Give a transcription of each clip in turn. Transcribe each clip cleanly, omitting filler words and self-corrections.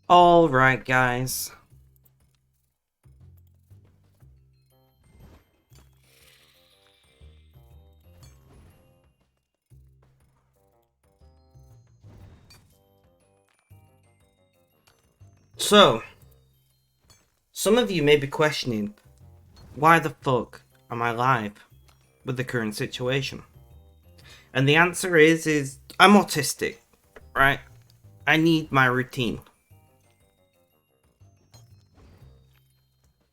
Alright, guys. So, some of you may be questioning, why the fuck am I live with the current situation? And the answer is I'm autistic, right? I need my routine.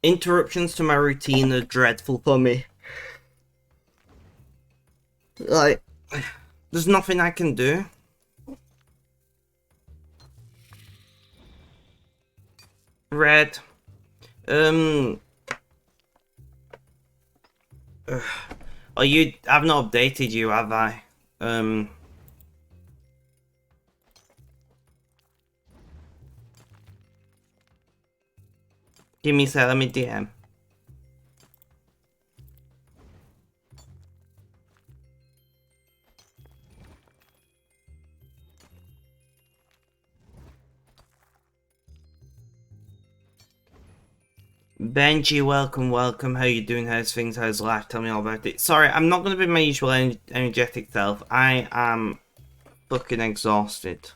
Interruptions to my routine are dreadful for me. Like, there's nothing I can do. Red. Um. Oh, you. I've not updated you, have I? Give me a sec, let me DM. Benji, welcome. How you doing? How's things? How's life? Tell me all about it. Sorry, I'm not going to be my usual energetic self. I am fucking exhausted.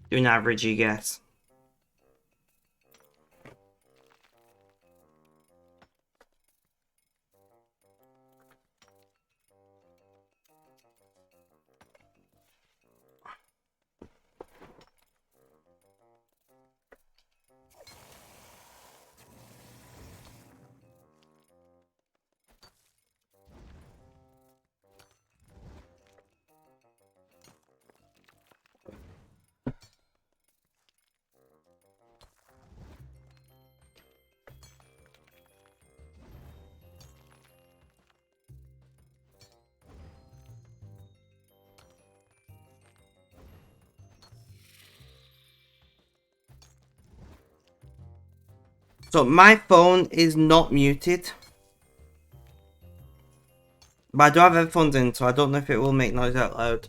Doing average, you guess. So my phone is not muted, but I do have headphones in, so I don't know if it will make noise out loud.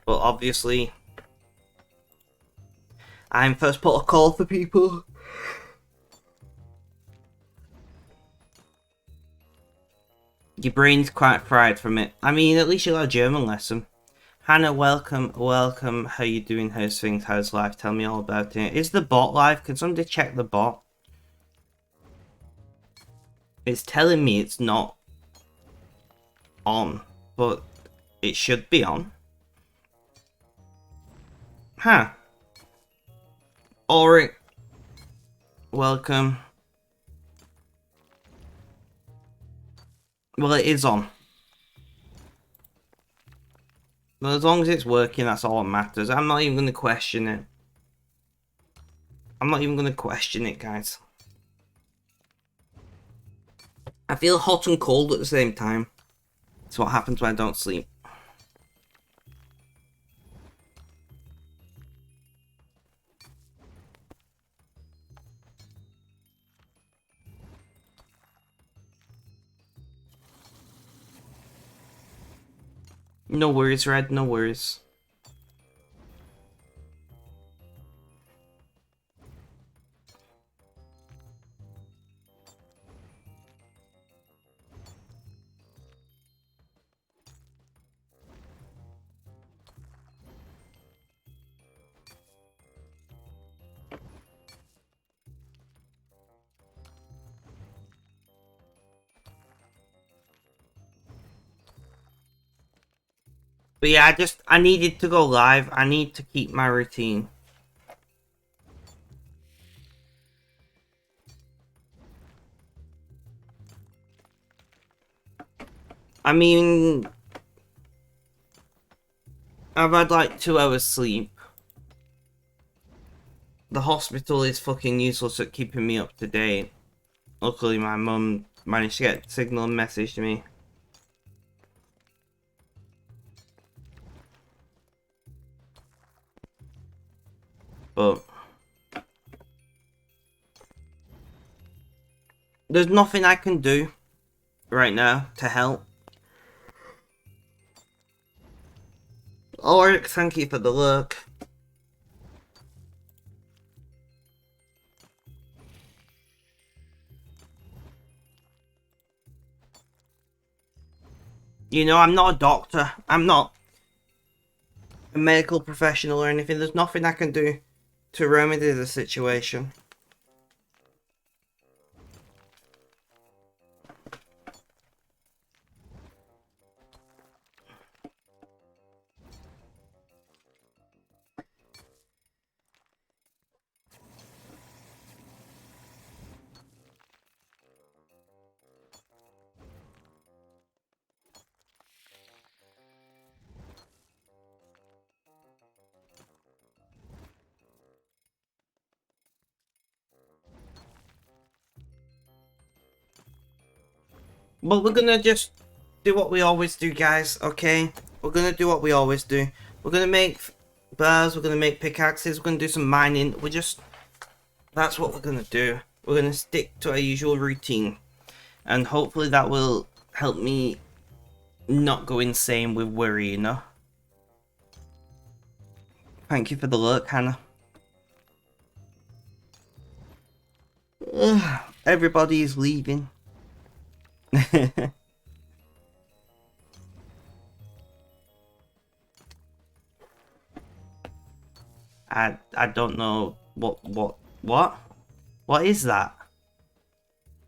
But obviously, I'm first protocol for people. Your brain's quite fried from it. I mean, at least you'll have a German lesson. Hannah, welcome. How you doing? How's things? How's life? Tell me all about it. Is the bot live? Can somebody check the bot? It's telling me it's not on, but it should be on. Huh. Ori, welcome. Well, it is on. Well, as long as it's working, that's all that matters. I'm not even going to question it. I'm not even going to question it, guys. I feel hot and cold at the same time. It's what happens when I don't sleep. No worries, Red, no worries. But yeah, I needed to go live. I need to keep my routine. I mean, I've had like 2 hours sleep. The hospital is fucking useless at keeping me up to date. Luckily, my mum managed to get signal and message to me. But There's nothing I can do right now to help. Ulrich, thank you for the look. You know, I'm not a doctor. I'm not a medical professional or anything. There's nothing I can do to remedy the situation. But we're gonna just do what we always do, guys, okay? We're gonna do what we always do. We're gonna make bars, we're gonna make pickaxes, we're gonna do some mining. That's what we're gonna do. We're gonna stick to our usual routine. And hopefully that will help me not go insane with worry, you know? Thank you for the look, Hannah. Ugh, everybody is leaving. I don't know what is that?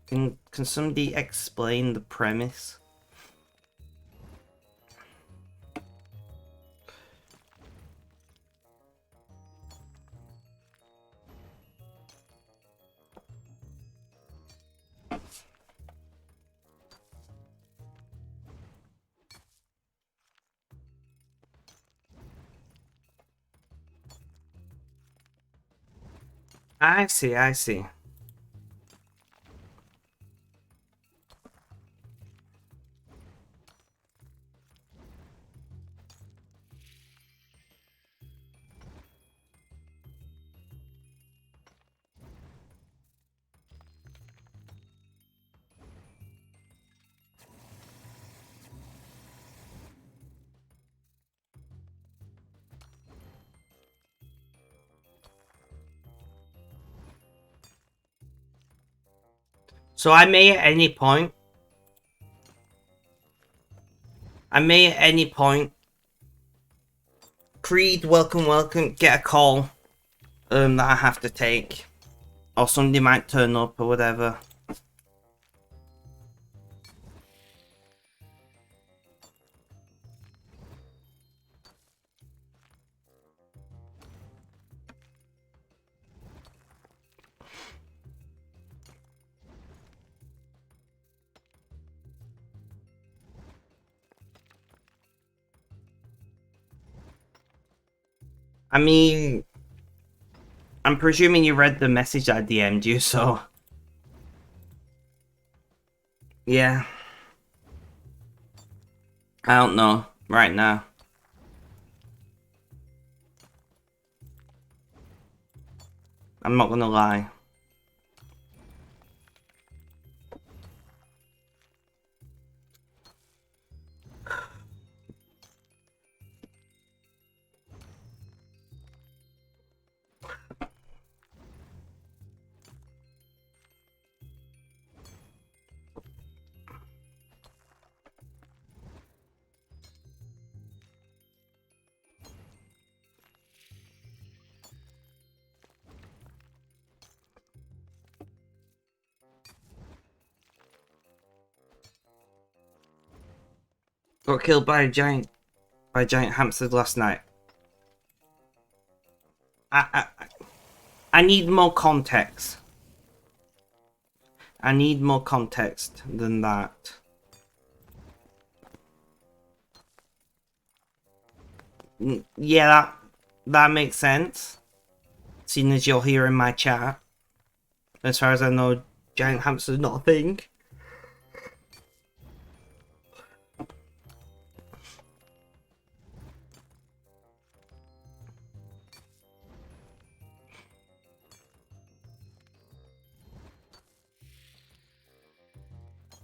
Can somebody explain the premise? I see, I see. So I may at any point Creed, welcome, get a call that I have to take. Or somebody might turn up or whatever. I mean, I'm presuming you read the message I DM'd you, so... Yeah. I don't know, right now. I'm not gonna lie. Got killed by giant hamsters last night. I need more context. I need more context than that. Yeah, that makes sense. Seeing as you're here in my chat. As far as I know, giant hamster's not a thing.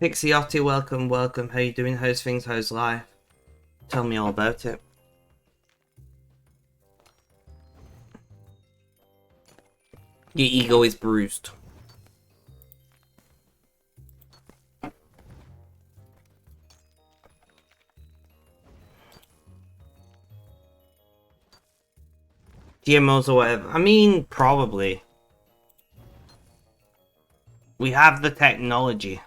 Pixiotti, welcome, welcome. How you doing? How's things? How's life? Tell me all about it. Your ego is bruised. GMOs or whatever. I mean, probably. We have the technology.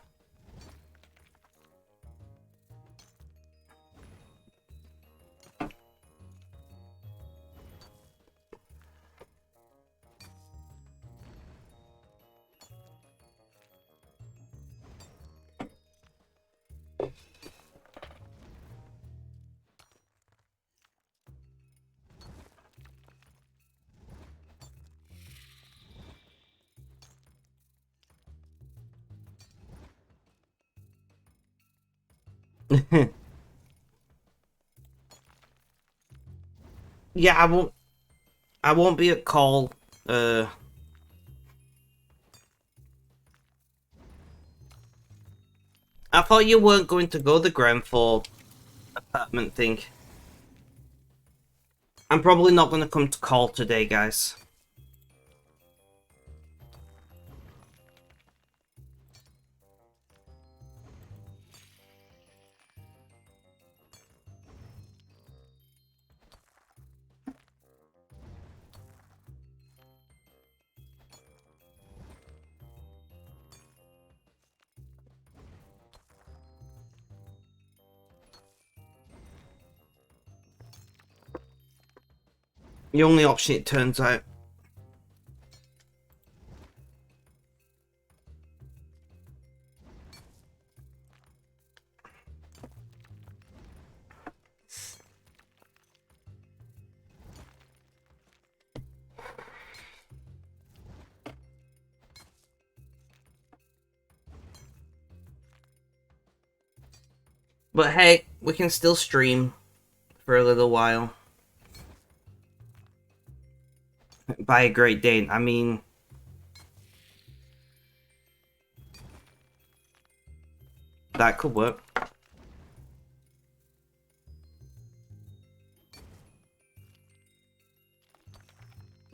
Yeah, I won't be at call. I thought you weren't going to go the ground floor apartment thing. I'm probably not going to come to call today, guys. The only option, it turns out. But hey, we can still stream for a little while. By a great date, I mean... that could work.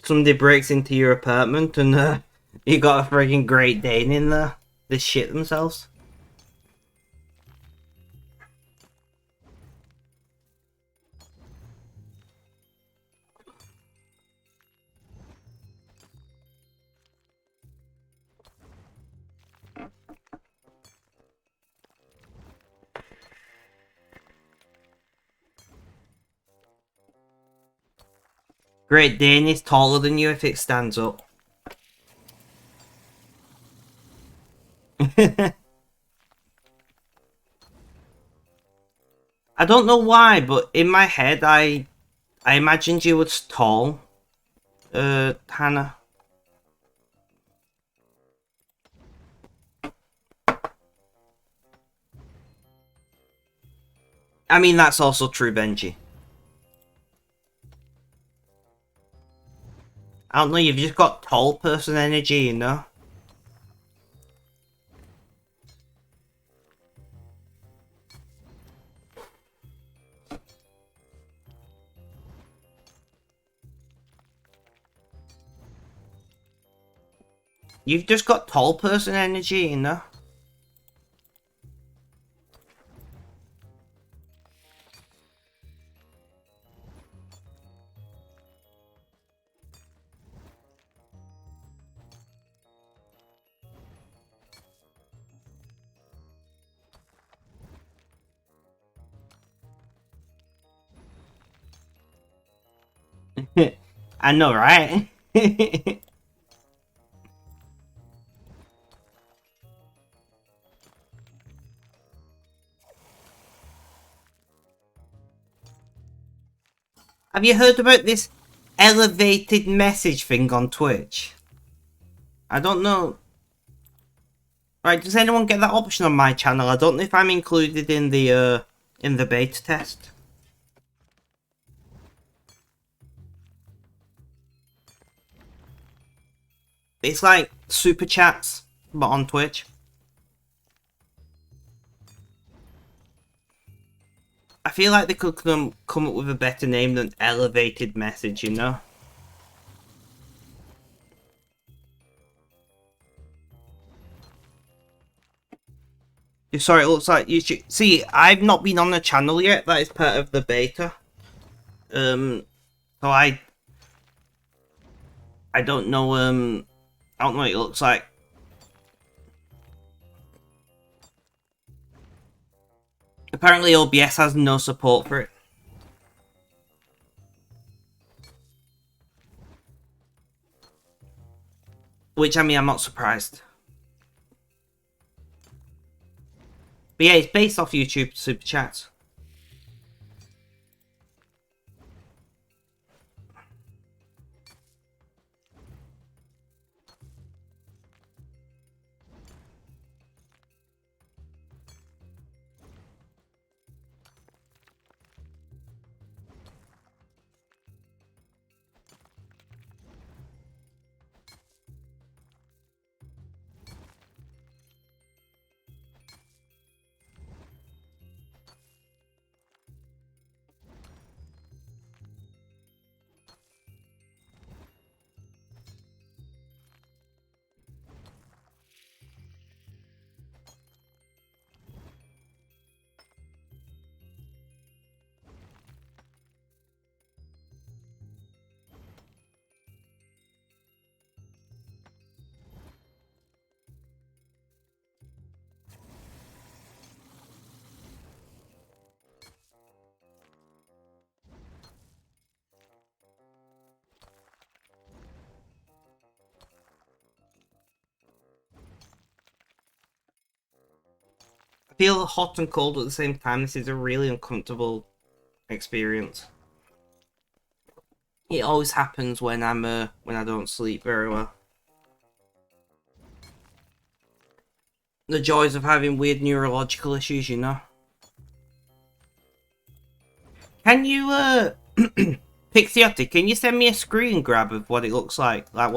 Somebody breaks into your apartment and you got a friggin' Great Dane in there. They shit themselves. Great Dane is taller than you if it stands up. I don't know why, but in my head I imagined you was tall. Hannah. I mean, that's also true, Benji. I don't know, you've just got tall person energy, you know? You've just got tall person energy, you know? I know, right? Have you heard about this elevated message thing on Twitch? I don't know. Right, does anyone get that option on my channel? I don't know if I'm included in the beta test. It's like super chats, but on Twitch. I feel like they could come up with a better name than elevated message, you know? Sorry, it looks like you should... See, I've not been on the channel yet. That is part of the beta. So I don't know, I don't know what it looks like. Apparently OBS has no support for it. Which, I mean, I'm not surprised. But yeah, it's based off YouTube Super Chats. I feel hot and cold at the same time. This is a really uncomfortable experience. It always happens when when I don't sleep very well. The joys of having weird neurological issues, you know. Can you Pixiotic, can you send me a screen grab of what it looks like? Like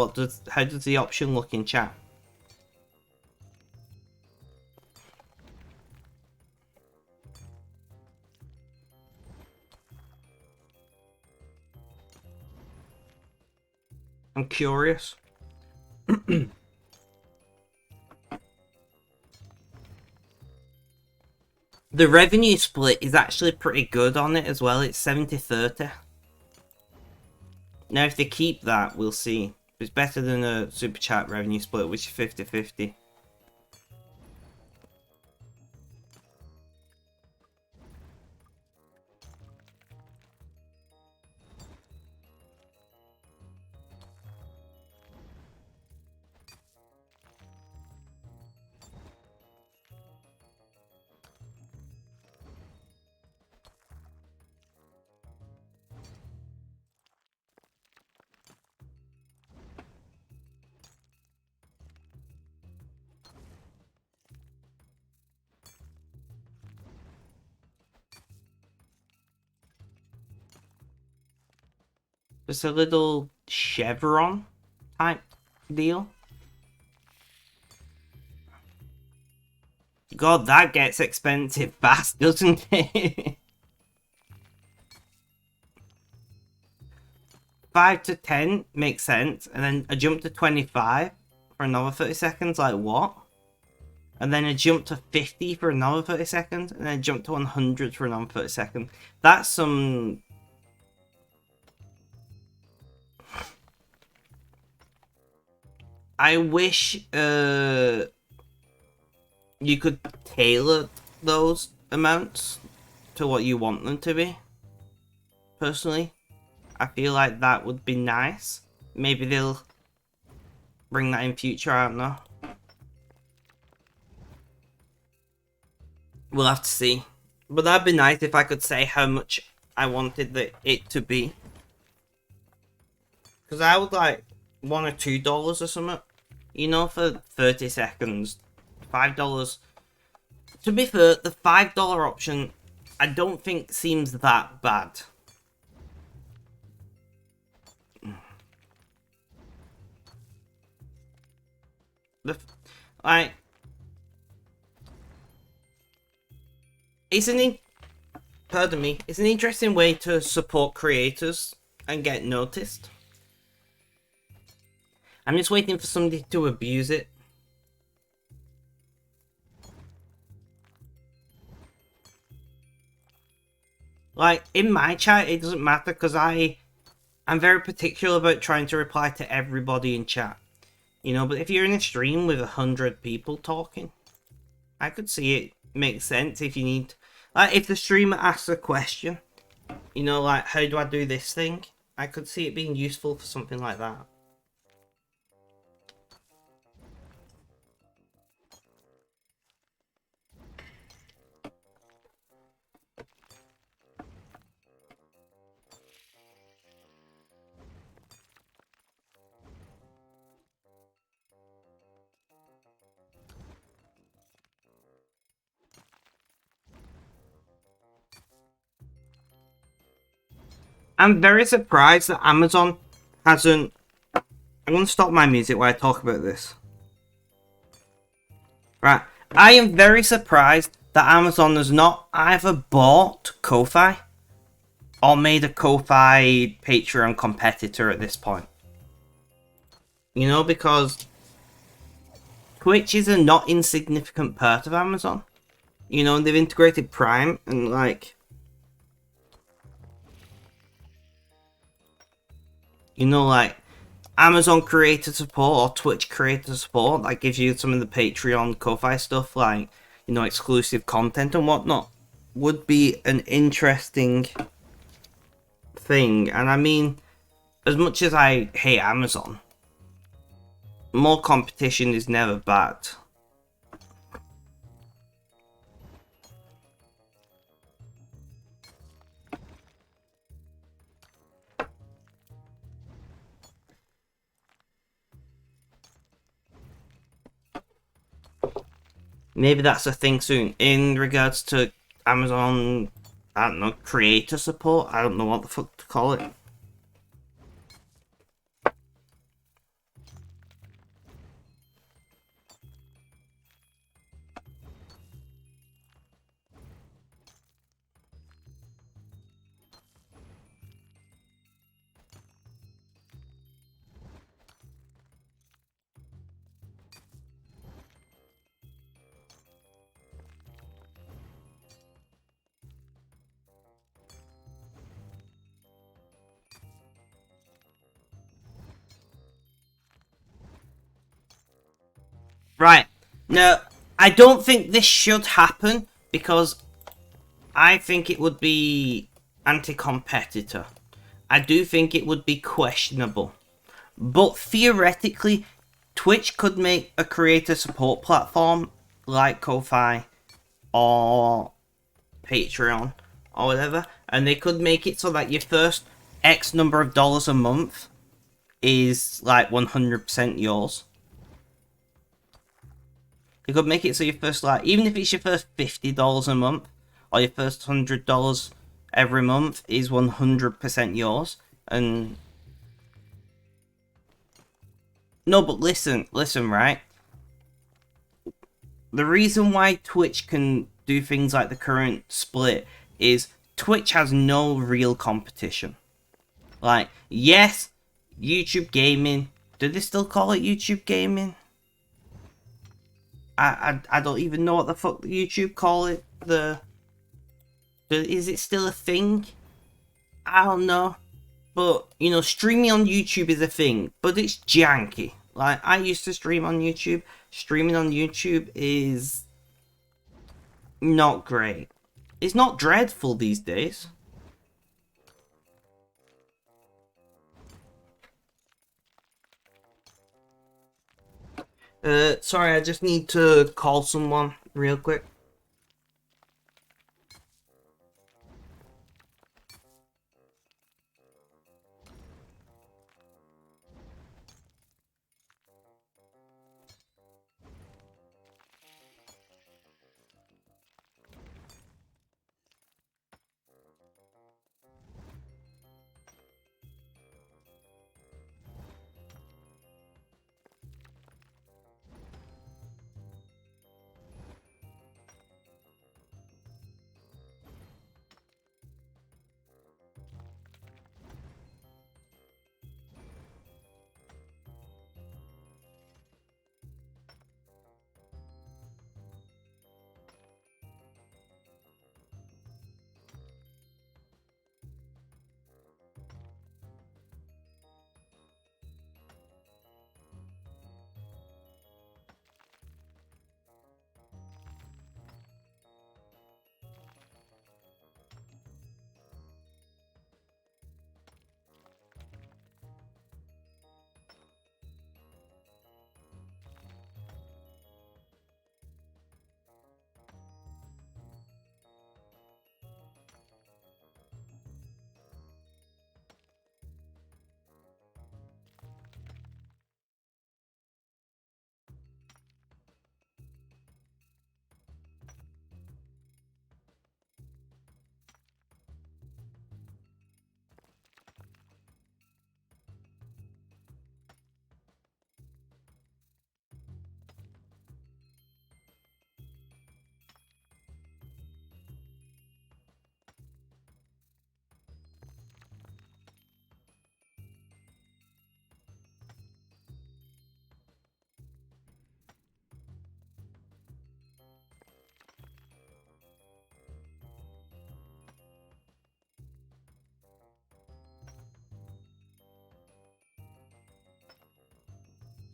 how does the option look in chat? I'm curious. The revenue split is actually pretty good on it as well. It's 70-30. Now if they keep that, we'll see. It's better than a Super Chat revenue split, which is 50-50. It's a little chevron type deal. God, that gets expensive fast, doesn't it? 5 to 10 makes sense, and then a jump to 25 for another 30 seconds, like what? And then a jump to 50 for another 30 seconds, and then a jump to 100 for another 30 seconds. That's some... I wish you could tailor those amounts to what you want them to be. Personally, I feel like that would be nice. Maybe they'll bring that in future, I don't know. We'll have to see. But that'd be nice if I could say how much I wanted it to be. Because I would like $1 or $2 or something. You know, for 30 seconds. $5. To be fair, the $5 option I don't think seems that bad. Isn't it? pardon me, it's an interesting way to support creators and get noticed. I'm just waiting for somebody to abuse it. Like, in my chat, it doesn't matter because I'm very particular about trying to reply to everybody in chat. You know, but if you're in a stream with 100 people talking, I could see it makes sense if you need... Like, if the streamer asks a question, you know, like, how do I do this thing? I could see it being useful for something like that. I'm very surprised that Amazon hasn't... I'm going to stop my music while I talk about this. Right. I am very surprised that Amazon has not either bought Ko-Fi or made a Ko-Fi Patreon competitor at this point. You know, because Twitch is a not insignificant part of Amazon. You know, they've integrated Prime and, like... You know, like, Amazon creator support or Twitch creator support that gives you some of the Patreon Ko-Fi stuff, like, you know, exclusive content and whatnot, would be an interesting thing. And I mean, as much as I hate Amazon, more competition is never bad. Maybe that's a thing soon. In regards to Amazon, I don't know, creator support? I don't know what the fuck to call it. Right. Now, I don't think this should happen because I think it would be anti-competitor. I do think it would be questionable. But theoretically, Twitch could make a creator support platform like Ko-Fi or Patreon or whatever, and they could make it so that your first X number of dollars a month is like 100% yours. You could make it so your first, like, even if it's your first $50 a month or your first $100 every month is 100% yours. And no, but listen, right? The reason why Twitch can do things like the current split is Twitch has no real competition. Like, yes, YouTube gaming. Do they still call it YouTube gaming? I don't even know what the fuck YouTube call it. Is it still a thing? I don't know. But, you know, streaming on YouTube is a thing, but it's janky. Like, I used to stream on YouTube. Streaming on YouTube is not great. It's not dreadful these days. Sorry, I just need to call someone real quick.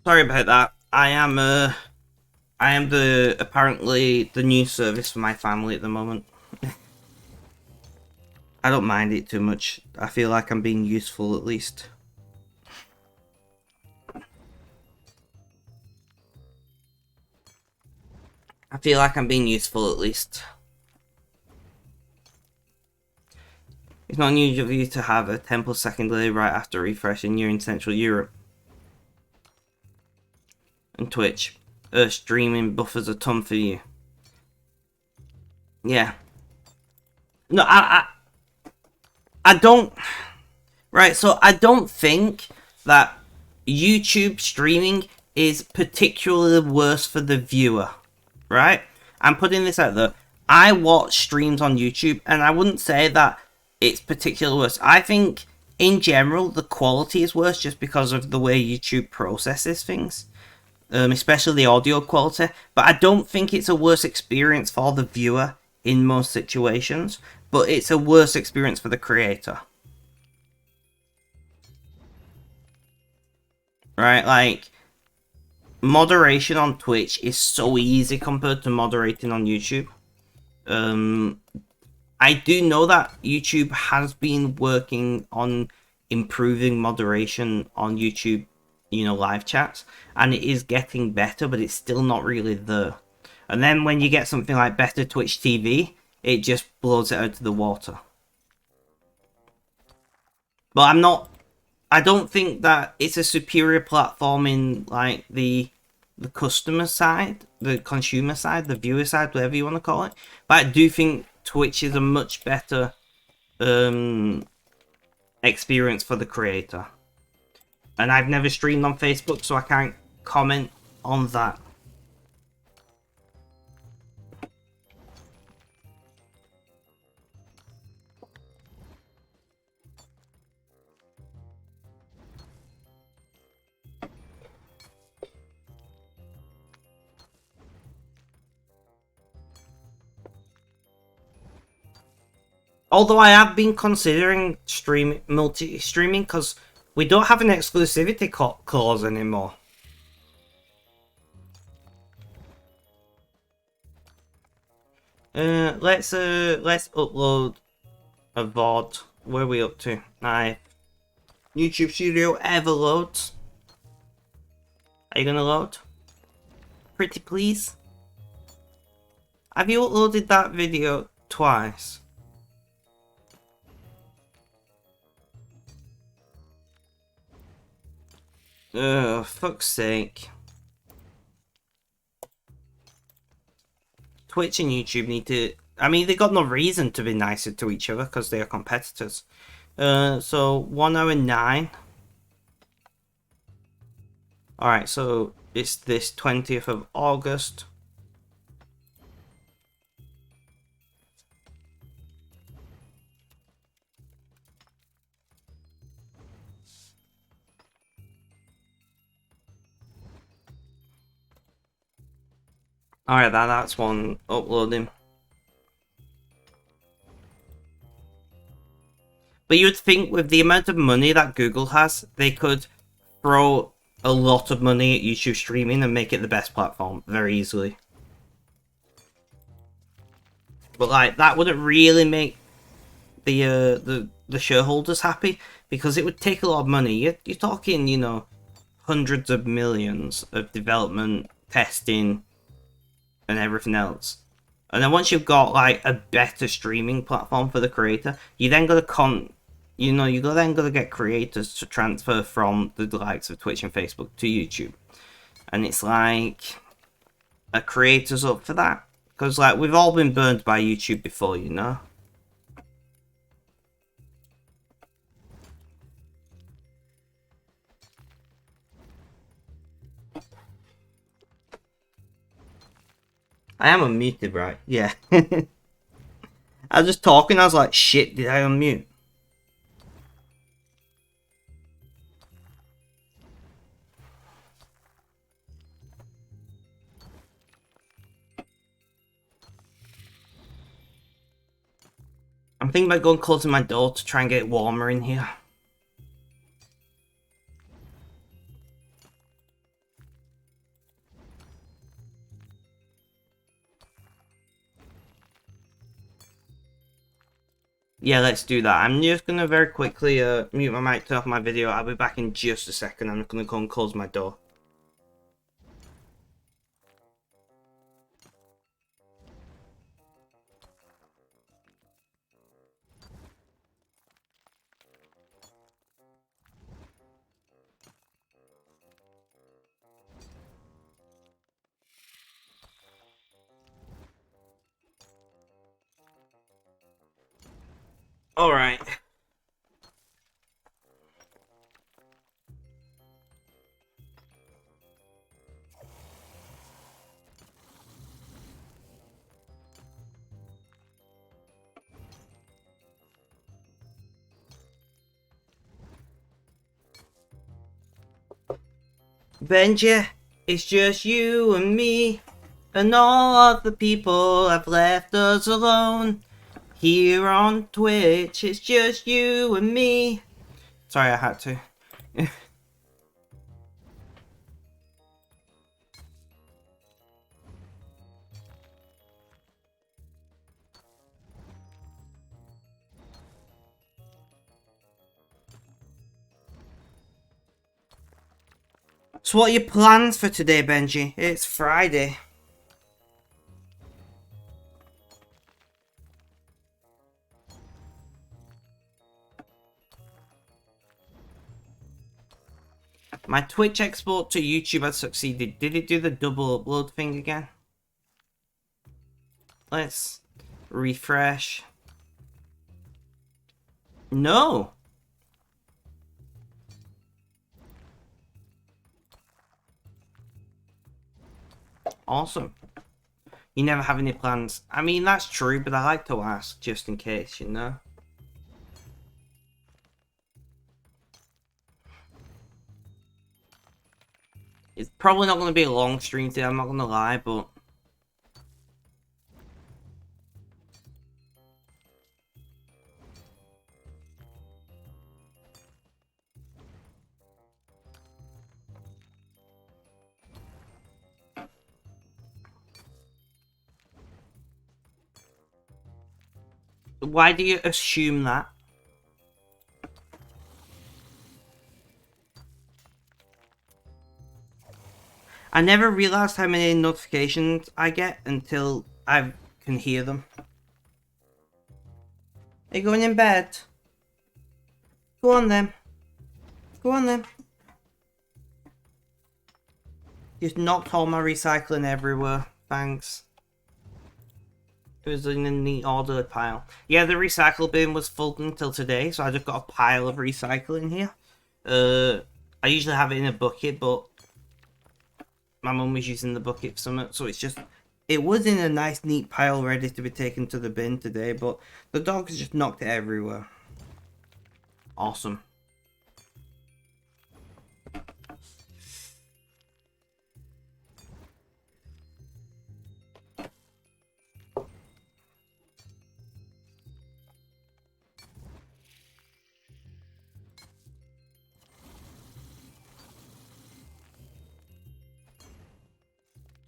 Sorry about that. I am apparently the news service for my family at the moment. I don't mind it too much. I feel like I'm being useful at least. I feel like I'm being useful at least. It's not unusual for you to have a 10+ second delay right after refreshing. You're in Central Europe. And Twitch. Streaming buffers a ton for you. Yeah. No, I don't... Right, so I don't think that YouTube streaming is particularly worse for the viewer. Right? I'm putting this out there. I watch streams on YouTube, and I wouldn't say that it's particularly worse. I think, in general, the quality is worse just because of the way YouTube processes things. Especially the audio quality. But I don't think it's a worse experience for the viewer in most situations. But it's a worse experience for the creator. Right? Like, moderation on Twitch is so easy compared to moderating on YouTube. I do know that YouTube has been working on improving moderation on YouTube, live chats, and it is getting better, but it's still not really there. And then when you get something like better Twitch TV, it just blows it out of the water. But I don't think that it's a superior platform in like the customer side, the consumer side, the viewer side, whatever you want to call it. But I do think Twitch is a much better experience for the creator. And I've never streamed on Facebook, so I can't comment on that. Although I have been considering multi-streaming because we don't have an exclusivity clause anymore. Let's upload a VOD. Where are we up to? YouTube Studio ever loads. Are you gonna load? Pretty please. Have you uploaded that video twice? Oh, fuck's sake. Twitch and YouTube need to... I mean, they got no reason to be nicer to each other because they are competitors. So 1 hour 9. Alright, so it's this 20th of August. Alright, that's one uploading. But you'd think with the amount of money that Google has, they could throw a lot of money at YouTube streaming and make it the best platform very easily. But like, that wouldn't really make the shareholders happy because it would take a lot of money. You're talking, hundreds of millions of development, testing, and everything else. And then once you've got like a better streaming platform for the creator, you then got to get creators to transfer from the likes of Twitch and Facebook to YouTube. And it's like a creator's up for that. Because like we've all been burned by YouTube before, I am unmuted, right? Yeah. I was just talking, I was like, shit, did I unmute? I'm thinking about going closing my door to try and get it warmer in here. Yeah, let's do that. I'm just gonna very quickly mute my mic, turn off my video. I'll be back in just a second. I'm gonna go and close my door. Alright. Benji, it's just you and me, and all of the people have left us alone. Here on Twitch, it's just you and me. Sorry, I had to. So what are your plans for today, Benji? It's Friday. My Twitch export to YouTube has succeeded. Did it do the double upload thing again? Let's refresh. No! Awesome. You never have any plans. I mean, that's true, but I like to ask just in case, you know? It's probably not going to be a long stream today, I'm not going to lie, but... Why do you assume that? I never realized how many notifications I get until I can hear them. Are you going in bed? Go on then. Go on then. Just knocked all my recycling everywhere. Thanks. It was in a neat ordered pile. Yeah, the recycle bin was full until today, so I just got a pile of recycling here. I usually have it in a bucket, but my mum was using the bucket for something, so it's just... It was in a nice neat pile ready to be taken to the bin today, but the dogs just knocked it everywhere. Awesome.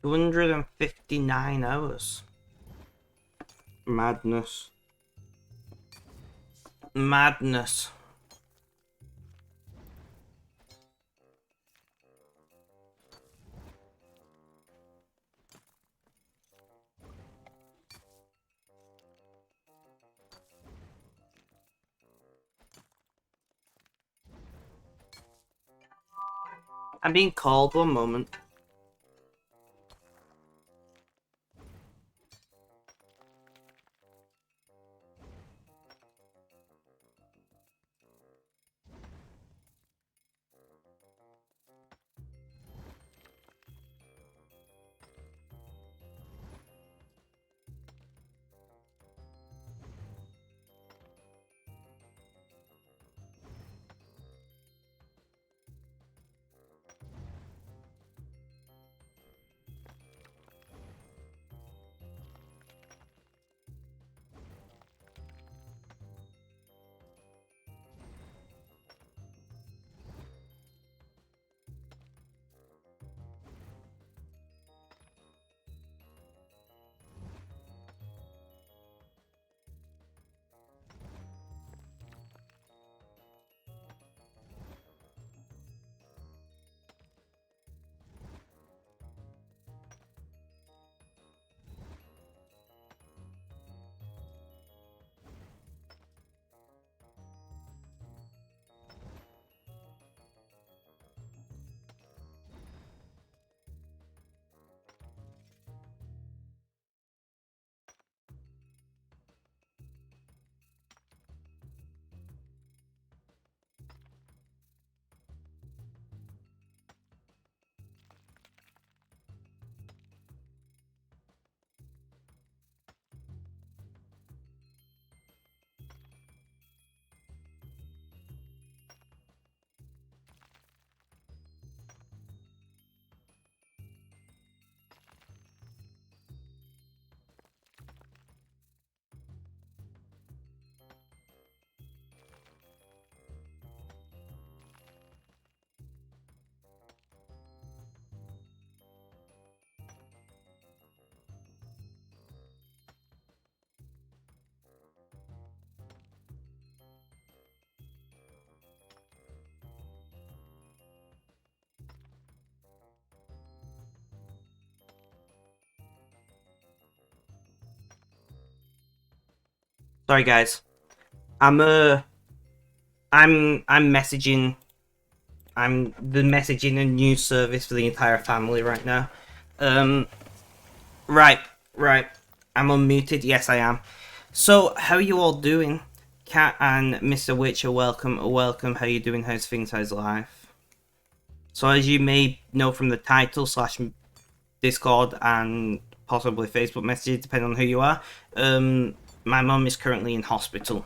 $259 hours. Madness. Madness. I'm being called, one moment. Sorry, guys. I'm messaging. I'm the messaging and news service for the entire family right now. Um, right, right. I'm unmuted. Yes, I am. So, how are you all doing? Cat and Mr. Witcher, welcome, welcome. How you doing? How's things? How's life? So, as you may know from the title / Discord and possibly Facebook messages, depending on who you are, my mum is currently in hospital.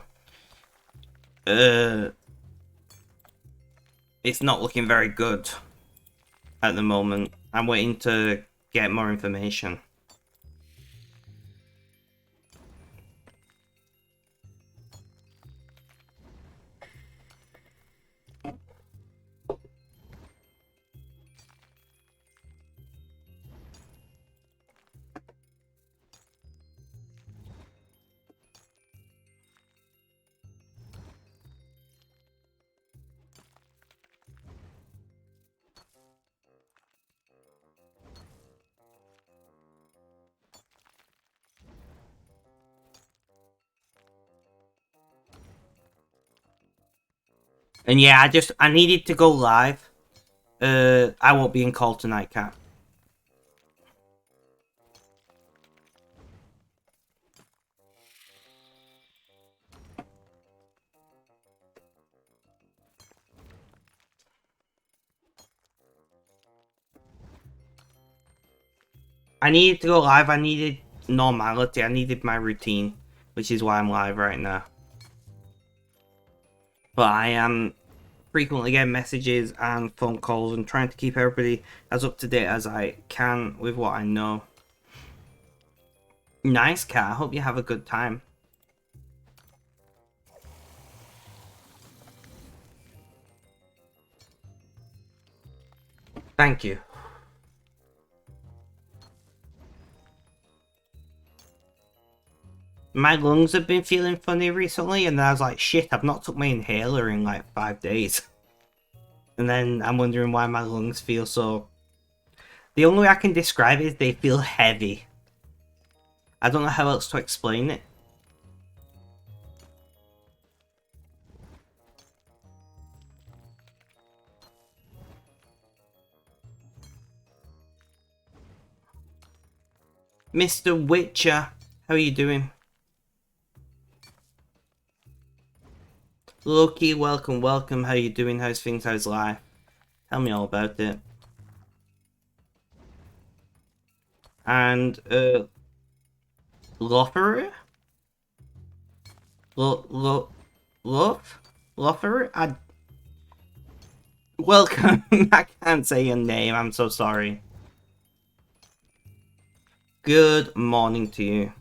It's not looking very good at the moment. I'm waiting to get more information. And yeah, I needed to go live. I won't be in call tonight, Cat. I needed to go live. I needed normality. I needed my routine, which is why I'm live right now. But I am frequently getting messages and phone calls and trying to keep everybody as up to date as I can with what I know. Nice, Cat. I hope you have a good time. Thank you. My lungs have been feeling funny recently, and I was like, shit, I've not took my inhaler in like 5 days. And then I'm wondering why my lungs feel so... The only way I can describe it is they feel heavy. I don't know how else to explain it. Mr. Witcher, how are you doing? Loki, welcome, welcome. How you doing? How's things? How's life? Tell me all about it. And, Loferer? Loferer? Welcome. I can't say your name. I'm so sorry. Good morning to you.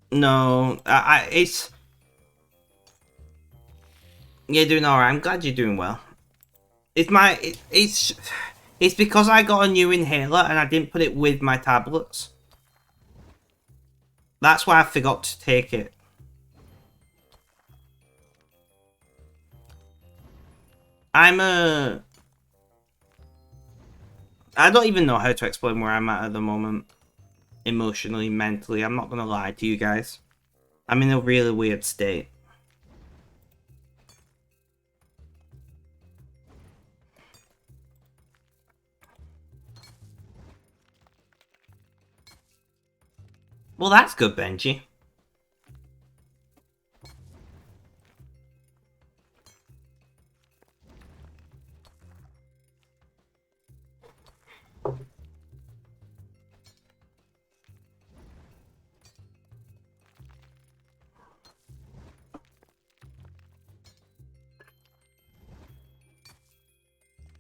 No, it's... You're doing alright. I'm glad you're doing well. It's because I got a new inhaler and I didn't put it with my tablets. That's why I forgot to take it. I don't even know how to explain where I'm at the moment. Emotionally, mentally. I'm not gonna lie to you guys. I'm in a really weird state. Well, that's good, Benji.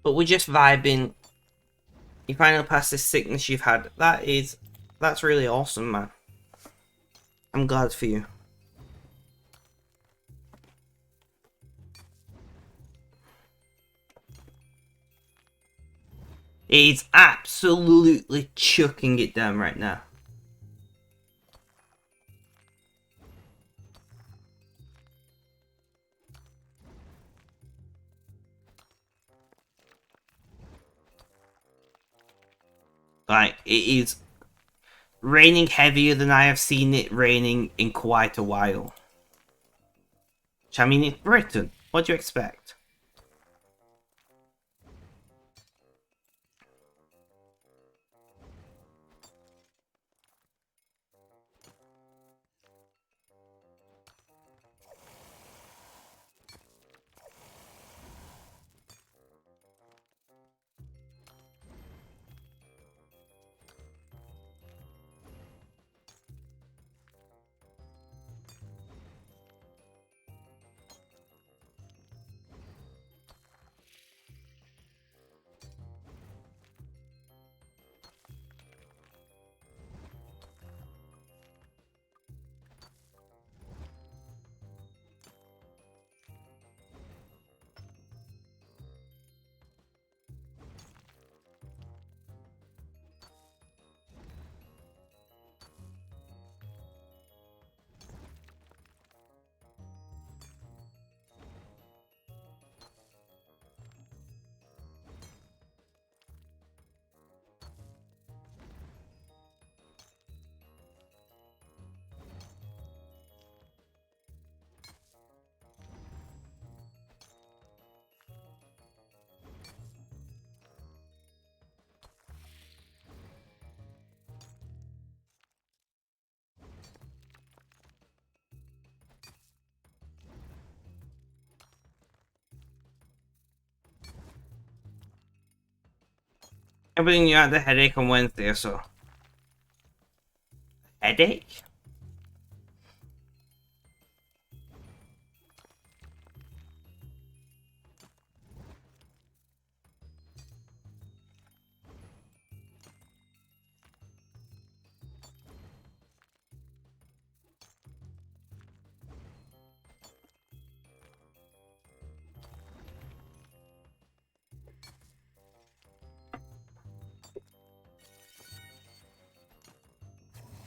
But we're just vibing. You finally passed this sickness you've had. That's really awesome, man. I'm glad for you. He's absolutely chucking it down right now. Like, it is raining heavier than I have seen it raining in quite a while. Which, I mean, it's Britain. What do you expect? Everything you had the headache on Wednesday or so. Headache?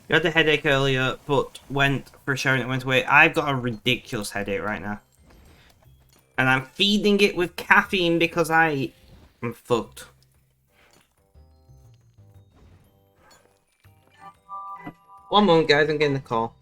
You had a headache earlier, but went for a shower and it went away. I've got a ridiculous headache right now. And I'm feeding it with caffeine because I'm fucked. One moment, guys, I'm getting the call.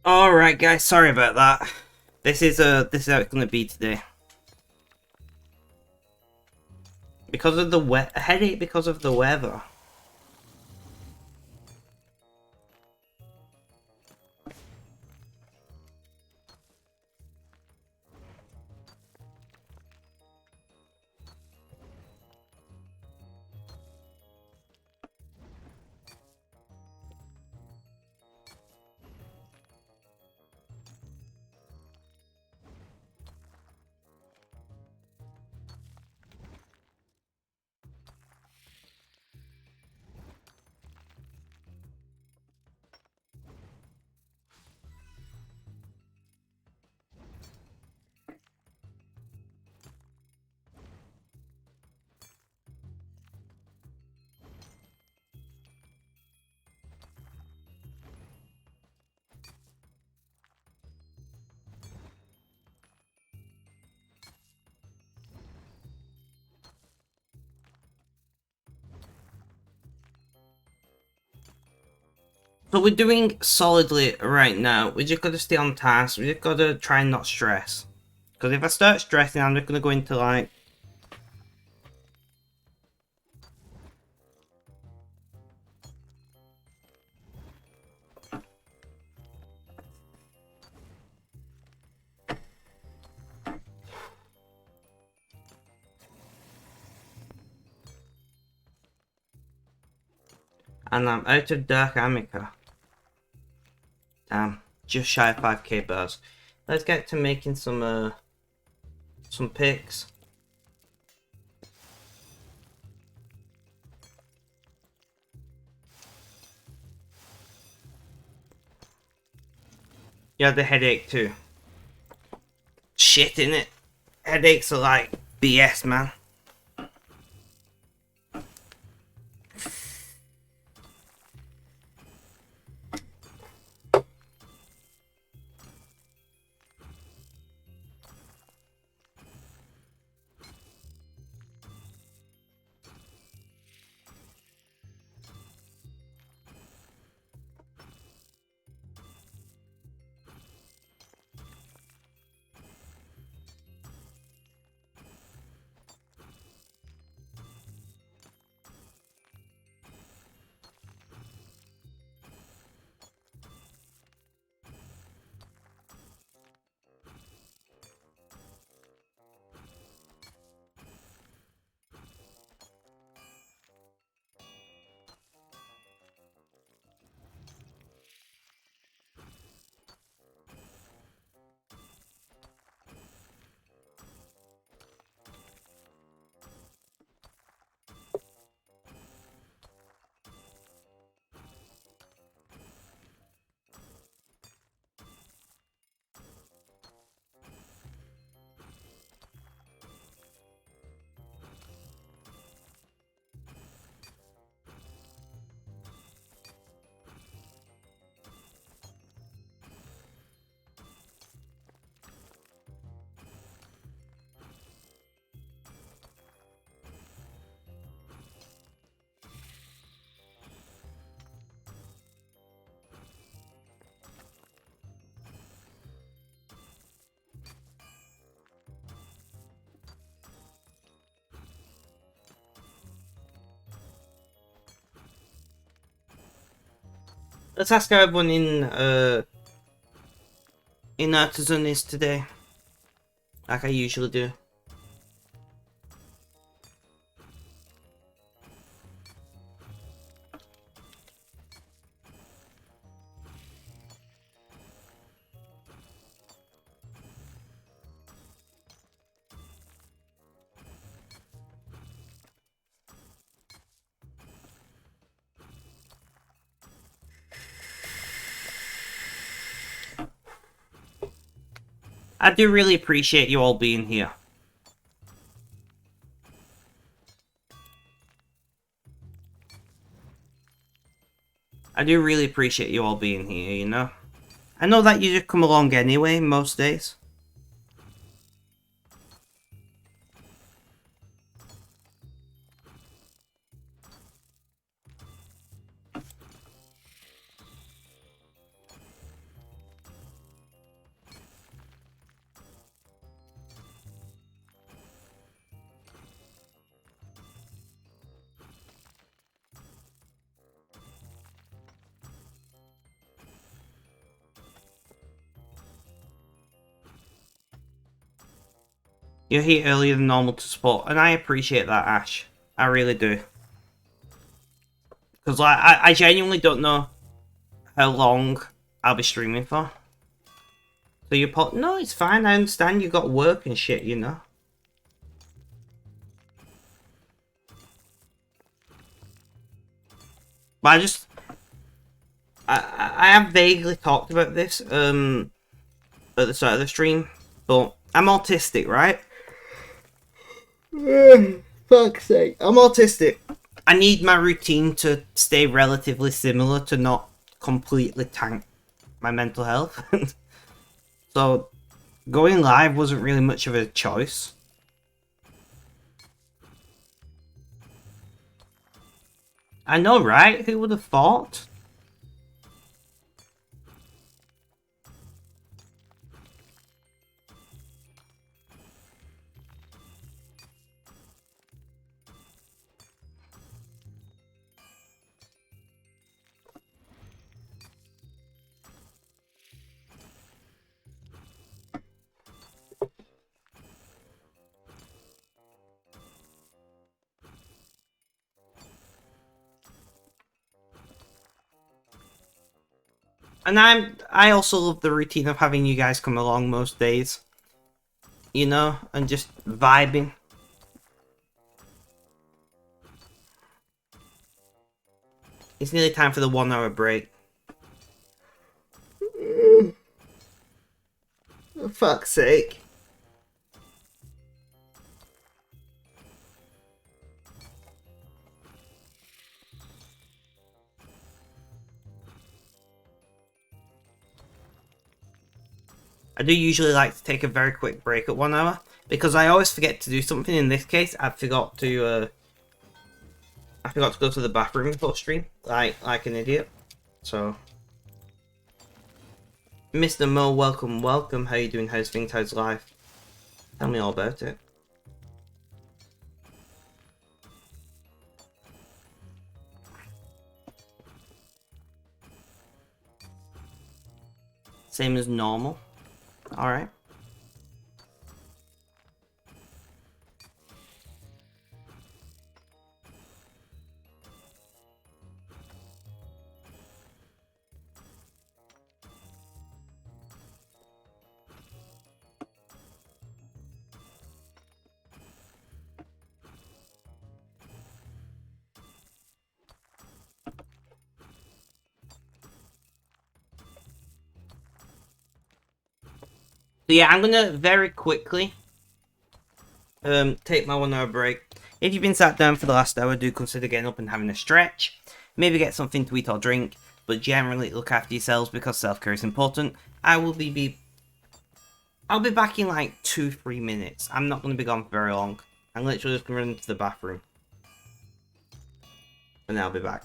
Alright guys, sorry about that. This is how it's gonna be today. Because of the headache because of the weather. So we're doing solidly right now. We just gotta stay on task. We just gotta try and not stress. Because if I start stressing, I'm just gonna go into like... And I'm out of Dark Amica. Damn, just shy of 5k bars. Let's get to making some picks. You had the headache too. Shit, innit? Headaches are like BS, man. Let's ask how everyone in Artisan is today. Like I usually do. I do really appreciate you all being here. I do really appreciate you all being here, you know? I know that you just come along anyway, most days. You're here earlier than normal to support, and I appreciate that, Ash. I really do. Because like, I genuinely don't know how long I'll be streaming for. So you put no, it's fine. I understand you got work and shit, you know. But I have vaguely talked about this at the start of the stream, but I'm autistic, right? Fuck's sake, I'm autistic. I need my routine to stay relatively similar to not completely tank my mental health. So going live wasn't really much of a choice. I know, right? Who would have thought? And I also love the routine of having you guys come along most days. You know, and just vibing. It's nearly time for the 1 hour break. For fuck's sake. I do usually like to take a very quick break at 1 hour, because I always forget to do something. In this case, I forgot to go to the bathroom before stream, like an idiot. So, Mr. Mo, welcome. How you doing? How's things? How's life? Tell me all about it. Same as normal. Alright. So yeah, I'm gonna very quickly take my 1 hour break. If you've been sat down for the last hour, do consider getting up and having a stretch. Maybe get something to eat or drink, but generally look after yourselves because self-care is important. I'll be back in like 2-3 minutes. I'm not gonna be gone for very long. I'm literally just gonna run into the bathroom. And then I'll be back.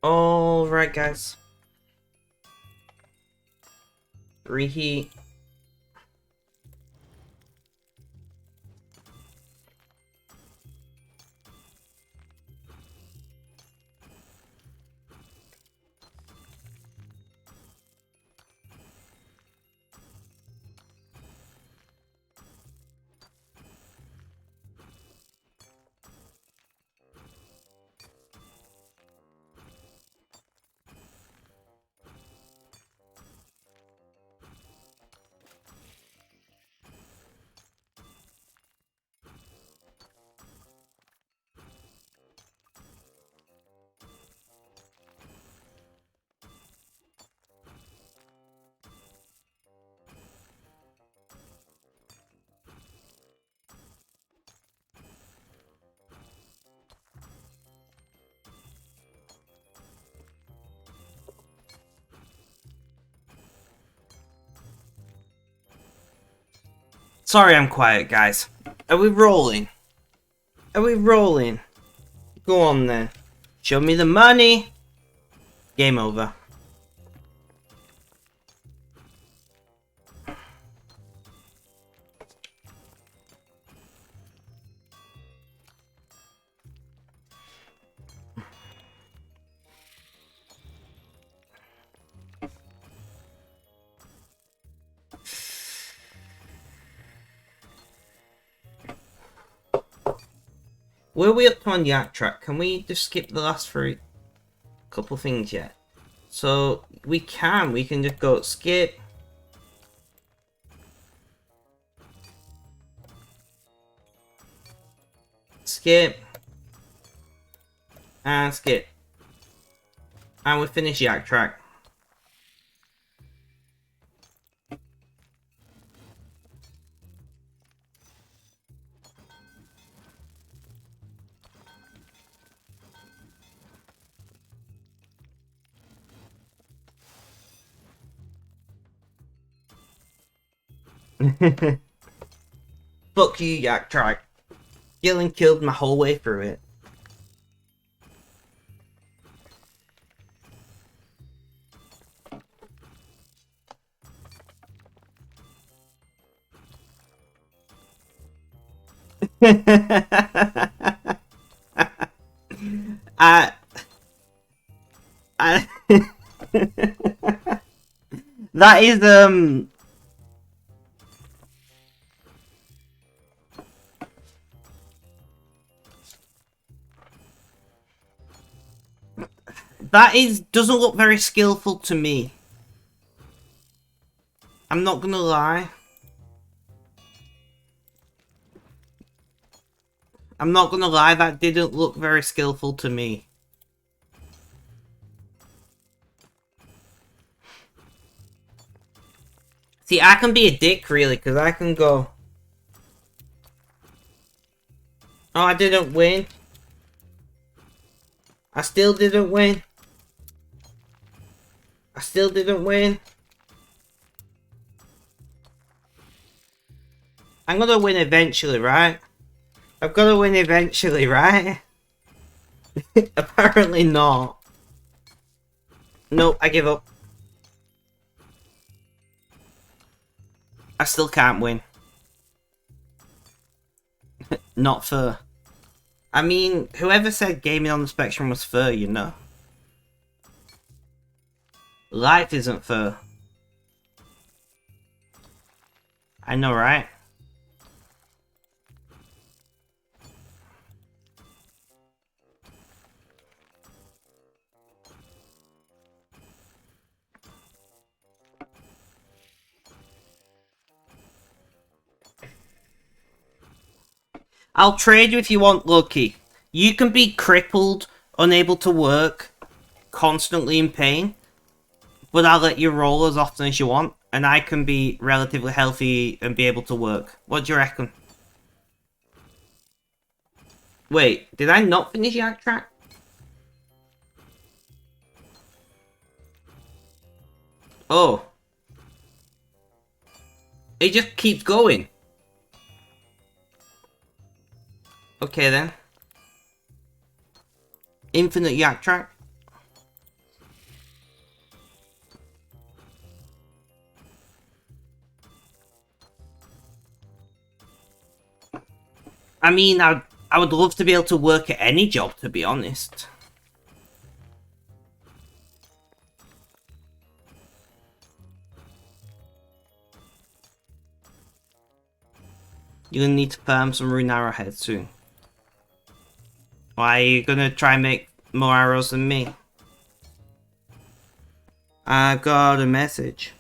Alright, guys. Reheat. Sorry I'm quiet, guys. Are we rolling? Are we rolling? Go on then. Show me the money. Game over. Where are we up to on Yak Track? Can we just skip the last three couple things yet? So we can just go skip. Skip. And skip. And we finish Yak Track. Fuck you, Yak Track. Gillen killed my whole way through it. I that is doesn't look very skillful to me. I'm not gonna lie. I'm not gonna lie, that didn't look very skillful to me. See, I can be a dick, really, because I can go... Oh, I didn't win. I still didn't win. I still didn't win. I'm gonna win eventually, right? I've got to win eventually, right? Apparently not. Nope, I give up. I still can't win. Not fair. I mean, whoever said gaming on the spectrum was fair, you know? Life isn't fair. I know, right? I'll trade you if you want, Lucky. You can be crippled, unable to work, constantly in pain, but I'll let you roll as often as you want, and I can be relatively healthy and be able to work. What do you reckon? Wait, did I not finish Yak Track? Oh. It just keeps going. Okay then. Infinite Yak Track. I mean, I would love to be able to work at any job, to be honest. You're gonna need to farm some rune arrowheads soon. Why are you gonna try and make more arrows than me? I got a message.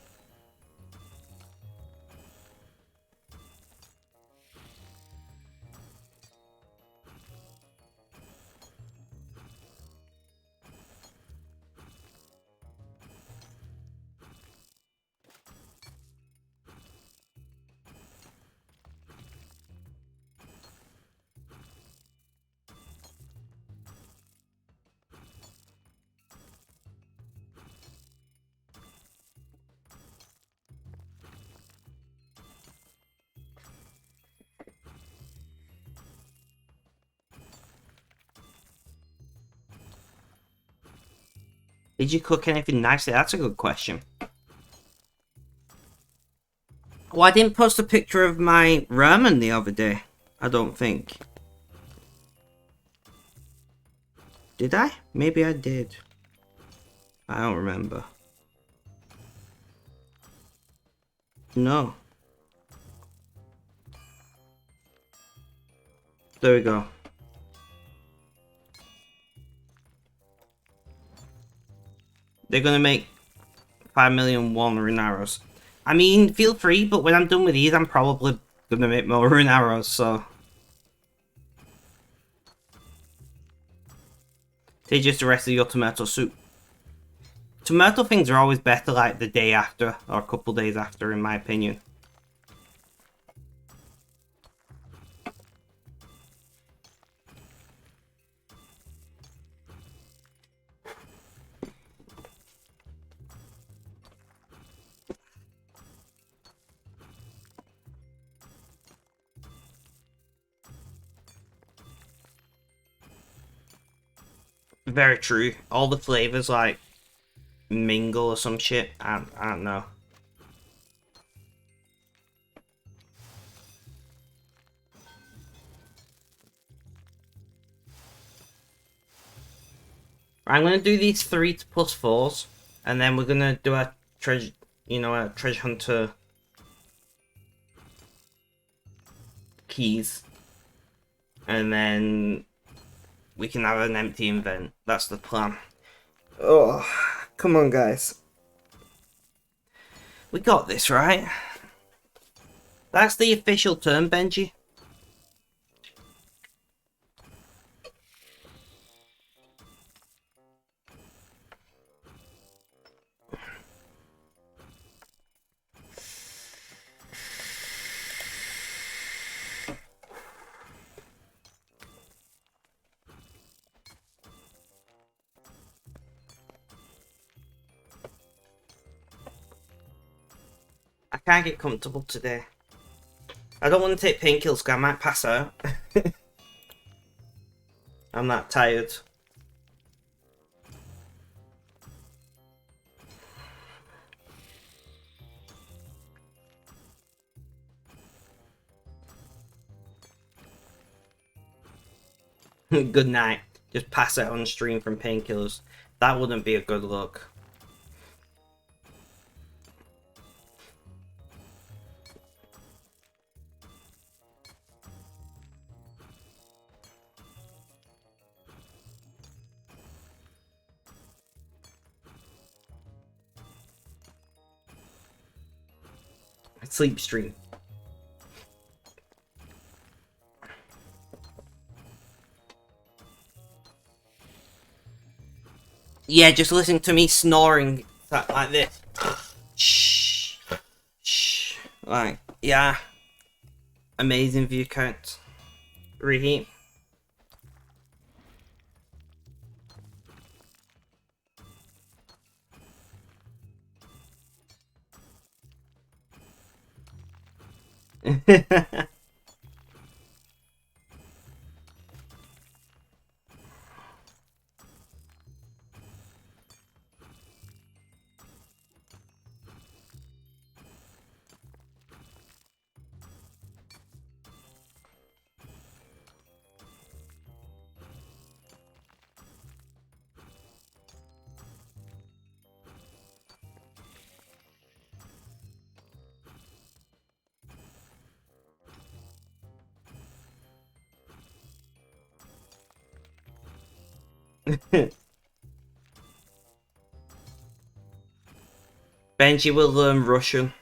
Did you cook anything nicely? That's a good question. Well, I didn't post a picture of my ramen the other day. I don't think. Did I? Maybe I did. I don't remember. No. There we go. They're gonna make 5,000,001 rune arrows. I mean, feel free, but when I'm done with these, I'm probably gonna make more rune arrows, so... Take just the rest of your tomato soup. Tomato things are always better like the day after, or a couple days after, in my opinion. Very true. All the flavors like mingle or some shit. I don't know. I'm gonna do these 3 plus 4s, and then we're gonna do a treasure, a treasure hunter keys, and then we can have an empty invent. That's the plan. Oh, come on, guys. We got this, right? That's the official term, Benji. I can't get comfortable today. I don't want to take painkillers because I might pass out. I'm that tired. Good night. Just pass out on stream from painkillers. That wouldn't be a good look. Sleep stream. Yeah, just listen to me snoring like this. Shh. Shh. Like, yeah. Amazing view count. Reheat. Benji will learn Russian.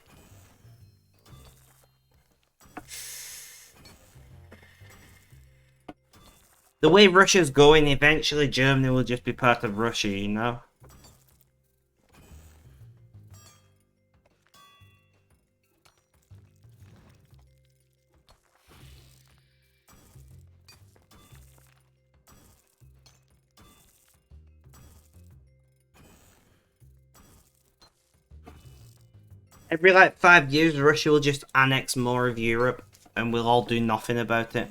The way Russia's going, eventually Germany will just be part of Russia, you know? Every like 5 years, Russia will just annex more of Europe, and we'll all do nothing about it.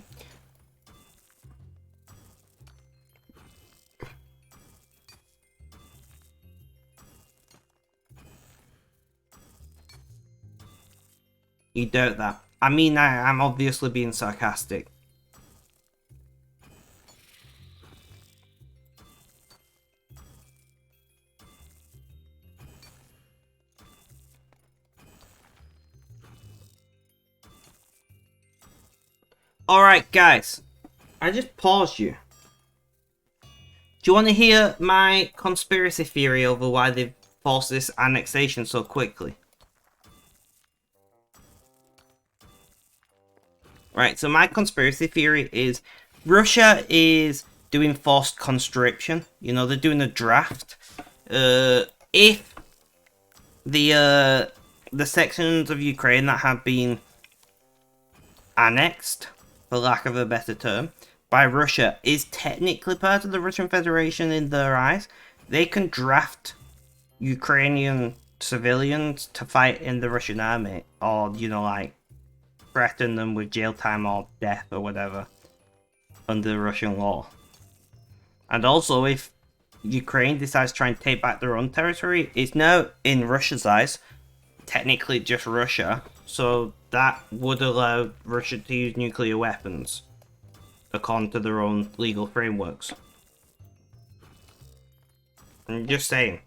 You doubt that? I mean, I'm obviously being sarcastic. Alright, guys. I just paused you. Do you want to hear my conspiracy theory over why they've forced this annexation so quickly? Right, so my conspiracy theory is Russia is doing forced conscription. You know, they're doing a draft. If the sections of Ukraine that have been annexed, for lack of a better term, by Russia is technically part of the Russian Federation in their eyes, they can draft Ukrainian civilians to fight in the Russian army, or, you know, like, threaten them with jail time or death or whatever under Russian law. And also, if Ukraine decides to try and take back their own territory, it's now, in Russia's eyes, technically just Russia, so that would allow Russia to use nuclear weapons according to their own legal frameworks. I'm just saying.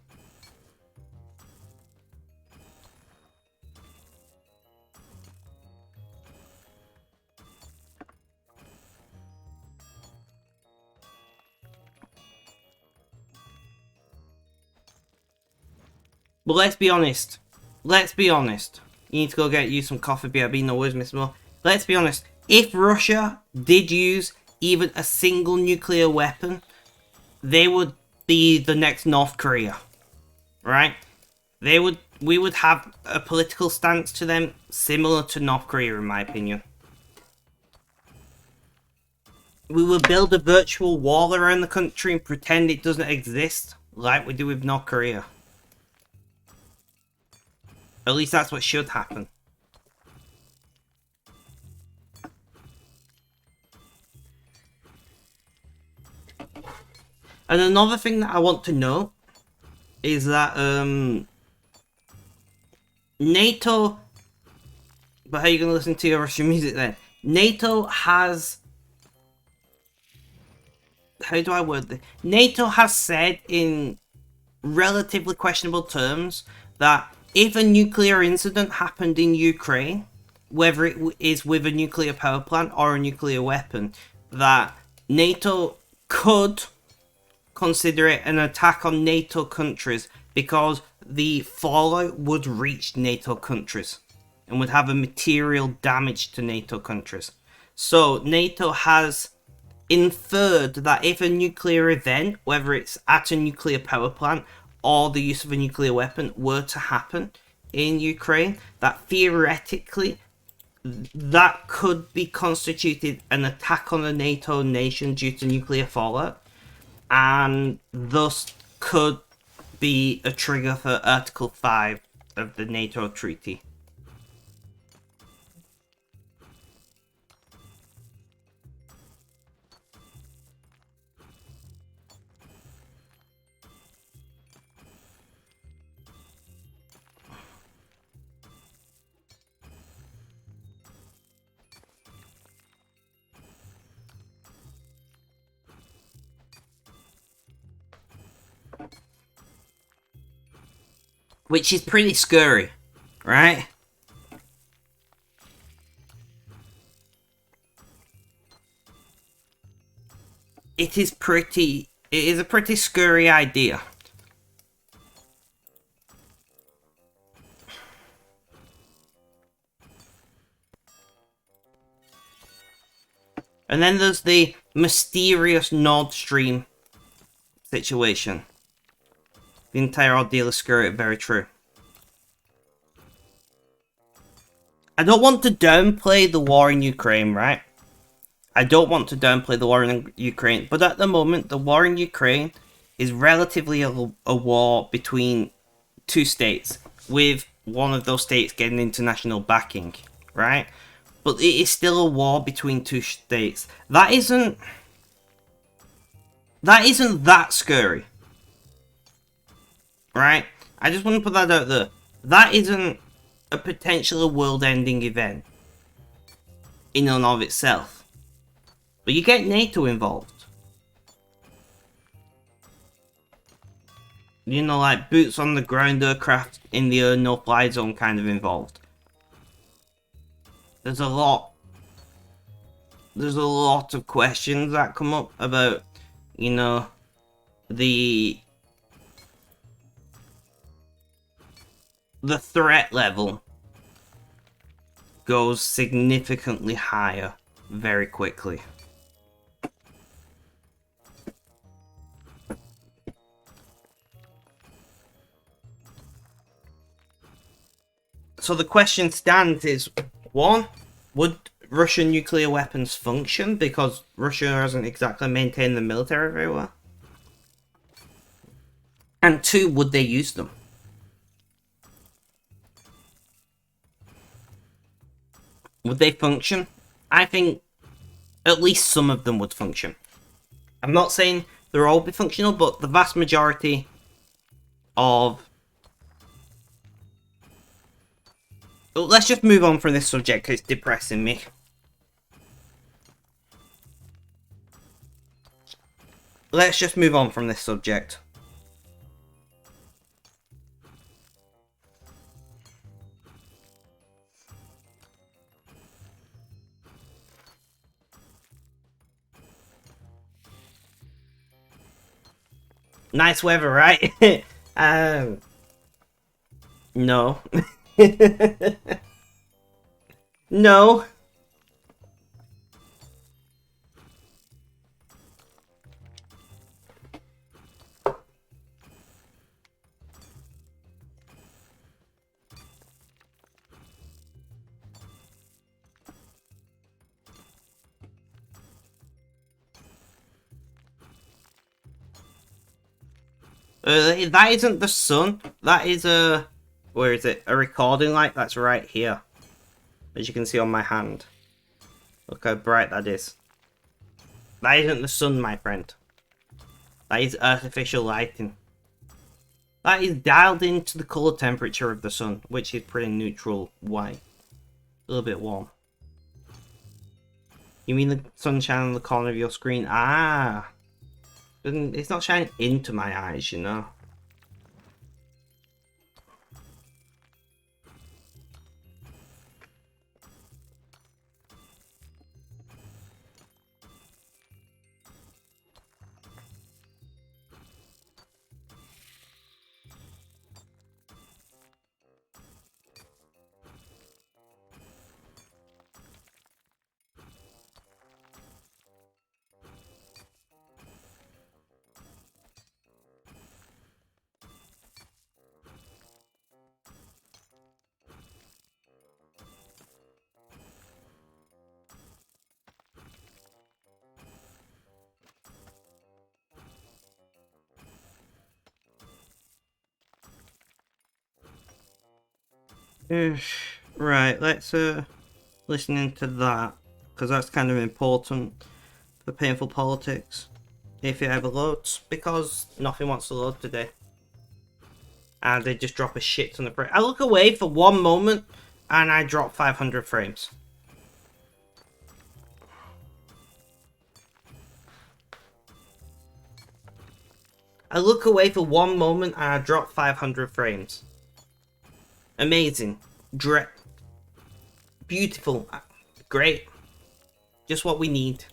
But let's be honest. Let's be honest. You need to go get you some coffee, BRB, no worries, Mr. Moore. Let's be honest. If Russia did use even a single nuclear weapon, they would be the next North Korea. Right? We would have a political stance to them similar to North Korea, in my opinion. We would build a virtual wall around the country and pretend it doesn't exist, like we do with North Korea. At least that's what should happen. And another thing that I want to note is that NATO... But how are you going to listen to your Russian music then? NATO has... How do I word this? NATO has said in relatively questionable terms that if a nuclear incident happened in Ukraine, whether it is with a nuclear power plant or a nuclear weapon, that NATO could consider it an attack on NATO countries because the fallout would reach NATO countries and would have a material damage to NATO countries. So NATO has inferred that if a nuclear event, whether it's at a nuclear power plant or the use of a nuclear weapon, were to happen in Ukraine, that theoretically that could be constituted an attack on a NATO nation due to nuclear fallout, and thus could be a trigger for Article 5 of the NATO treaty. Which is pretty scary, right? It is a pretty scary idea. And then there's the mysterious Nord Stream situation. The entire ordeal is scary, very true. I don't want to downplay the war in Ukraine, right? I don't want to downplay the war in Ukraine, but at the moment, the war in Ukraine is relatively a war between two states, with one of those states getting international backing, right? But it is still a war between two states. That isn't that scary. Right? I just want to put that out there. That isn't a potential world-ending event in and of itself. But you get NATO involved. You know, like boots on the ground aircraft in the no-fly zone kind of involved. There's a lot of questions that come up about, you know, the threat level goes significantly higher very quickly. So the question stands is, one, would Russian nuclear weapons function because Russia hasn't exactly maintained the military very well? And two, would they use them? Would they function? I think at least some of them would function. I'm not saying they'll all be functional, but the vast majority of... Let's just move on from this subject because it's depressing me. Let's just move on from this subject. Nice weather, right? No. No. That isn't the sun. That is a... Where is it? A recording light that's right here. As you can see on my hand. Look how bright that is. That isn't the sun, my friend. That is artificial lighting. That is dialed into the colour temperature of the sun, which is pretty neutral white. A little bit warm. You mean the sunshine on the corner of your screen? Ah! It's not shining into my eyes, you know. Right, let's listen into that, because that's kind of important for painful politics, if it ever loads, because nothing wants to load today. And they just drop a shit ton of frames. I look away for one moment, and I drop 500 frames. I look away for one moment, and I drop 500 frames. Amazing. Beautiful. Great. Just what we need.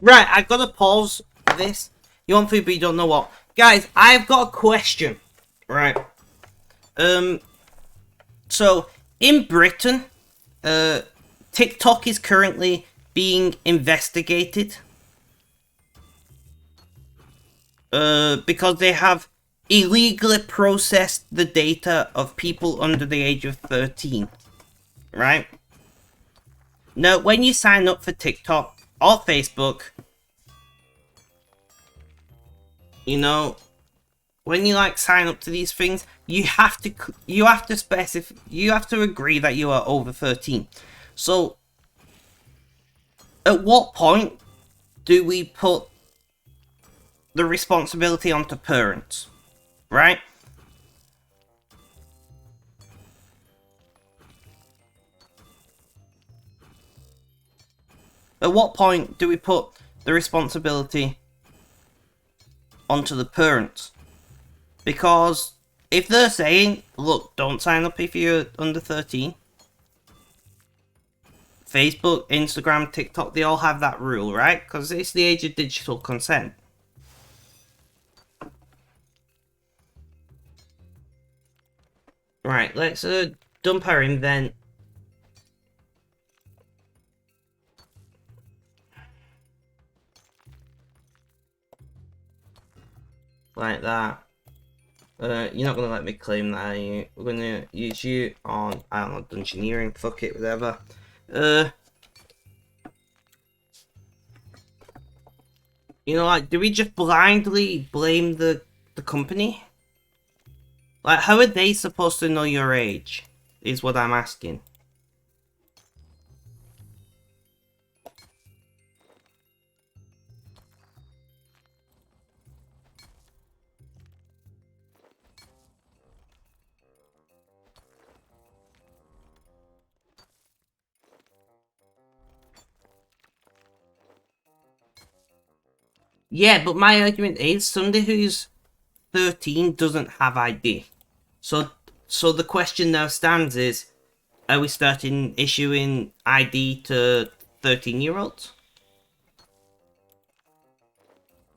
Right, I've got to pause this. You want food, but you don't know what. Guys, I've got a question. Right. So, in Britain, TikTok is currently being investigated. Because they have illegally processed the data of people under the age of 13. Right? Now, when you sign up for TikTok or Facebook, you know, when you like sign up to these things, you have to specify, you have to agree that you are over 13. So, at what point do we put the responsibility onto parents, right? At what point do we put the responsibility onto the parents? Because if they're saying, look, don't sign up if you're under 13, Facebook, Instagram, TikTok, they all have that rule, right? Because it's the age of digital consent. Right, let's dump her in then. Like that. You're not gonna let me claim that, are you? We're gonna use you on, I don't know, dungeoneering, fuck it, whatever. You know, like, do we just blindly blame the company? Like, how are they supposed to know your age? Is what I'm asking. Yeah, but my argument is somebody who's 13 doesn't have ID. So the question now stands is, are we starting issuing ID to 13-year-olds?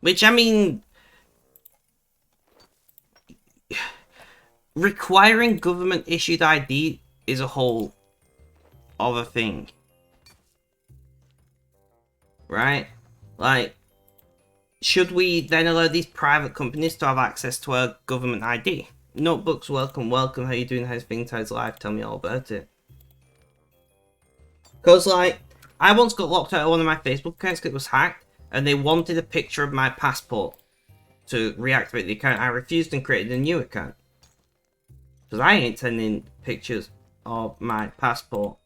Which, I mean, requiring government-issued ID is a whole other thing. Right? Like, should we then allow these private companies to have access to our government ID? Notebooks, welcome. How you doing? How's things? How's life? Tell me all about it. Because, like, I once got locked out of one of my Facebook accounts because it was hacked, and they wanted a picture of my passport to reactivate the account. I refused and created a new account. Because I ain't sending pictures of my passport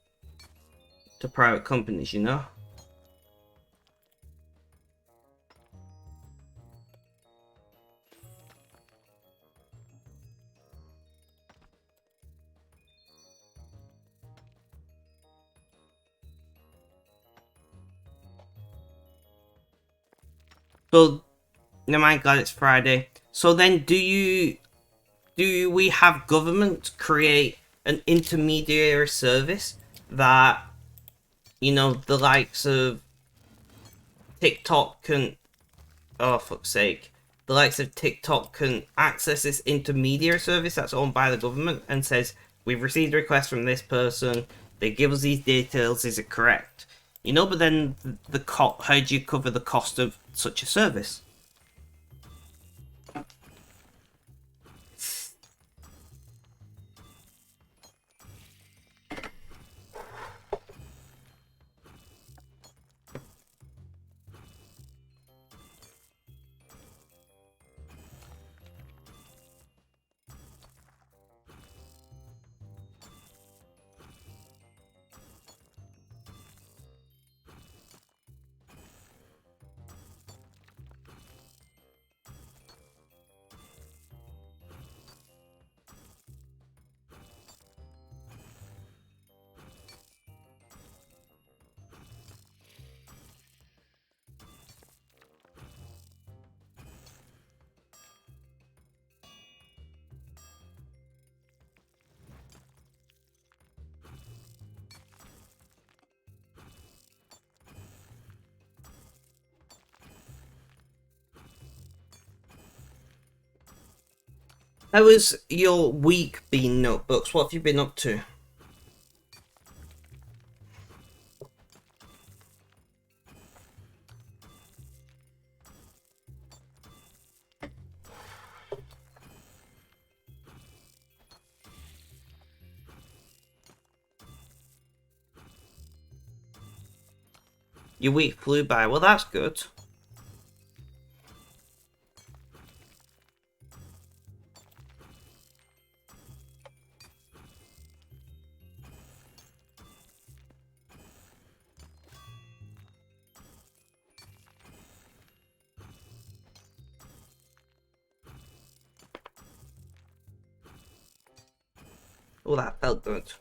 to private companies, you know? So, never mind, glad it's Friday. So then, do we have government create an intermediary service that, you know, the likes of TikTok can, oh fuck's sake, the likes of TikTok can access this intermediary service that's owned by the government and says, we've received a request from this person, they give us these details, is it correct? You know, but then how do you cover the cost of such a service? How has your week been, Notebooks? What have you been up to? Your week flew by. Well, that's good. Oh, that felt good.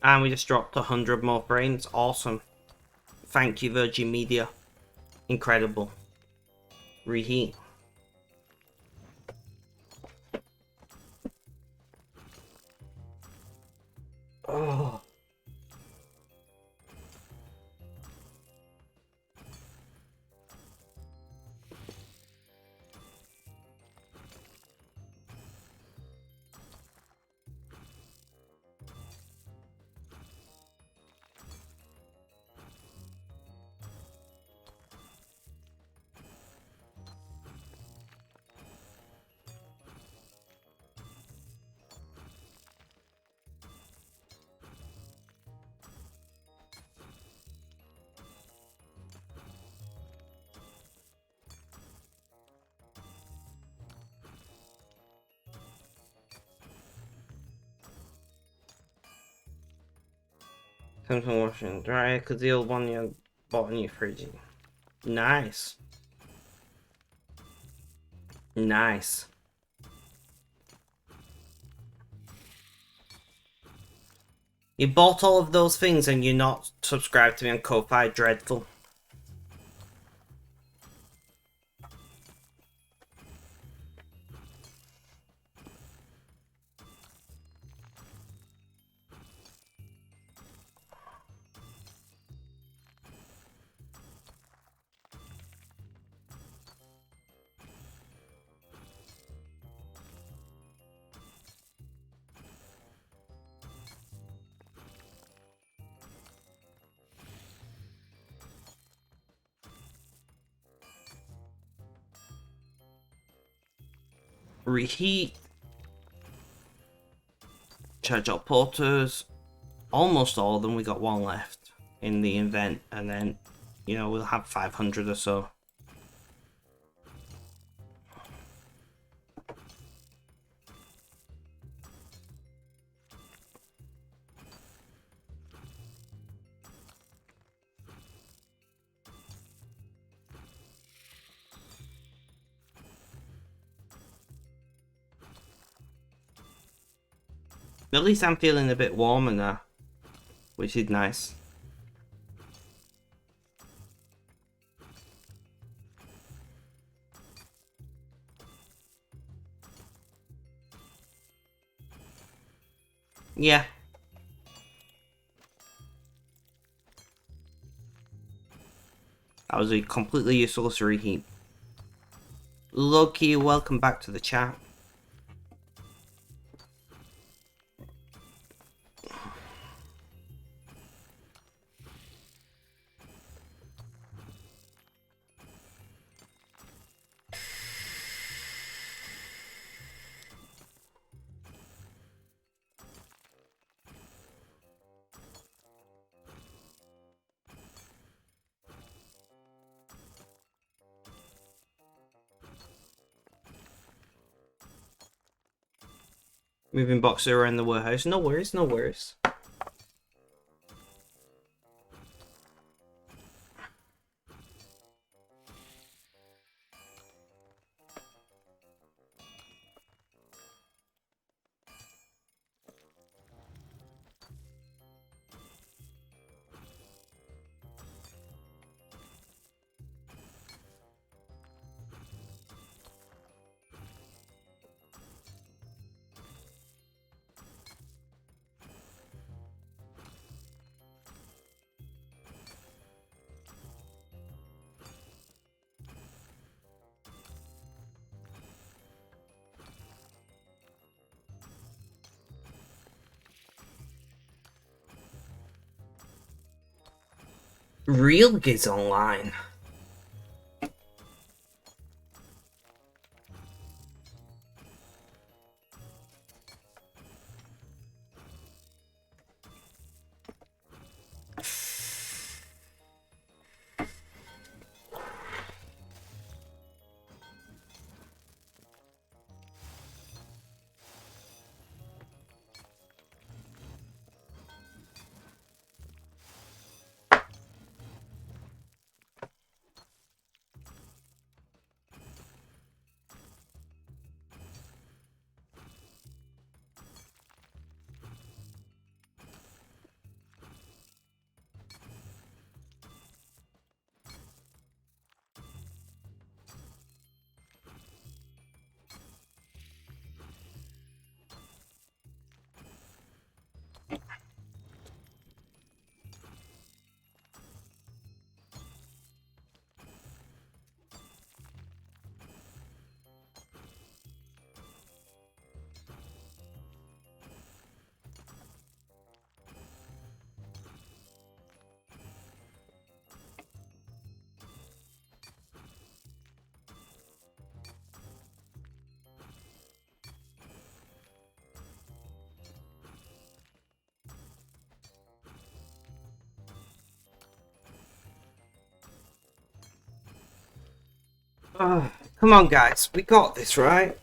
And we just dropped 100 more frames. Awesome. Thank you, Virgin Media. Incredible. Reheat. Oh. Samsung washer and dryer, because the old one you bought a new fridge. Nice. Nice. You bought all of those things and you're not subscribed to me on Ko-Fi. Dreadful. Reheat. Charge up porters. Almost all of them. We got one left in the event, and then, you know, we'll have 500 or so. At least I'm feeling a bit warmer now, which is nice. Yeah. That was a completely useless reheat. Loki, welcome back to the chat. Moving boxer around the warehouse. No worries, no worries. Real Giz Online. Come on, guys. We got this, right?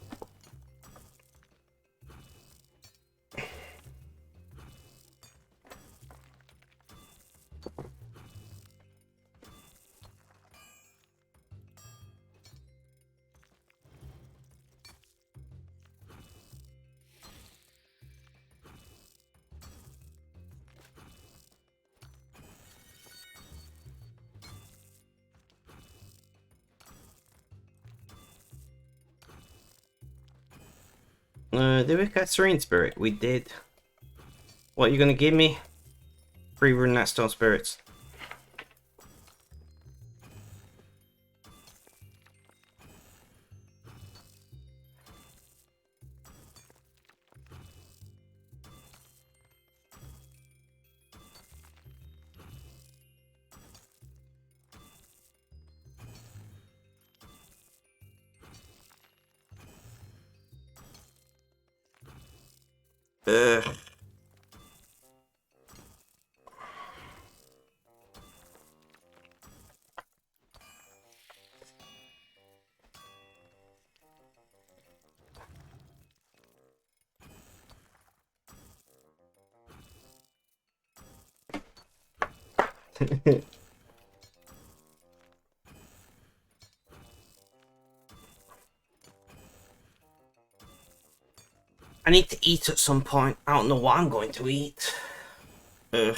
Did we get Serene Spirit? We did. What are you gonna give me? 3 Rune Stone Spirits. Ugh. I need to eat at some point. I don't know what I'm going to eat. Ugh.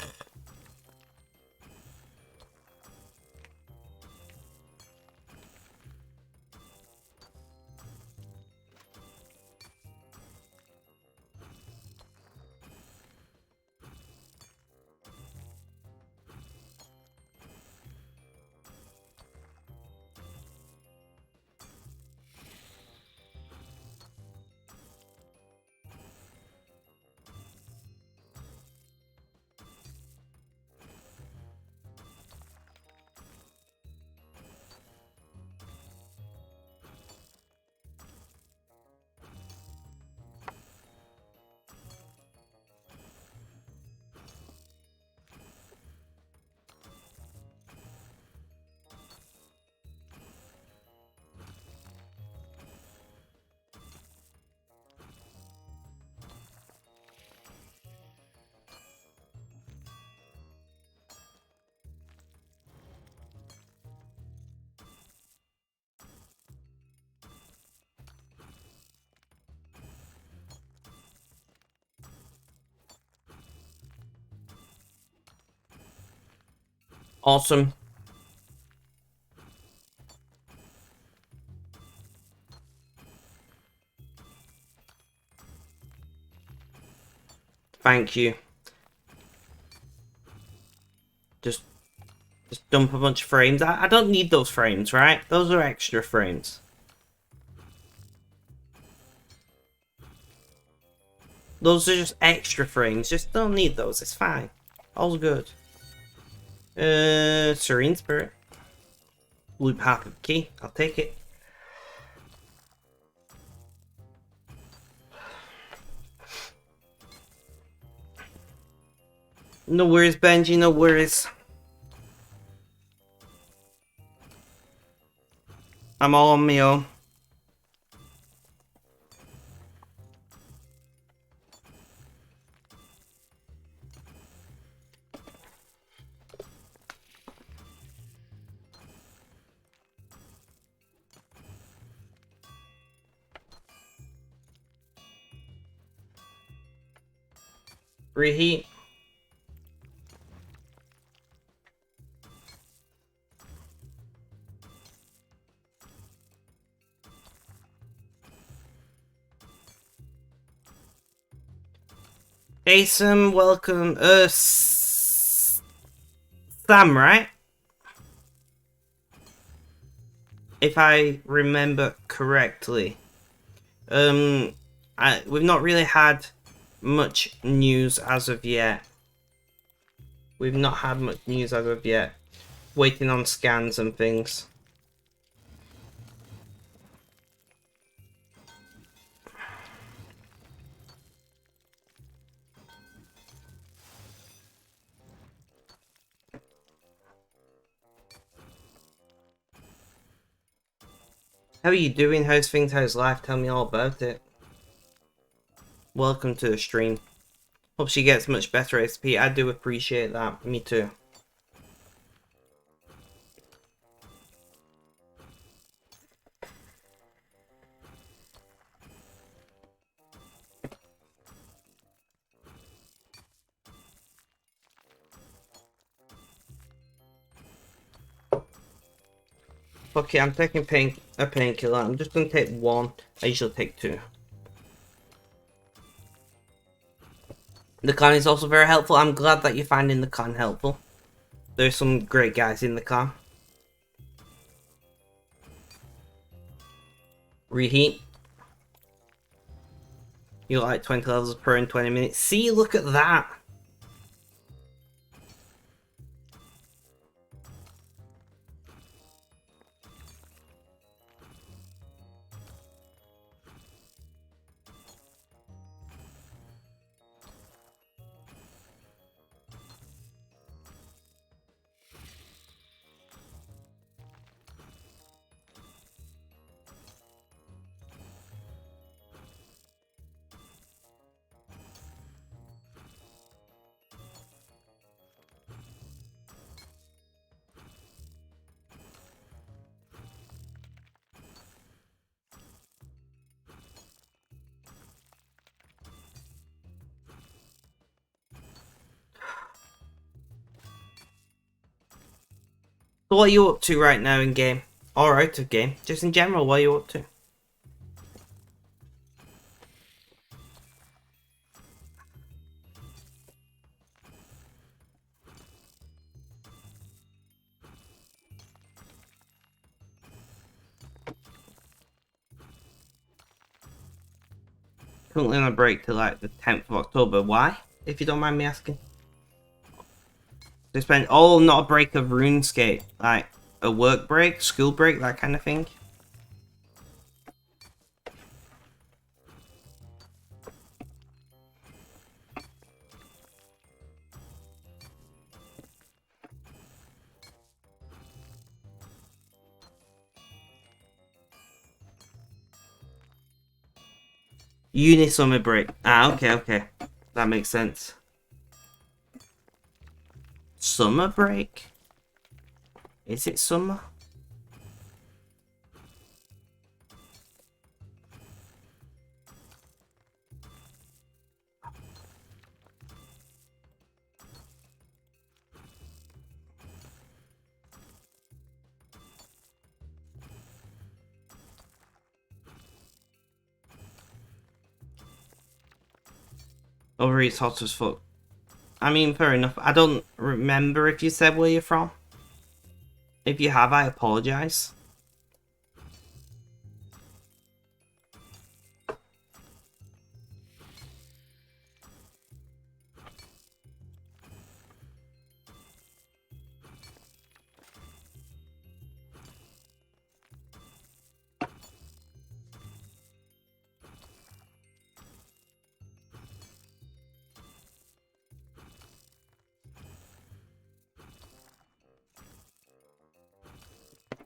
Awesome. Thank you. Just dump a bunch of frames. I don't need those frames, right? Those are extra frames. Those are just extra frames. Just don't need those. It's fine. All's good. Serene Spirit. Loop half of the key. I'll take it. No worries, Benji. No worries. I'm all on my own. Reheat. Jason, welcome. Sam, right? If I remember correctly. We've not really had much news as of yet. We've not had much news as of yet. Waiting on scans and things. How are you doing? How's things? How's life? Tell me all about it. Welcome to the stream. Hope she gets much better XP. I do appreciate that. Me too. Okay, I'm taking a painkiller. I'm just gonna take one. I usually take two. The con is also very helpful. I'm glad that you're finding the con helpful. There's some great guys in the con. Reheat. You like 20 levels per in 20 minutes. See, look at that. So what are you up to right now in game? Or out of game? Just in general, what are you up to? Currently on a break till like the 10th of October. Why? If you don't mind me asking. They spend not a break of RuneScape. Like a work break, school break, that kind of thing. Uni summer break. Ah, okay. That makes sense. Summer break? Is it summer? Over here's hot as fuck. I mean, fair enough. I don't remember if you said where you're from. If you have, I apologise.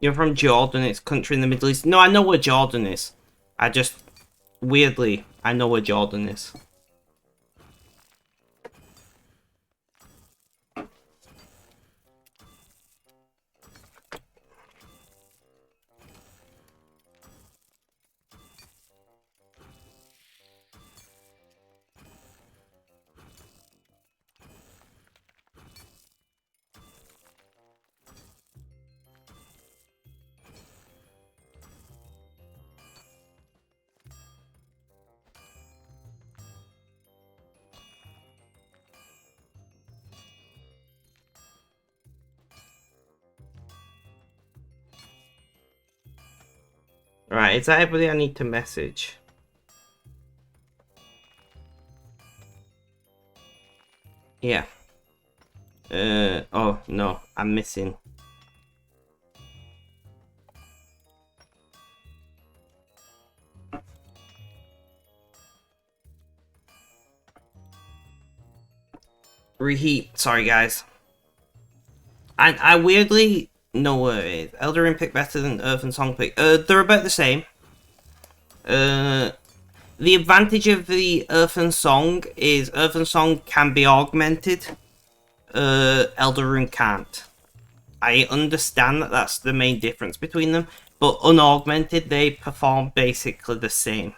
You're from Jordan, it's country in the Middle East. No, I know where Jordan is. I just, weirdly, I know where Jordan is. Right, is that everybody I need to message? Yeah. Oh, no, I'm missing. Reheat, sorry guys. I weirdly No way. Elder Ring pick better than Earth and Song pick. They're about the same. The advantage of the Earth and Song is Earth and Song can be augmented. Elder Ring can't. I understand that that's the main difference between them, but unaugmented, they perform basically the same.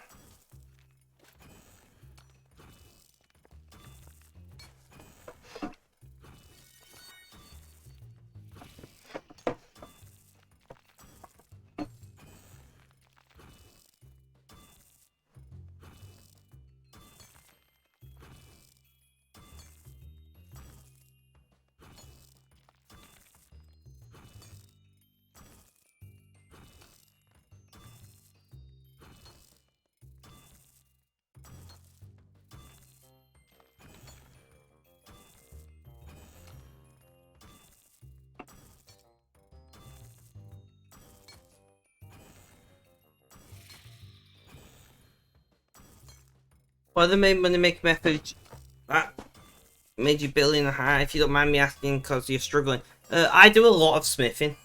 What are the main money making methods that made you billion and high? If you don't mind me asking, because you're struggling. I do a lot of smithing.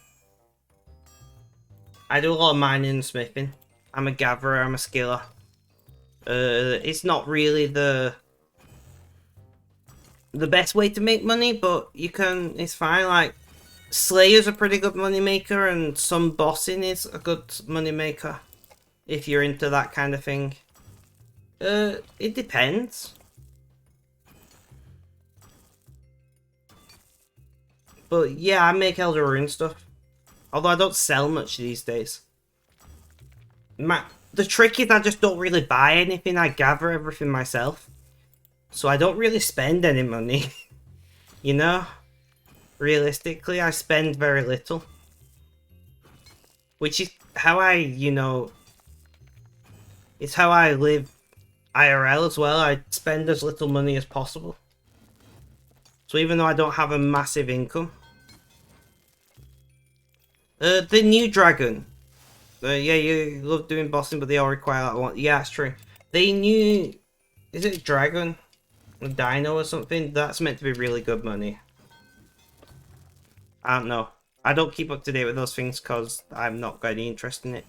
I do a lot of mining and smithing. I'm a gatherer, I'm a skiller. It's not really the best way to make money, but you can, it's fine. Like, Slayer's a pretty good money maker, and some bossing is a good money maker, if you're into that kind of thing. It depends. But yeah, I make Elder Rune stuff. Although I don't sell much these days. The trick is I just don't really buy anything, I gather everything myself. So I don't really spend any money. You know? Realistically, I spend very little. Which is how I, you know... It's how I live IRL as well. I spend as little money as possible. So even though I don't have a massive income. The new dragon. Yeah, you love doing bossing, but they all require that one. Yeah, that's true. They new... Is it a dragon? A dino or something? That's meant to be really good money. I don't know. I don't keep up to date with those things because I've not got any interest in it.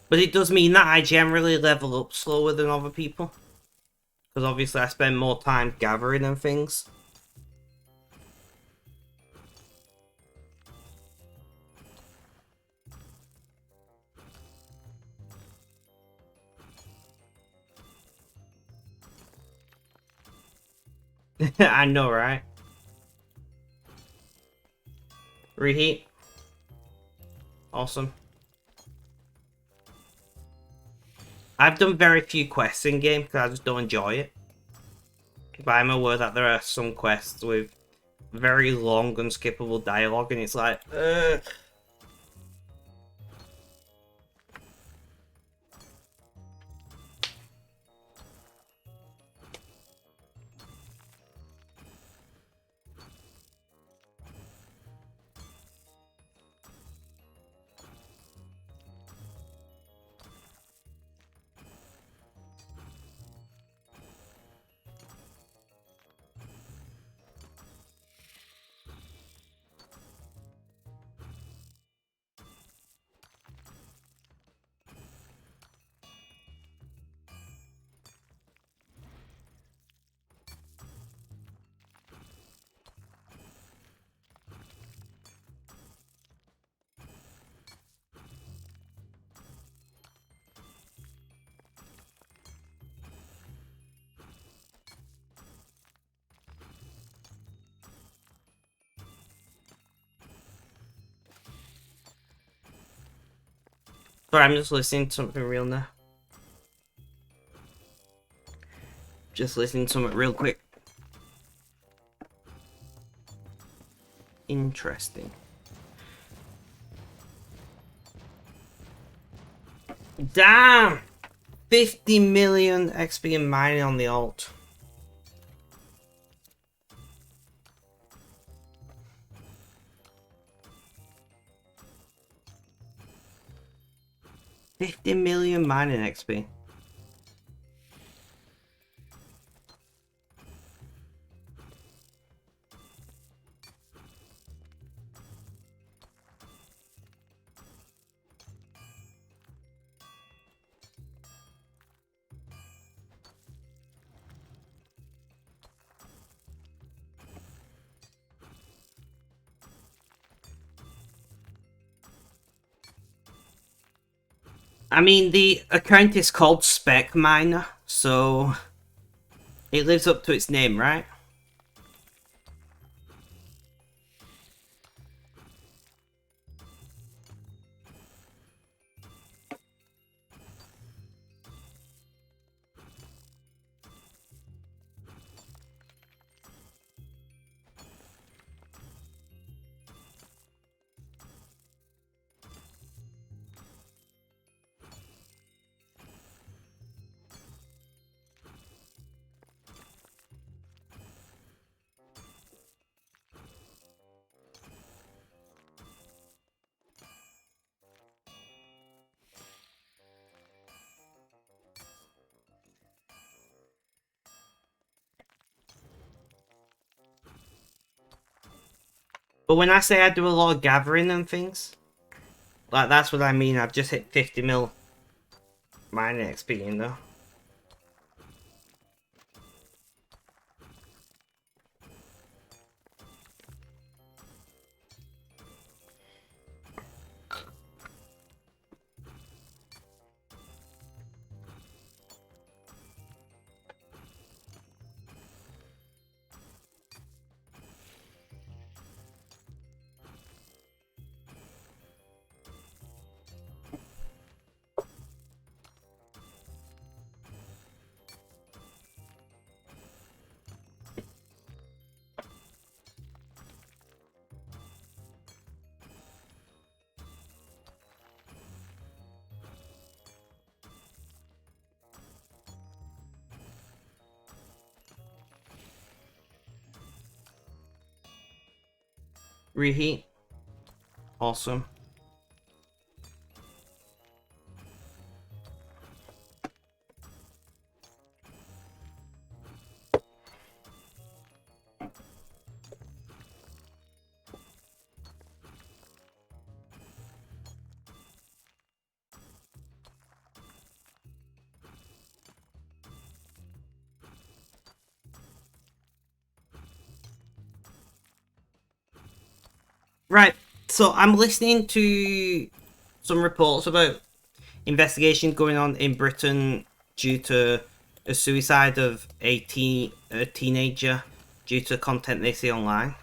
But it does mean that I generally level up slower than other people. Because obviously I spend more time gathering and things. I know, right? Reheat. Awesome. I've done very few quests in game because I just don't enjoy it. But I'm aware that there are some quests with very long unskippable dialogue and it's like, ugh. Sorry, I'm just listening to something real now. Just listening to something real quick. Interesting. Damn! 50 million XP in mining on the alt. 50 million mining XP. I mean, the account is called Spec Miner, so it lives up to its name, right? But when I say I do a lot of gathering and things, like that's what I mean. I've just hit 50 mil mining XP, you know? Reheat. Awesome. Right, so I'm listening to some reports about investigations going on in Britain due to a suicide of a teenager due to content they see online.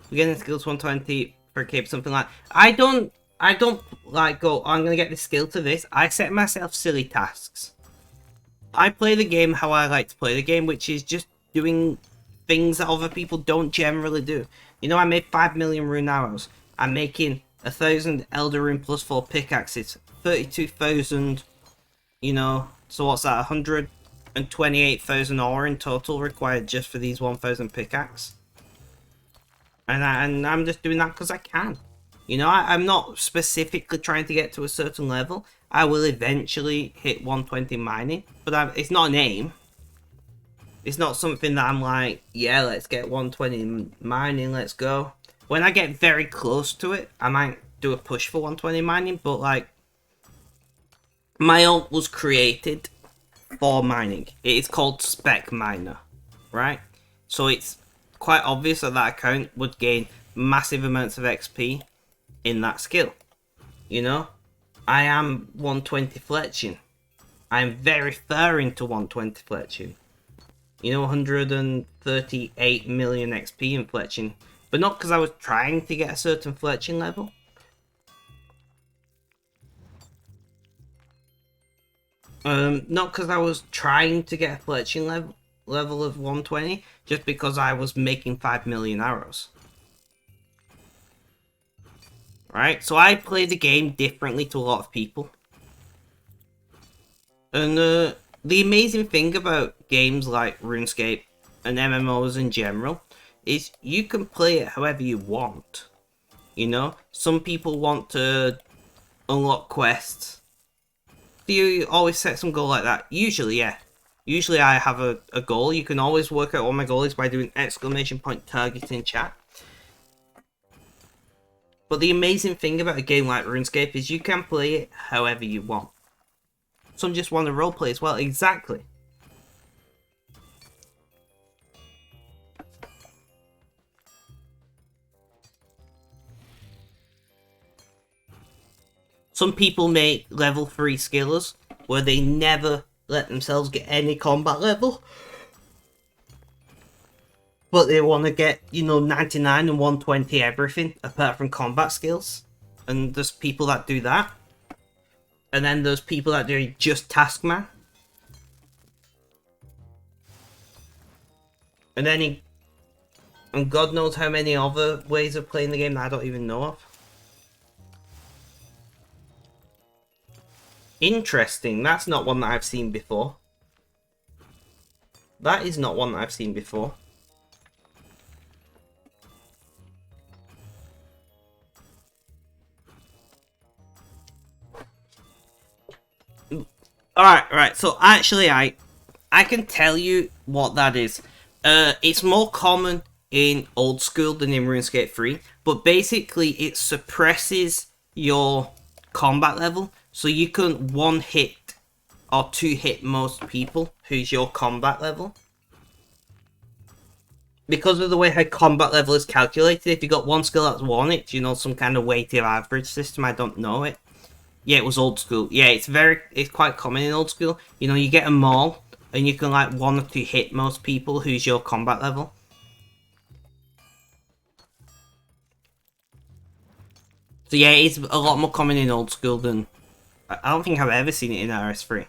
We're getting skills 120 per cape, something like. I don't like go. Oh, I'm gonna get the skill to this. I set myself silly tasks. I play the game how I like to play the game, which is just doing things that other people don't generally do. You know, I made 5 million rune arrows. I'm making 1,000 Elder Rune plus 4 pickaxes. 32,000, you know, so what's that? 128,000 ore in total required just for these 1,000 pickaxe. And I'm just doing that because I can. You know, I'm not specifically trying to get to a certain level. I will eventually hit 120 mining, but it's not an aim. It's not something that I'm like, yeah, let's get 120 mining, let's go. When I get very close to it, I might do a push for 120 mining, but like, my ult was created for mining. It is called Spec Miner, right? So it's quite obvious that that account would gain massive amounts of XP in that skill. You know, I am 120 fletching. I'm very far into 120 fletching. You know, 138 million XP in fletching, but not because I was trying to get a certain fletching level. Not because I was trying to get a fletching level of 120, just because I was making 5 million arrows. Right, so I play the game differently to a lot of people. And the amazing thing about games like RuneScape and MMOs in general is you can play it however you want. You know, some people want to unlock quests. Do you always set some goal like that? Usually, yeah. Usually I have a goal. You can always work out what my goal is by doing exclamation point target in chat. But the amazing thing about a game like RuneScape is you can play it however you want. Some just want to roleplay as well. Exactly. Some people make level 3 skillers where they never let themselves get any combat level. But they want to get, you know, 99 and 120 everything apart from combat skills. And there's people that do that. And then there's people that do just Taskman. And then and God knows how many other ways of playing the game that I don't even know of. Interesting, that's not one that I've seen before. That is not one that I've seen before. Alright, so actually I can tell you what that is. It's more common in old school than in RuneScape 3, but basically it suppresses your combat level, so you can one hit or two hit most people who's your combat level. Because of the way how combat level is calculated, if you got one skill that's one hit, you know, some kind of weighted average system, I don't know it. Yeah, it was old school. Yeah, it's quite common in old school. You know, you get a maul, and you can like one or two hit most people who's your combat level. So yeah, it's a lot more common in old school than... I don't think I've ever seen it in RS3.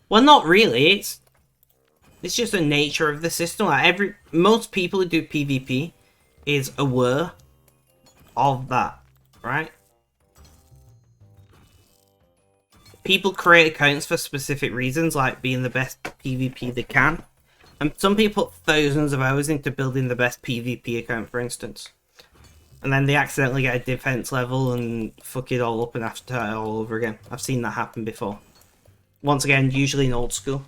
Well, not really. It's just the nature of the system. Like most people who do PvP is aware of that, right? People create accounts for specific reasons, like being the best PvP they can. And some people put thousands of hours into building the best PvP account, for instance. And then they accidentally get a defense level and fuck it all up and have to start it all over again. I've seen that happen before. Once again, usually in old school.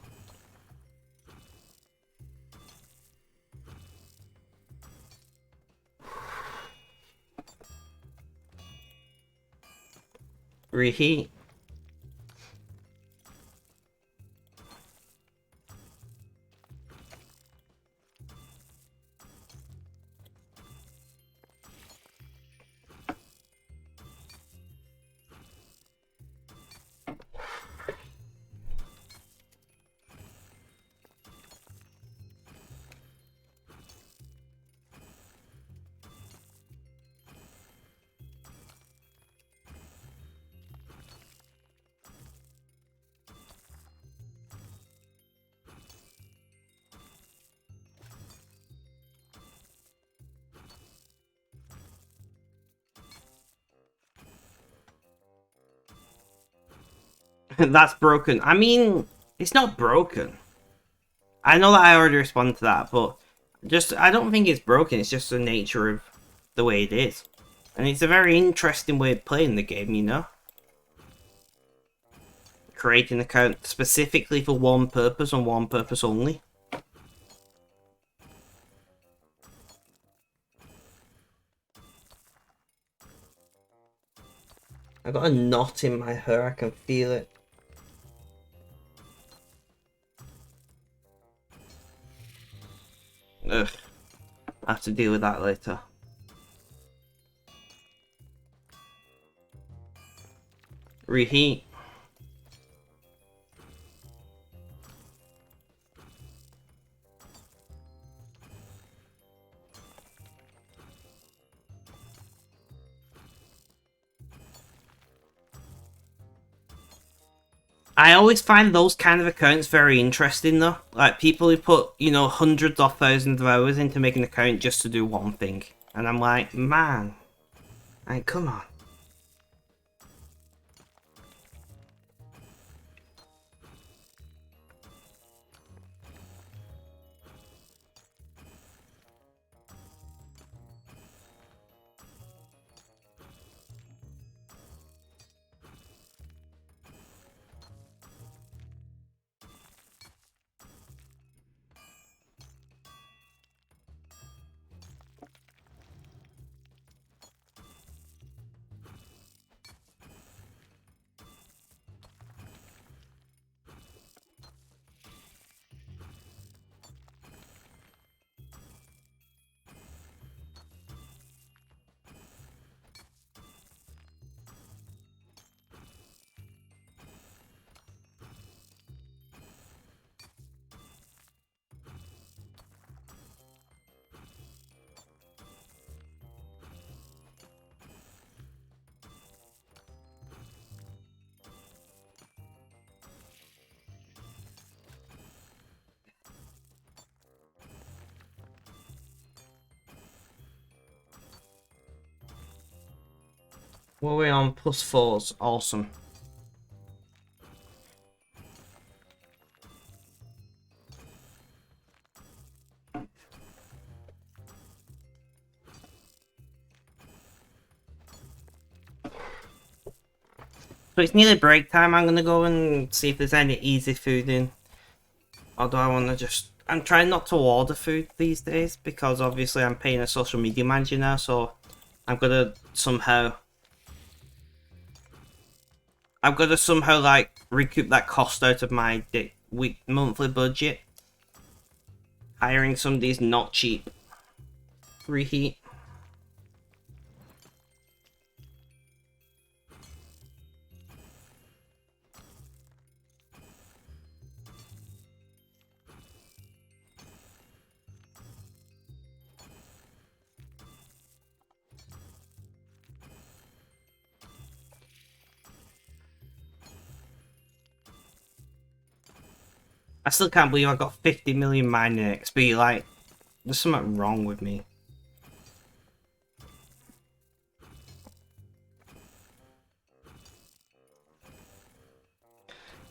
Reheat. That's broken. I mean, it's not broken. I know that I already responded to that, but I don't think it's broken. It's just the nature of the way it is. And it's a very interesting way of playing the game, you know? Creating an account specifically for one purpose and one purpose only. I got a knot in my hair, I can feel it. Ugh. I have to deal with that later. Reheat. I always find those kind of accounts very interesting though. Like people who put, you know, hundreds or thousands of hours into making an account just to do one thing. And I'm like, man, like, come on. What are we on? +4s. Awesome. So it's nearly break time. I'm gonna go and see if there's any easy food in. Or do I want to just... I'm trying not to order food these days because obviously I'm paying a social media manager now, so I'm gonna somehow like recoup that cost out of my monthly budget. Hiring somebody's not cheap. Reheat. I still can't believe I got 50 million mining XP. Like, there's something wrong with me.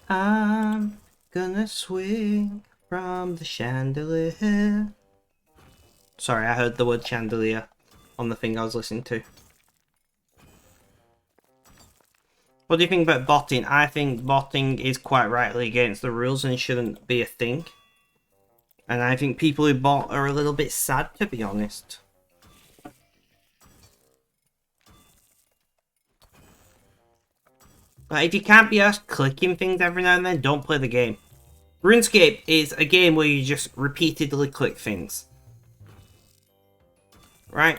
I'm gonna swing from the chandelier. Sorry, I heard the word chandelier on the thing I was listening to. What do you think about botting? I think botting is quite rightly against the rules and shouldn't be a thing. And I think people who bot are a little bit sad, to be honest. Like, if you can't be asked clicking things every now and then, don't play the game. RuneScape is a game where you just repeatedly click things. Right?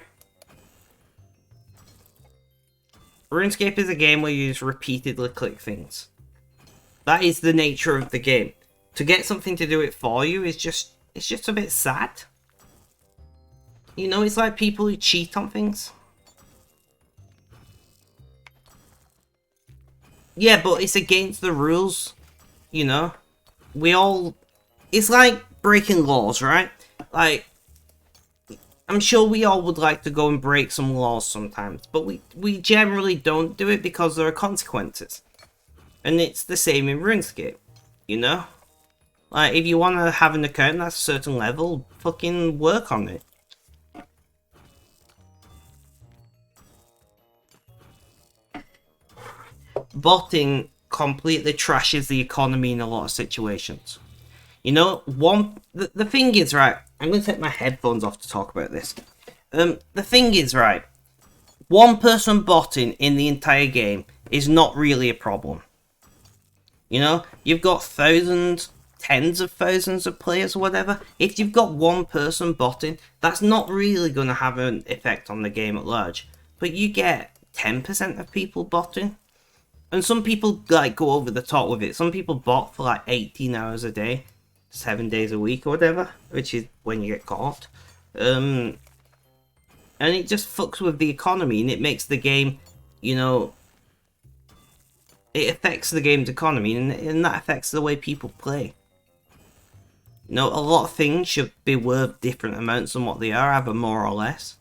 RuneScape is a game where you just repeatedly click things. That is the nature of the game. To get something to do it for you is just... it's just a bit sad. You know, it's like people who cheat on things. Yeah, but it's against the rules. You know? We all... it's like breaking laws, right? Like... I'm sure we all would like to go and break some laws sometimes, but we generally don't do it because there are consequences. And it's the same in RuneScape, you know? Like, if you want to have an account that's a certain level, fucking work on it. Botting completely trashes the economy in a lot of situations. You know, the thing is, right, I'm going to take my headphones off to talk about this. The thing is, right, one person botting in the entire game is not really a problem. You know, you've got thousands, tens of thousands of players or whatever. If you've got one person botting, that's not really going to have an effect on the game at large. But you get 10% of people botting. And some people, like, go over the top with it. Some people bot for, like, 18 hours a day. 7 days a week or whatever, which is when you get caught. And it just fucks with the economy, and it makes the game, you know, it affects the game's economy, and that affects the way people play. You know, a lot of things should be worth different amounts than what they are, either more or less.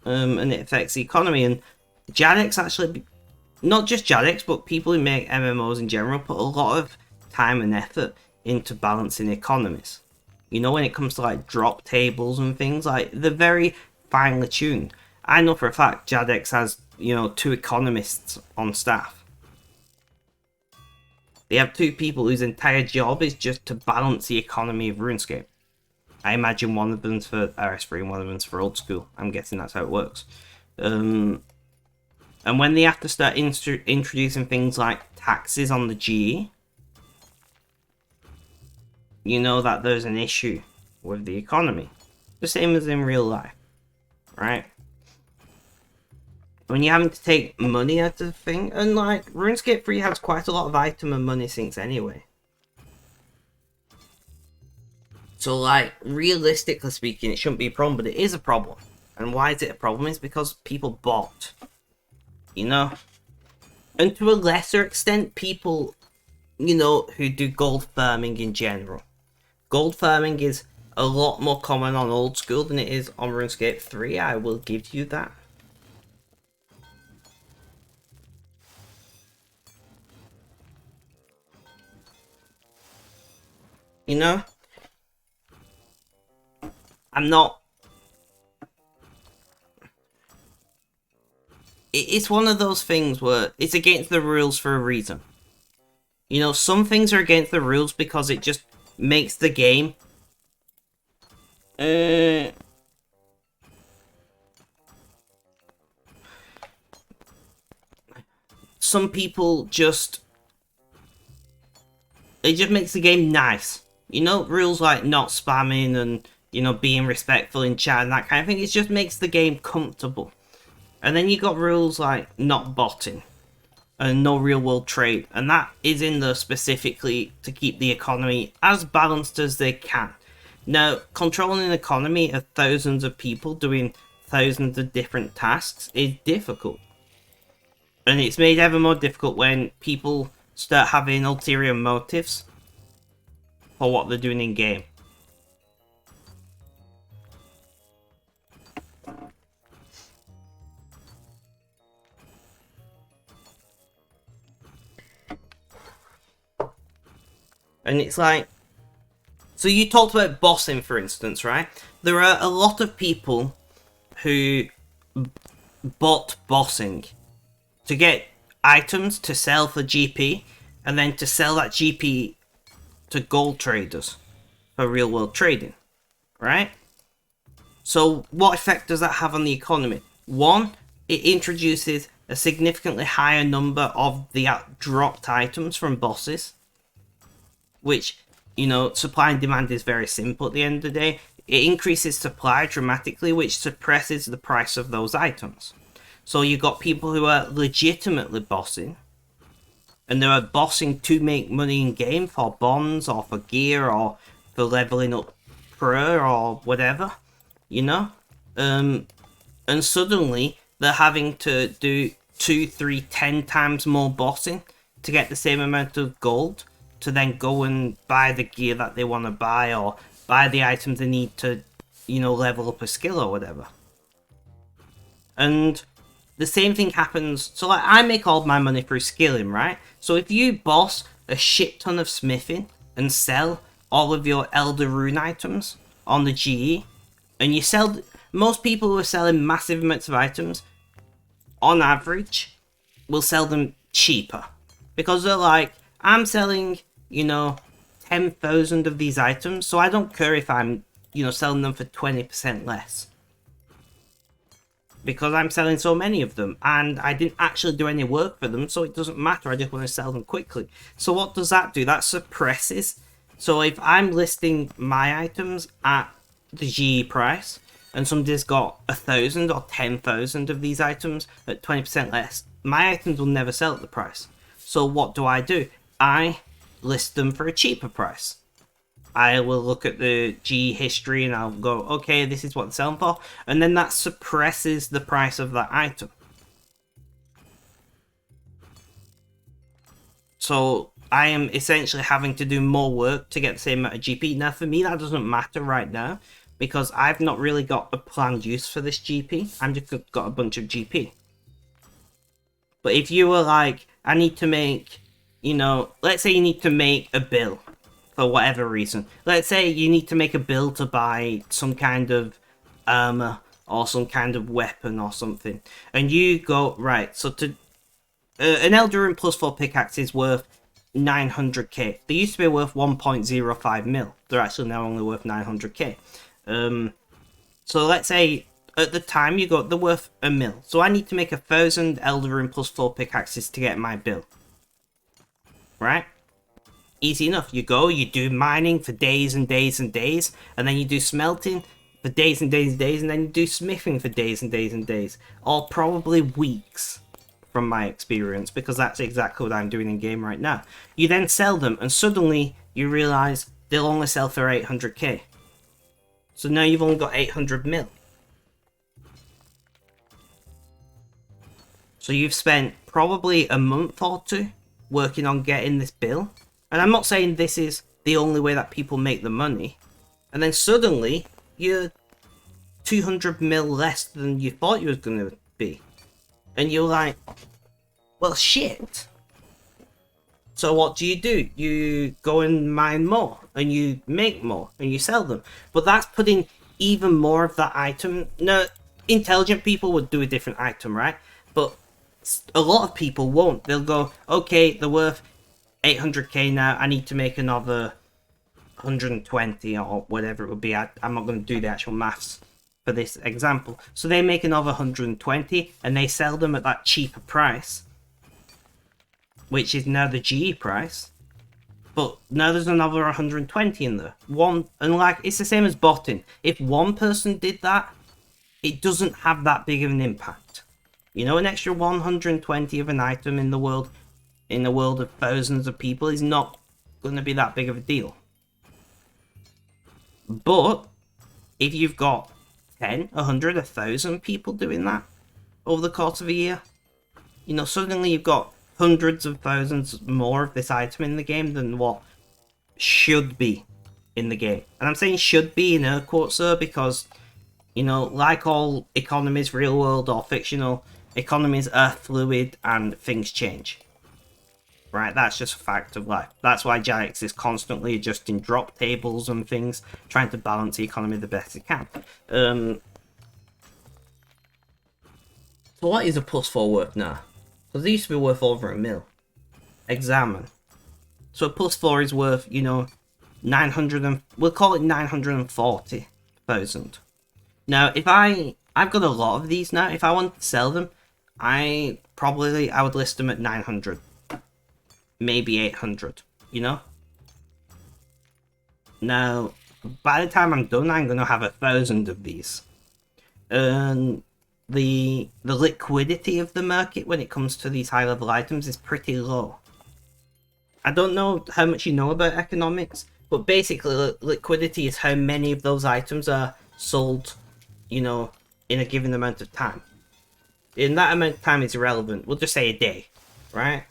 And it affects the economy, and Jadex actually, not just Jadex, but people who make MMOs in general put a lot of time and effort into balancing economies. You know, when it comes to like drop tables and things, like they're very finely tuned. I know for a fact Jadex has, you know, 2 economists on staff. They have 2 people whose entire job is just to balance the economy of RuneScape. I imagine one of them's for RS3 and one of them's for old school. I'm guessing that's how it works. And when they have to start introducing things like taxes on the GE, you know that there's an issue with the economy. The same as in real life, right? When you're having to take money out of the thing, and like, RuneScape 3 has quite a lot of item and money sinks anyway. So like, realistically speaking, it shouldn't be a problem, but it is a problem. And why is it a problem? It's because people bot. You know? And to a lesser extent, people, you know, who do gold farming in general. Gold farming is a lot more common on old school than it is on RuneScape 3, I will give you that. You know? I'm not... It's one of those things where it's against the rules for a reason. You know, some things are against the rules because it just makes the game... some people just... it just makes the game nice. You know, rules like not spamming and, you know, being respectful in chat and that kind of thing. It just makes the game comfortable. And then you got rules like not botting and no real world trade. And that is in there specifically to keep the economy as balanced as they can. Now, controlling an economy of thousands of people doing thousands of different tasks is difficult. And it's made ever more difficult when people start having ulterior motives for what they're doing in game. And it's like, so you talked about bossing, for instance, right? There are a lot of people who bought bossing to get items to sell for GP, and then to sell that GP to gold traders for real world trading, right? So what effect does that have on the economy? One, it introduces a significantly higher number of the dropped items from bosses, which, you know, supply and demand is very simple at the end of the day. It increases supply dramatically, which suppresses the price of those items. So you've got people who are legitimately bossing, and they're bossing to make money in game for bonds or for gear or for leveling up pro or whatever, you know? And suddenly they're having to do 2, 3, 10 times more bossing to get the same amount of gold to then go and buy the gear that they want to buy or buy the items they need to, you know, level up a skill or whatever. And the same thing happens, so like I make all my money through skilling, right? So if you boss a shit ton of smithing and sell all of your Elder Rune items on the GE, and you sell, most people who are selling massive amounts of items, on average, will sell them cheaper. Because they're like, I'm selling, you know, 10,000 of these items, so I don't care if I'm, you know, selling them for 20% less. Because I'm selling so many of them, and I didn't actually do any work for them, so it doesn't matter, I just want to sell them quickly. So what does that do? That suppresses. So if I'm listing my items at the GE price, and somebody's got 1,000 or 10,000 of these items at 20% less, my items will never sell at the price. So what do? I list them for a cheaper price. I will look at the G history and I'll go, okay, this is what they're selling for. And then that suppresses the price of that item. So I am essentially having to do more work to get the same amount of GP. Now for me that doesn't matter right now, because I've not really got a planned use for this GP. I've just got a bunch of GP. But if you were like, I need to make, you know, let's say you need to make a bill. For whatever reason. Let's say you need to make a build to buy some kind of armor or some kind of weapon or something. And you go, right, so to an Elder Rune +4 pickaxe is worth 900k. They used to be worth 1.05 mil. They're actually now only worth 900k. So let's say at the time you got, they're worth a mil. So I need to make 1,000 Elder Rune +4 pickaxes to get my bill. Right? Easy enough. You go, you do mining for days and days and days, and then you do smelting for days and days and days, and then you do smithing for days and days and days. Or probably weeks, from my experience, because that's exactly what I'm doing in game right now. You then sell them, and suddenly you realise they'll only sell for 800k. So now you've only got 800 mil. So you've spent probably a month or two working on getting this bill. And I'm not saying this is the only way that people make the money. And then suddenly, you're 200 mil less than you thought you was going to be. And you're like, well, shit. So what do? You go and mine more, and you make more, and you sell them. But that's putting even more of that item. No, intelligent people would do a different item, right? But a lot of people won't. They'll go, okay, they're worth 800k now. I need to make another 120 or whatever it would be. I'm not going to do the actual maths for this example. So they make another 120 and they sell them at that cheaper price, which is now the GE price. But now there's another 120 in there. And like, it's the same as botting. If one person did that, it doesn't have that big of an impact. You know, an extra 120 of an item in the world of thousands of people is not going to be that big of a deal. But if you've got 10, 100, 1,000 people doing that over the course of a year, you know, suddenly you've got hundreds of thousands more of this item in the game than what should be in the game. And I'm saying should be in air quotes, sir, because, you know, like all economies, real world or fictional, economies are fluid and things change. Right, that's just a fact of life. That's why Jagex is constantly adjusting drop tables and things, trying to balance the economy the best it can. So what is a +4 worth now? Because it used to be worth over $1 million. Examine. So a +4 is worth, you know, 900 we'll call it 940,000. Now, if I've got a lot of these now. If I want to sell them, I would list them at 900. Maybe 800, you know? Now, by the time I'm done, I'm going to have 1,000 of these. And the liquidity of the market when it comes to these high-level items is pretty low. I don't know how much you know about economics, but basically liquidity is how many of those items are sold, you know, in a given amount of time. And that amount of time is irrelevant. We'll just say a day, right?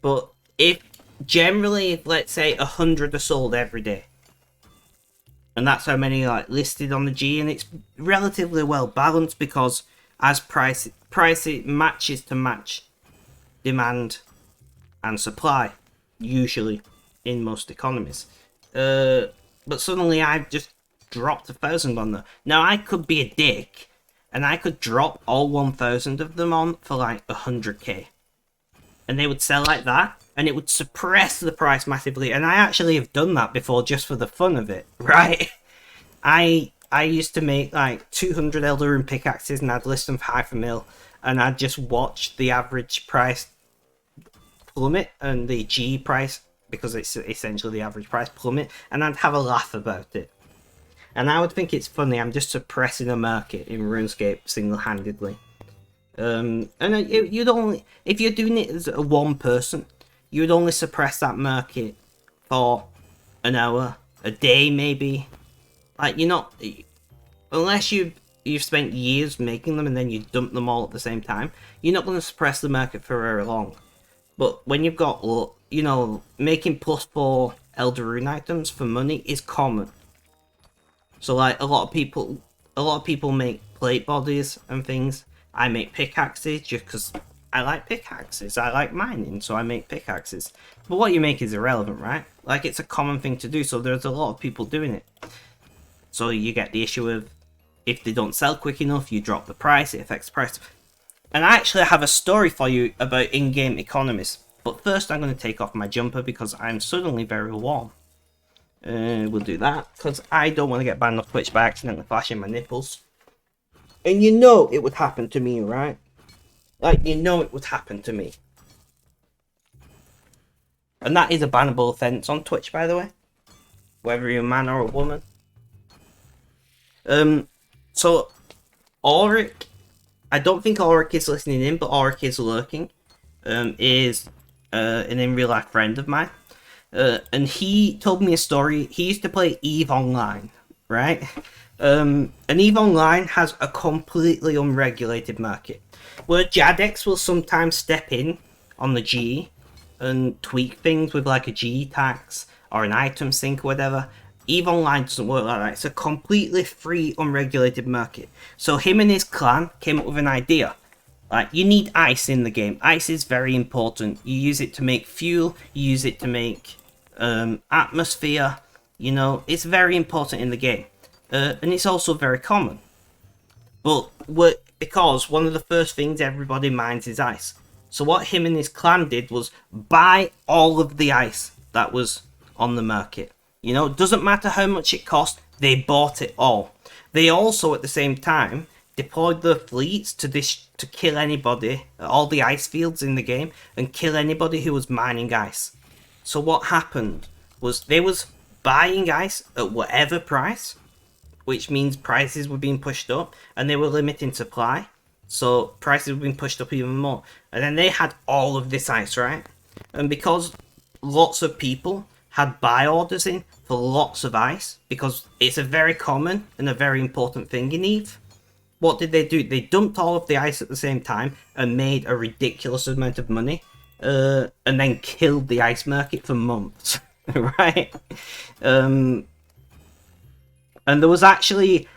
But if generally, let's say 100 are sold every day, and that's how many like listed on the G, and it's relatively well balanced because as price it matches to match demand and supply, usually in most economies. But suddenly I've just dropped 1,000 on there. Now I could be a dick, and I could drop all 1,000 of them on for like 100k. And they would sell like that, and it would suppress the price massively. And I actually have done that before just for the fun of it, right? I used to make like 200 Elder Rune pickaxes, and I'd list them for $500,000, and I'd just watch the average price plummet and the G price, because it's essentially the average price, plummet, and I'd have a laugh about it. And I would think it's funny. I'm just suppressing a market in RuneScape single-handedly. And you'd only, if you're doing it as a one person, you would only suppress that market for an hour, a day maybe. Like, you're not, unless you've spent years making them and then you dump them all at the same time, you're not going to suppress the market for very long. But when you've got, you know, making +4 Elder Rune items for money is common. So like a lot of people make plate bodies and things. I make pickaxes just because I like pickaxes. I like mining, so I make pickaxes. But what you make is irrelevant, right? Like, it's a common thing to do, so there's a lot of people doing it. So you get the issue of, if they don't sell quick enough, you drop the price, it affects the price. And I actually have a story for you about in-game economies. But first I'm going to take off my jumper because I'm suddenly very warm. We'll do that, because I don't want to get banned off Twitch by accidentally flashing my nipples. And you know it would happen to me, right? Like, you know it would happen to me. And that is a bannable offence on Twitch, by the way. Whether you're a man or a woman. So, Auric, I don't think Auric is listening in, but Auric is lurking. Is an in-real-life friend of mine. And he told me a story. He used to play EVE Online, right? And EVE Online has a completely unregulated market, where Jagex will sometimes step in on the G and tweak things with like a G tax or an item sync or whatever. EVE Online doesn't work like that. It's a completely free, unregulated market. So him and his clan came up with an idea. Like, you need ice in the game. Ice is very important. You use it to make fuel, you use it to make atmosphere, you know, it's very important in the game. And it's also very common. But because one of the first things everybody mines is ice. So what him and his clan did was buy all of the ice that was on the market. You know, it doesn't matter how much it cost, they bought it all. They also, at the same time, deployed the fleets to kill anybody, all the ice fields in the game, and kill anybody who was mining ice. So what happened was they was buying ice at whatever price, which means prices were being pushed up, and they were limiting supply, so prices were being pushed up even more. And then they had all of this ice, right? And because lots of people had buy orders in for lots of ice, because it's a very common and a very important thing in EVE, what did they do? They dumped all of the ice at the same time and made a ridiculous amount of money, and then killed the ice market for months, right? And there was actually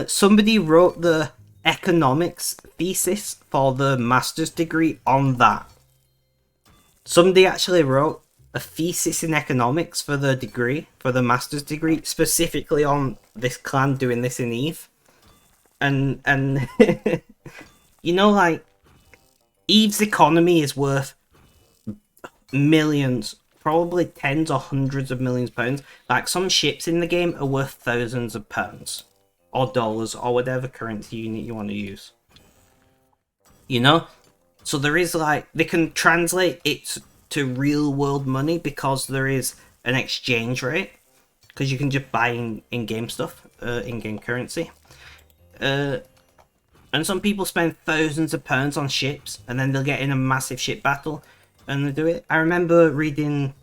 somebody wrote the economics thesis for the master's degree on that. Somebody actually wrote a thesis in economics for the degree, for the master's degree, specifically on this clan doing this in EVE. And you know, like, EVE's economy is worth millions, probably tens or hundreds of millions of pounds. Like, some ships in the game are worth thousands of pounds, or dollars, or whatever currency unit you want to use. You know? So there is, like, they can translate it to real world money because there is an exchange rate. Because you can just buy in-game stuff, in-game currency. And some people spend thousands of pounds on ships, and then they'll get in a massive ship battle, and they do it. I remember reading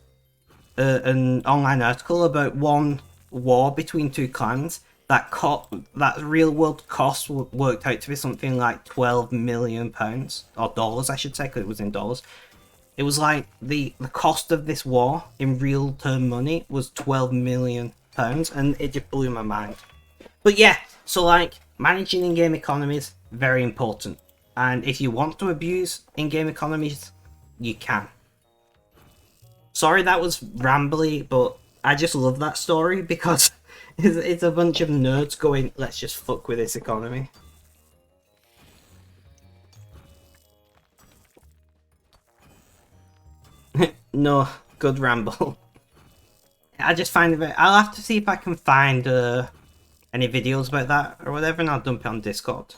an online article about one war between two clans that real world cost worked out to be something like £12 million, or dollars, I should say, because it was in dollars. It was like the cost of this war in real term money was £12 million, and it just blew my mind. But yeah, so like, managing in-game economies, very important. And if you want to abuse in-game economies, you can. Sorry that was rambly, but I just love that story because it's a bunch of nerds going, let's just fuck with this economy. No, good ramble. I just find it I'll have to see if I can find any videos about that or whatever, and I'll dump it on Discord.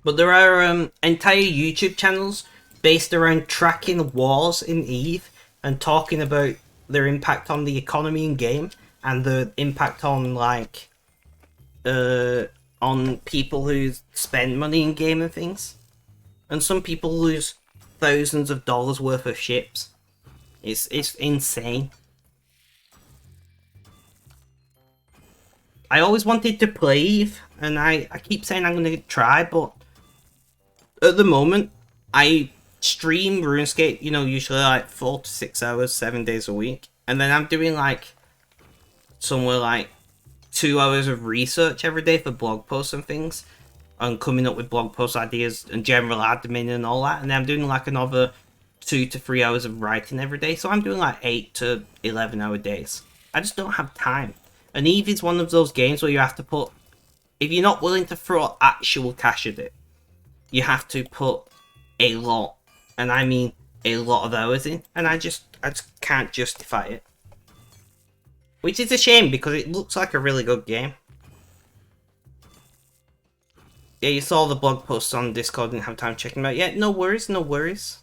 But there are entire YouTube channels based around tracking wars in EVE and talking about their impact on the economy in game and the impact on, like, on people who spend money in game and things. And some people lose thousands of dollars worth of ships. It's insane. I always wanted to play EVE, and I keep saying I'm going to try, but at the moment, I stream RuneScape, you know, usually like 4 to 6 hours, 7 days a week. And then I'm doing like, somewhere like 2 hours of research every day for blog posts and things. And coming up with blog post ideas and general admin and all that. And then I'm doing like another 2 to 3 hours of writing every day. So I'm doing like 8 to 11 hour days. I just don't have time. And EVE is one of those games where you have to put, if you're not willing to throw actual cash at it, you have to put a lot, and I mean a lot of hours in, and I just can't justify it. Which is a shame, because it looks like a really good game. Yeah, you saw the blog posts on Discord, didn't have time checking them out. Yeah, no worries, no worries.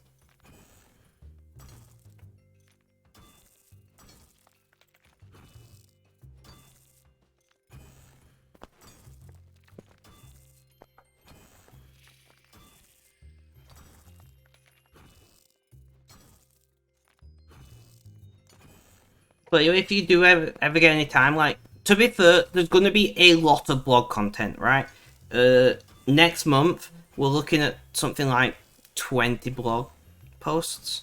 But if you do ever get any time, like, to be fair, there's going to be a lot of blog content, right? Next month, we're looking at something like 20 blog posts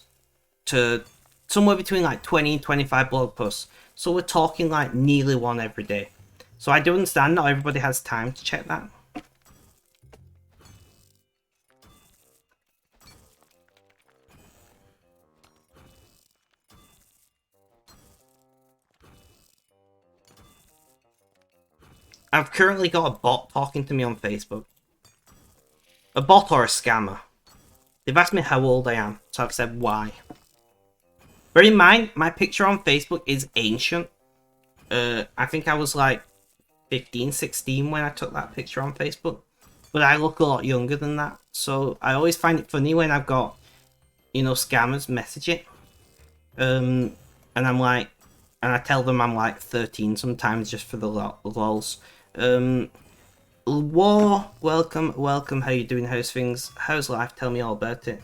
to somewhere between like 20 and 25 blog posts. So we're talking like nearly one every day. So I do understand not everybody has time to check that. I've currently got a bot talking to me on Facebook. A bot or a scammer. They've asked me how old I am, so I've said why. Bear in mind, my picture on Facebook is ancient. I think I was like 15, 16 when I took that picture on Facebook. But I look a lot younger than that. So I always find it funny when I've got, you know, scammers message it. And I'm like, and I tell them I'm like 13 sometimes just for the lols. War, welcome, how you doing, how's things, how's life, tell me all about it.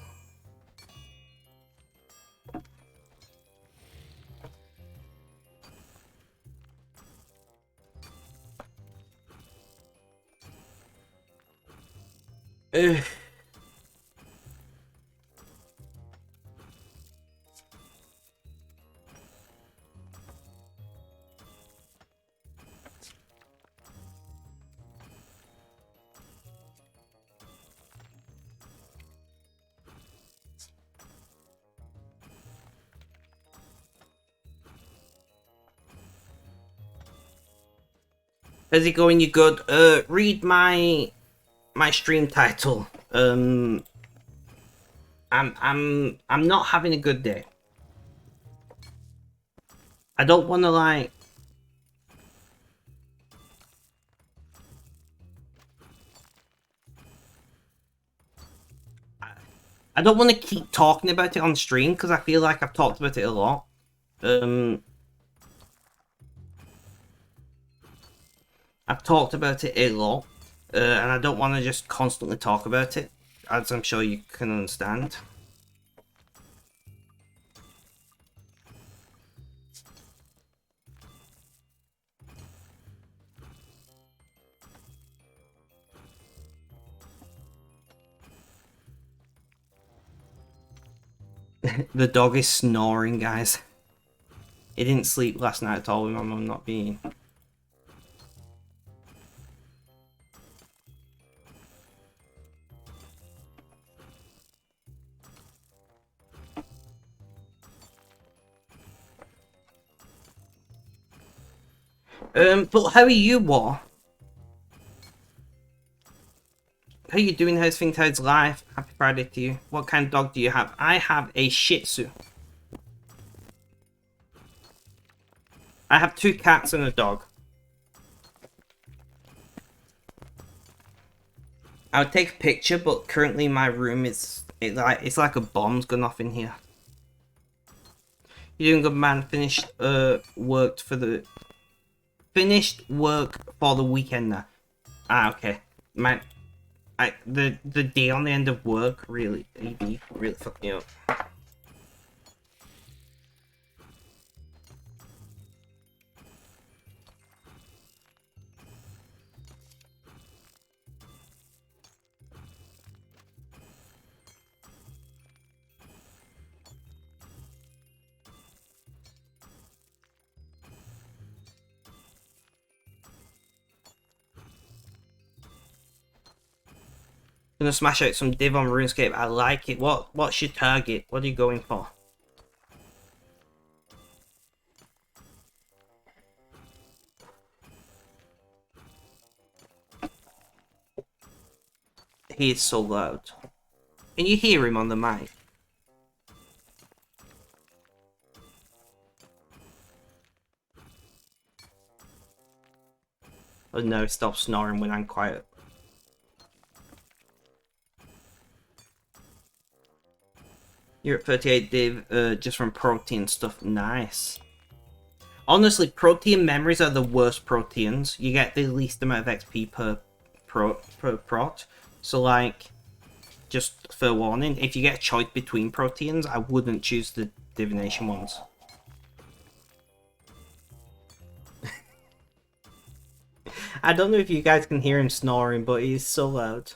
How's it going? You good? Read my stream title. I'm not having a good day. I don't want to like. I don't want to keep talking about it on stream because I feel like I've talked about it a lot. I've talked about it a lot, and I don't want to just constantly talk about it, as I'm sure you can understand. The dog is snoring, guys. He didn't sleep last night at all with my mum not being. But how are you, War? How you doing? How's things? How's life? Happy Friday to you. What kind of dog do you have? I have a Shih Tzu. I have 2 cats and a dog. I would take a picture, but currently my room is it's like a bomb's gone off in here. You doing good, man? Finished work for the weekend now. Ah, okay. Man, the day on the end of work really fucked me up. Gonna smash out some div on Runescape. I like it. What's your target? What are you going for? He is so loud. Can you hear him on the mic? Oh no, stop snoring when I'm quiet. You're at 38 div, just from protein stuff. Nice. Honestly, protein memories are the worst proteins. You get the least amount of XP per prot. So like, just for warning, if you get a choice between proteins, I wouldn't choose the divination ones. I don't know if you guys can hear him snoring, but he's so loud.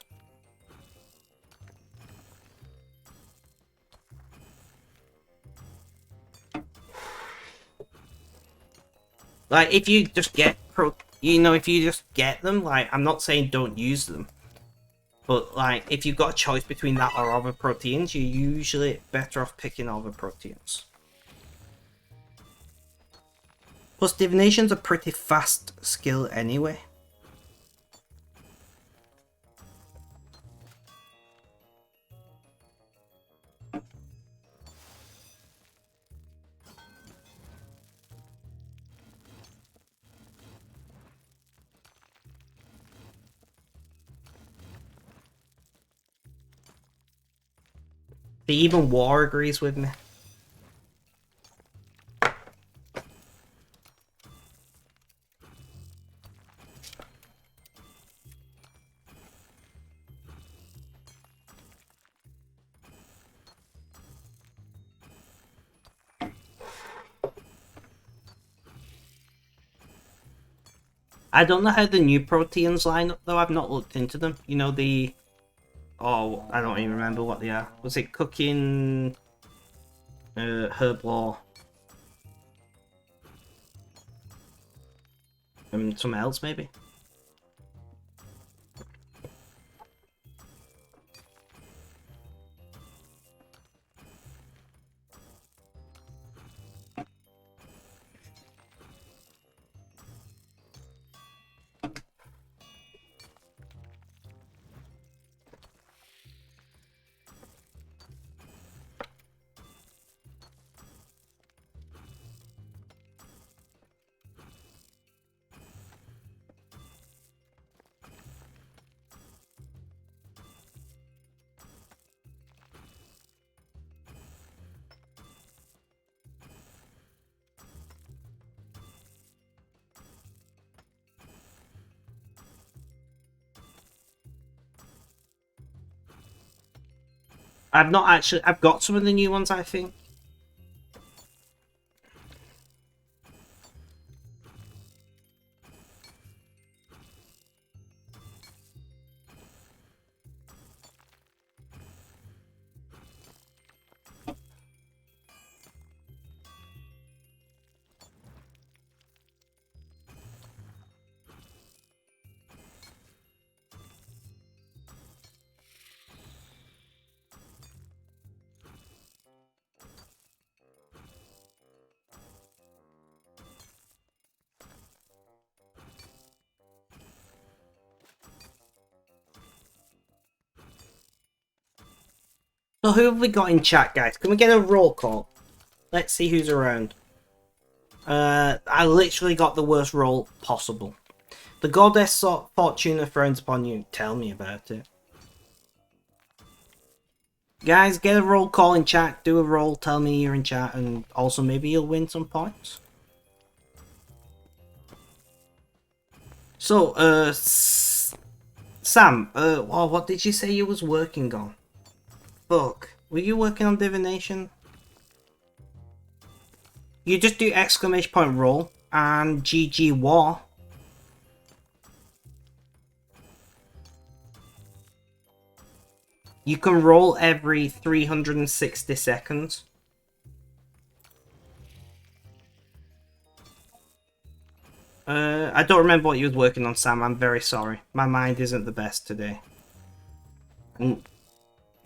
Like, if you just get if you just get them, like, I'm not saying don't use them, but like, if you've got a choice between that or other proteins, you're usually better off picking other proteins. Plus, divination's a pretty fast skill anyway. Even War agrees with me. I don't know how the new proteins line up though, I've not looked into them. You know, the... Oh, I don't even remember what they are. Was it cooking... herb law? And something else maybe? I've not actually... I've got some of the new ones, I think. So who have we got in chat, guys? Can we get a roll call? Let's see who's around. I literally got the worst roll possible. The goddess Fortuna frowns upon you. Tell me about it. Guys, get a roll call in chat. Do a roll. Tell me you're in chat. And also maybe you'll win some points. So, Sam, what did you say you was working on? Fuck. Were you working on divination? You just do exclamation point roll and GG war. You can roll every 360 seconds. I don't remember what you was working on, Sam. I'm very sorry. My mind isn't the best today. And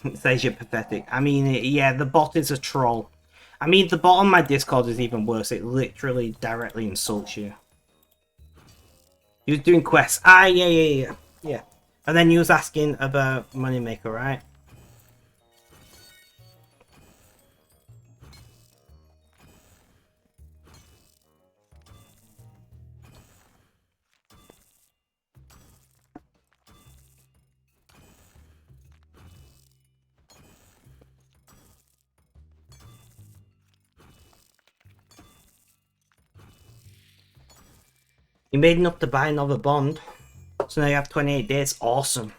it says you're pathetic. I mean, yeah, the bot is a troll. I mean, the bot on my Discord is even worse. It literally directly insults you. He was doing quests. Ah, yeah. And then he was asking about Moneymaker, right? You made enough to buy another bond. So now you have 28 days. Awesome.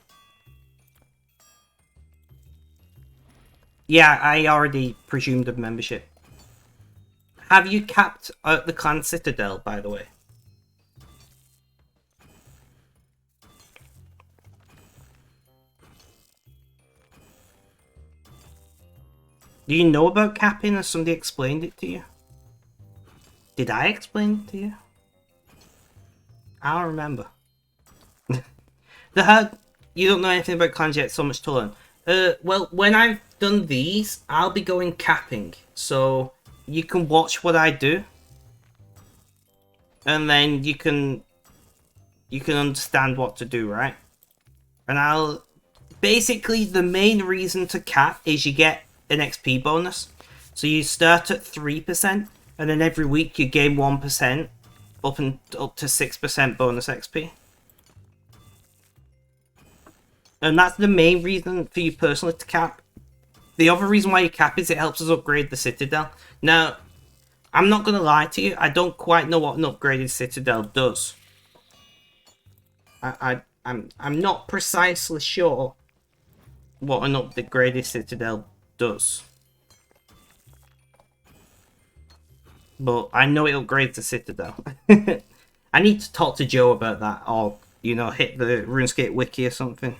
Yeah, I already presumed of membership. Have you capped out the clan citadel, by the way? Do you know about capping? Has somebody explained it to you? Did I explain it to you? I'll remember. You don't know anything about clans yet, so much to learn. Well, when I've done these, I'll be going capping. So you can watch what I do. And then you can understand what to do, right? And I'll... Basically, the main reason to cap is you get an XP bonus. So you start at 3%, and then every week you gain 1% up to 6% bonus XP. And that's the main reason for you personally to cap. The other reason why you cap is it helps us upgrade the Citadel. Now, I'm not going to lie to you, I don't quite know what an upgraded Citadel does. I'm not precisely sure what an upgraded Citadel does. But I know it upgrades the Citadel. I need to talk to Joe about that, or, you know, hit the RuneScape wiki or something.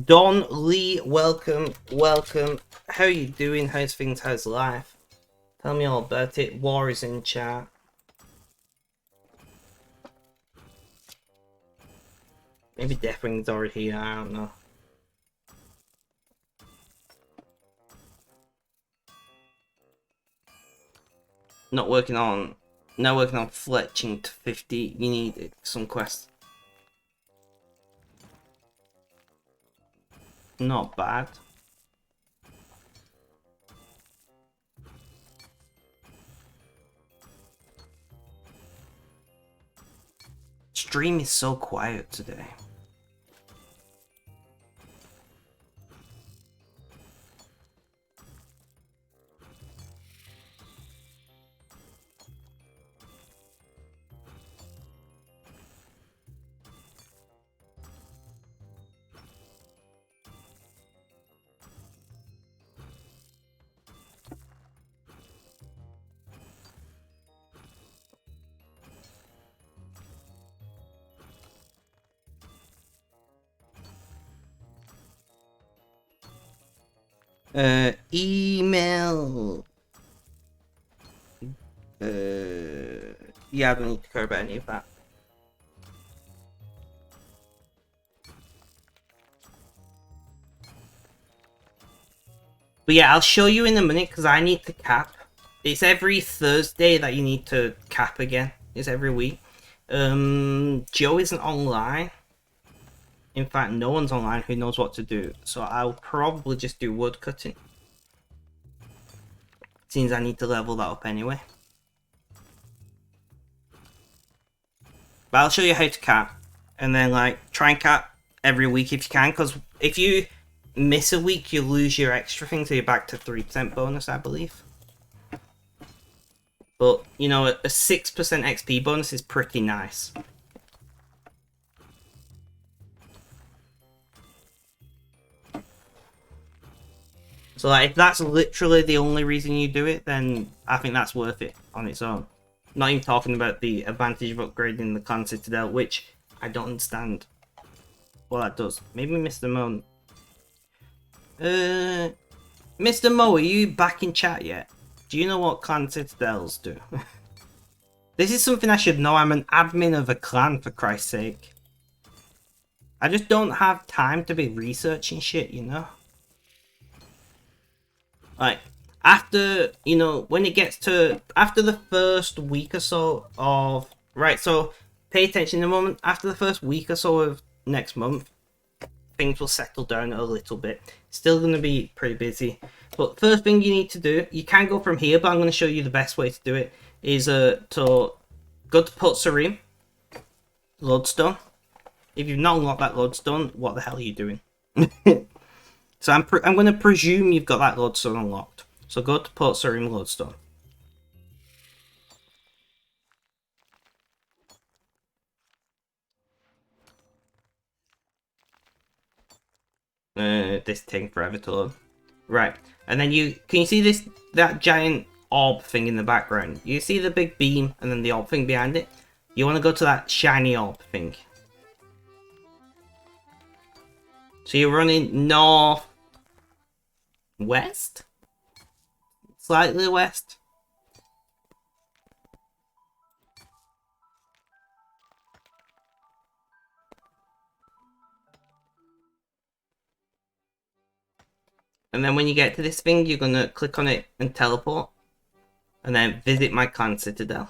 Don Lee, welcome. How are you doing? How's things? How's life? Tell me all about it. War is in chat. Maybe Deathwing's already here, I don't know. Not working on fletching to 50. You need some quests. Not bad. Stream is so quiet today. Email. Yeah, I don't need to care about any of that. But yeah, I'll show you in a minute because I need to cap. It's every Thursday that you need to cap again. It's every week. Joe isn't online. In fact, no one's online who knows what to do. So I'll probably just do wood cutting. Seems I need to level that up anyway. But I'll show you how to cap. And then, like, try and cap every week if you can. Because if you miss a week, you lose your extra thing. So you're back to 3% bonus, I believe. But, you know, a 6% XP bonus is pretty nice. So, like, if that's literally the only reason you do it, then I think that's worth it on its own. Not even talking about the advantage of upgrading the clan Citadel, which I don't understand what that does. Maybe Mr. Mo... Mr. Mo, are you back in chat yet? Do you know what clan Citadels do? This is something I should know. I'm an admin of a clan, for Christ's sake. I just don't have time to be researching shit, you know? Like, after, you know, when it gets to, after the first week or so of, right, so pay attention in a moment, after the first week or so of next month, things will settle down a little bit. Still going to be pretty busy. But first thing you need to do, you can go from here, but I'm going to show you the best way to do it, is to go to Putsarim, Lodestone. If you've not unlocked that Lodestone, what the hell are you doing? So I'm going to presume you've got that Lodestone unlocked. So go to Putsarim Lodestone. This taking forever to load. Right, and then can you see that giant orb thing in the background. You see the big beam and then the orb thing behind it? You want to go to that shiny orb thing. So you're running north, west? Slightly west? And then when you get to this thing, you're going to click on it and teleport. And then visit my clan citadel.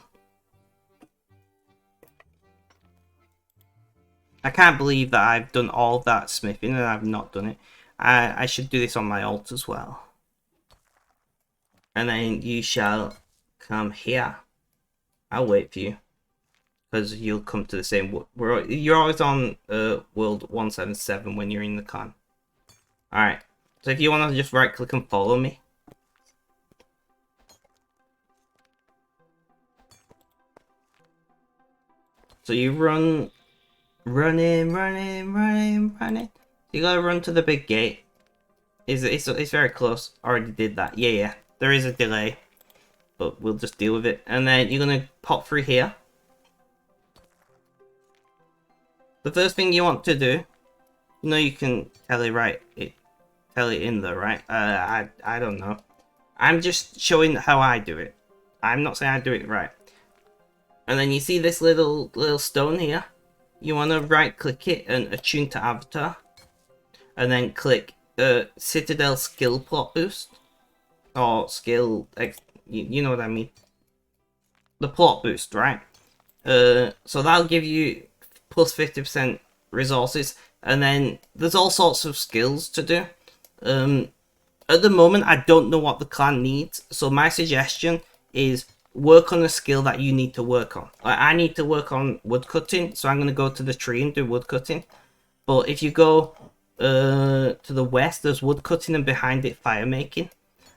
I can't believe that I've done all that smithing and I've not done it. I should do this on my alt as well. And then you shall come here. I'll wait for you. Because you'll come to the same... You're always on world 177 when you're in the clan. Alright. So if you want to just right click and follow me. So you running. You gotta run to the big gate. It's very close. Already did that. Yeah. There is a delay. But we'll just deal with it. And then you're gonna pop through here. The first thing you want to do... You know you can tell it in there, right? I don't know. I'm just showing how I do it. I'm not saying I do it right. And then you see this little stone here? You want to right click it and attune to avatar. And then click Citadel skill plot boost. Or skill, you know what I mean. The plot boost, right? So that'll give you plus 50% resources. And then there's all sorts of skills to do. At the moment, I don't know what the clan needs. So my suggestion is work on a skill that you need to work on. Like, I need to work on woodcutting, so I'm going to go to the tree and do woodcutting. But if you go to the west, there's woodcutting, and behind it, fire making.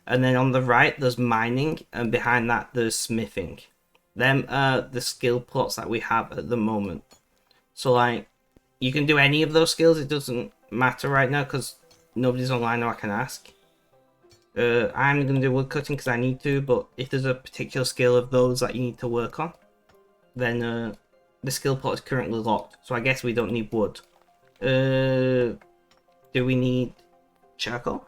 And then on the right, there's mining, and behind that, there's smithing. Them are the skill plots that we have at the moment. So, like, you can do any of those skills. It doesn't matter right now, because nobody's online or I can ask. I'm going to do woodcutting because I need to, but if there's a particular skill of those that you need to work on, then the skill plot is currently locked. So I guess we don't need wood. Do we need charcoal?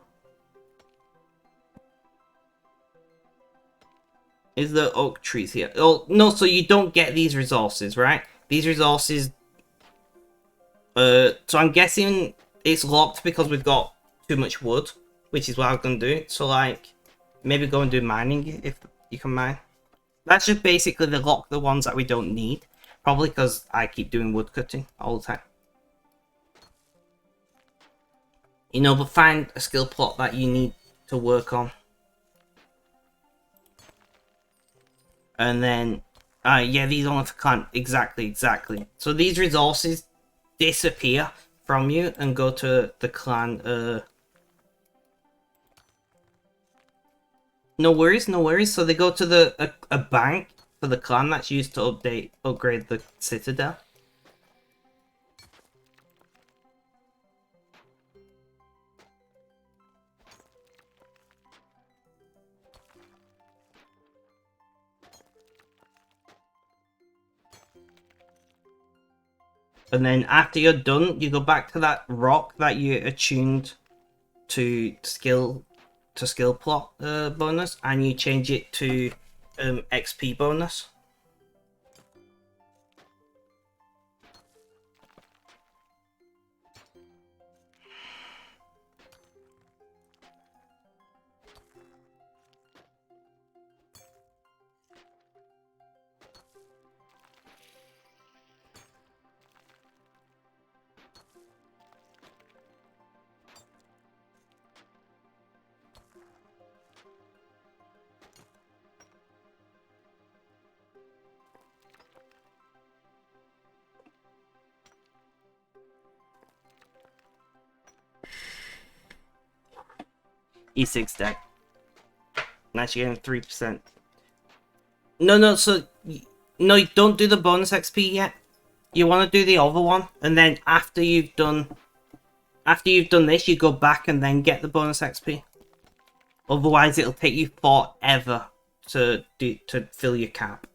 Is there oak trees here? Oh, no, so you don't get these resources, right? These resources... so I'm guessing it's locked because we've got too much wood, which is what I'm going to do. So, like, maybe go and do mining if you can mine. That's just basically the lock the ones that we don't need. Probably because I keep doing woodcutting all the time. You know, but find a skill plot that you need to work on. And then, yeah, these only for clan. Exactly. So these resources disappear from you and go to the clan. No worries. So they go to a bank for the clan that's used to upgrade the citadel. And then after you're done, you go back to that rock that you attuned to skill plot bonus, and you change it to XP bonus. E6 deck. Now you're getting 3%. No, so... No, don't do the bonus XP yet. You want to do the other one, and then after you've done this, you go back and then get the bonus XP. Otherwise, it'll take you forever to fill your cap.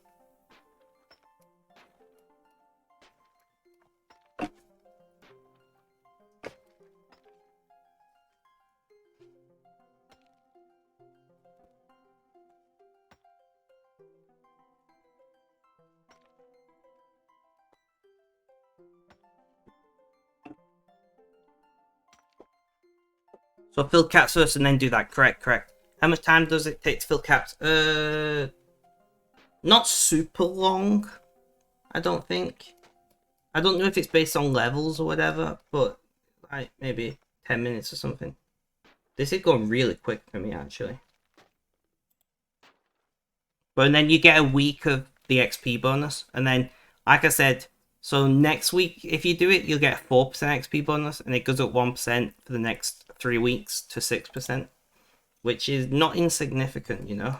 So fill caps first and then do that. Correct. How much time does it take to fill caps? Not super long, I don't think. I don't know if it's based on levels or whatever, but like maybe 10 minutes or something. This is going really quick for me, actually. But then you get a week of the XP bonus, and then, like I said, so next week, if you do it, you'll get a 4% XP bonus, and it goes up 1% for the next 3 weeks to 6%, which is not insignificant, you know?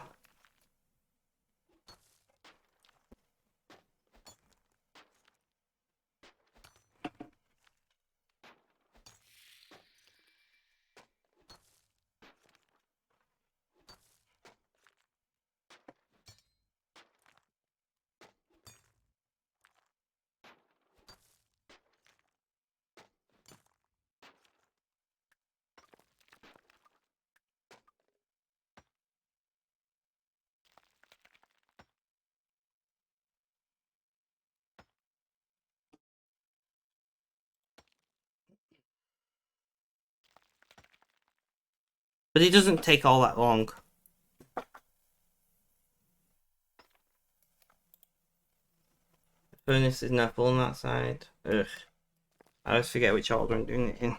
But it doesn't take all that long. Furnace is now full on that side. Ugh. I always forget which order I'm doing it in.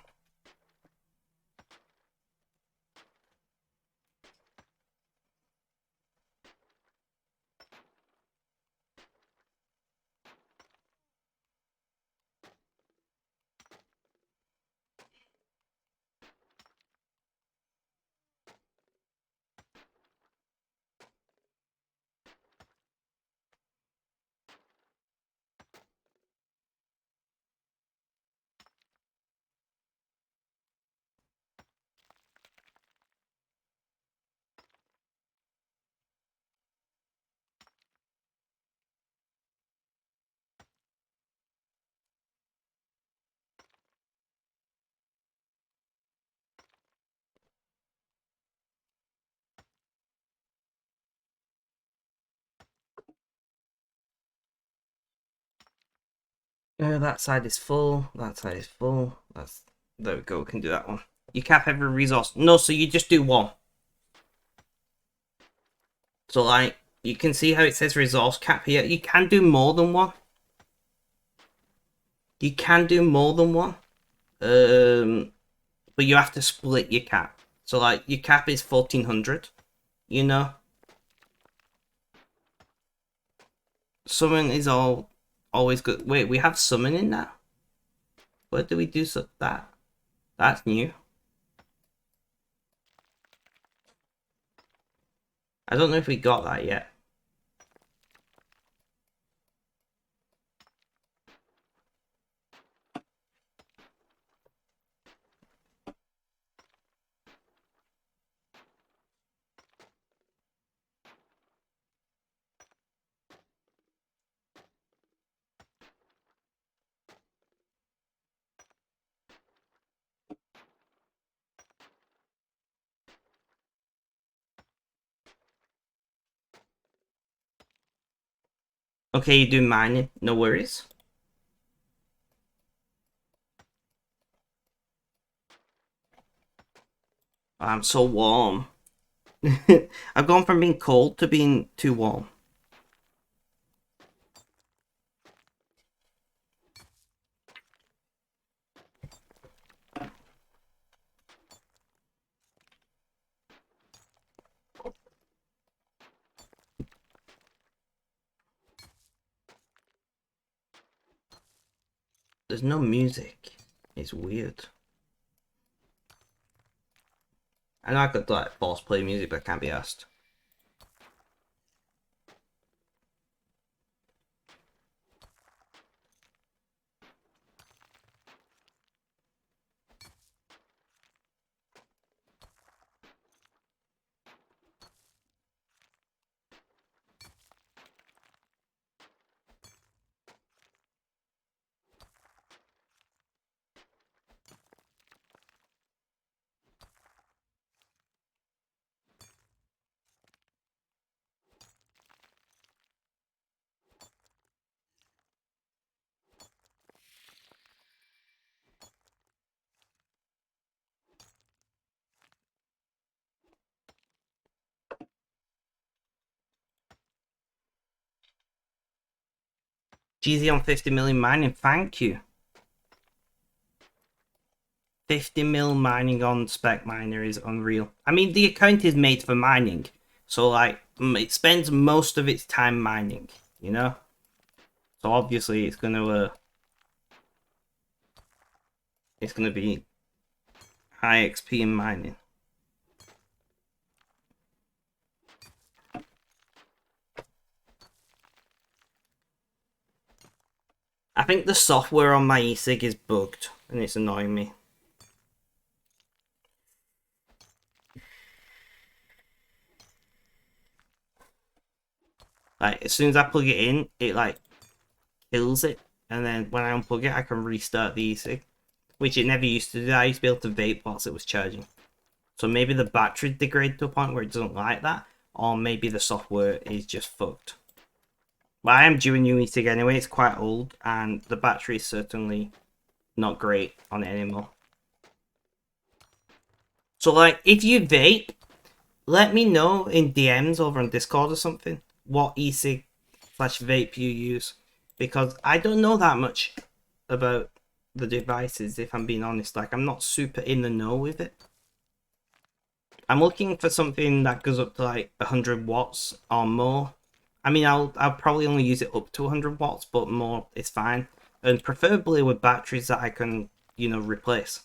That side is full. That side is full. There we go. We can do that one. You cap every resource. No, so you just do one. So like you can see how it says resource cap here. You can do more than one. You can do more than one. But you have to split your cap. So like your cap is 1400. You know. Summon is always good. Wait, we have summon in that. Where do we do that? That's new. I don't know if we got that yet. Okay, you do mining. No worries. I'm so warm. I've gone from being cold to being too warm. There's no music. It's weird. I know I could like force play music, but I can't be asked. GZ on 50 million mining, thank you. 50 mil mining on Spec Miner is unreal. I mean, the account is made for mining, so like it spends most of its time mining, you know. So obviously it's gonna be high XP in mining. I think the software on my e-cig is bugged and it's annoying me. Like as soon as I plug it in, it like kills it, and then when I unplug it, I can restart the e-cig, which it never used to do. I used to be able to vape whilst it was charging. So maybe the battery degraded to a point where it doesn't like that, or maybe the software is just fucked. But I am due a new e-cig anyway. It's quite old, and the battery is certainly not great on it anymore. So like, if you vape, let me know in DMs over on Discord or something what e-cig / vape you use, because I don't know that much about the devices, if I'm being honest. Like, I'm not super in the know with it. I'm looking for something that goes up to like 100 watts or more. I mean, I'll probably only use it up to 100 watts, but more is fine, and preferably with batteries that I can, replace.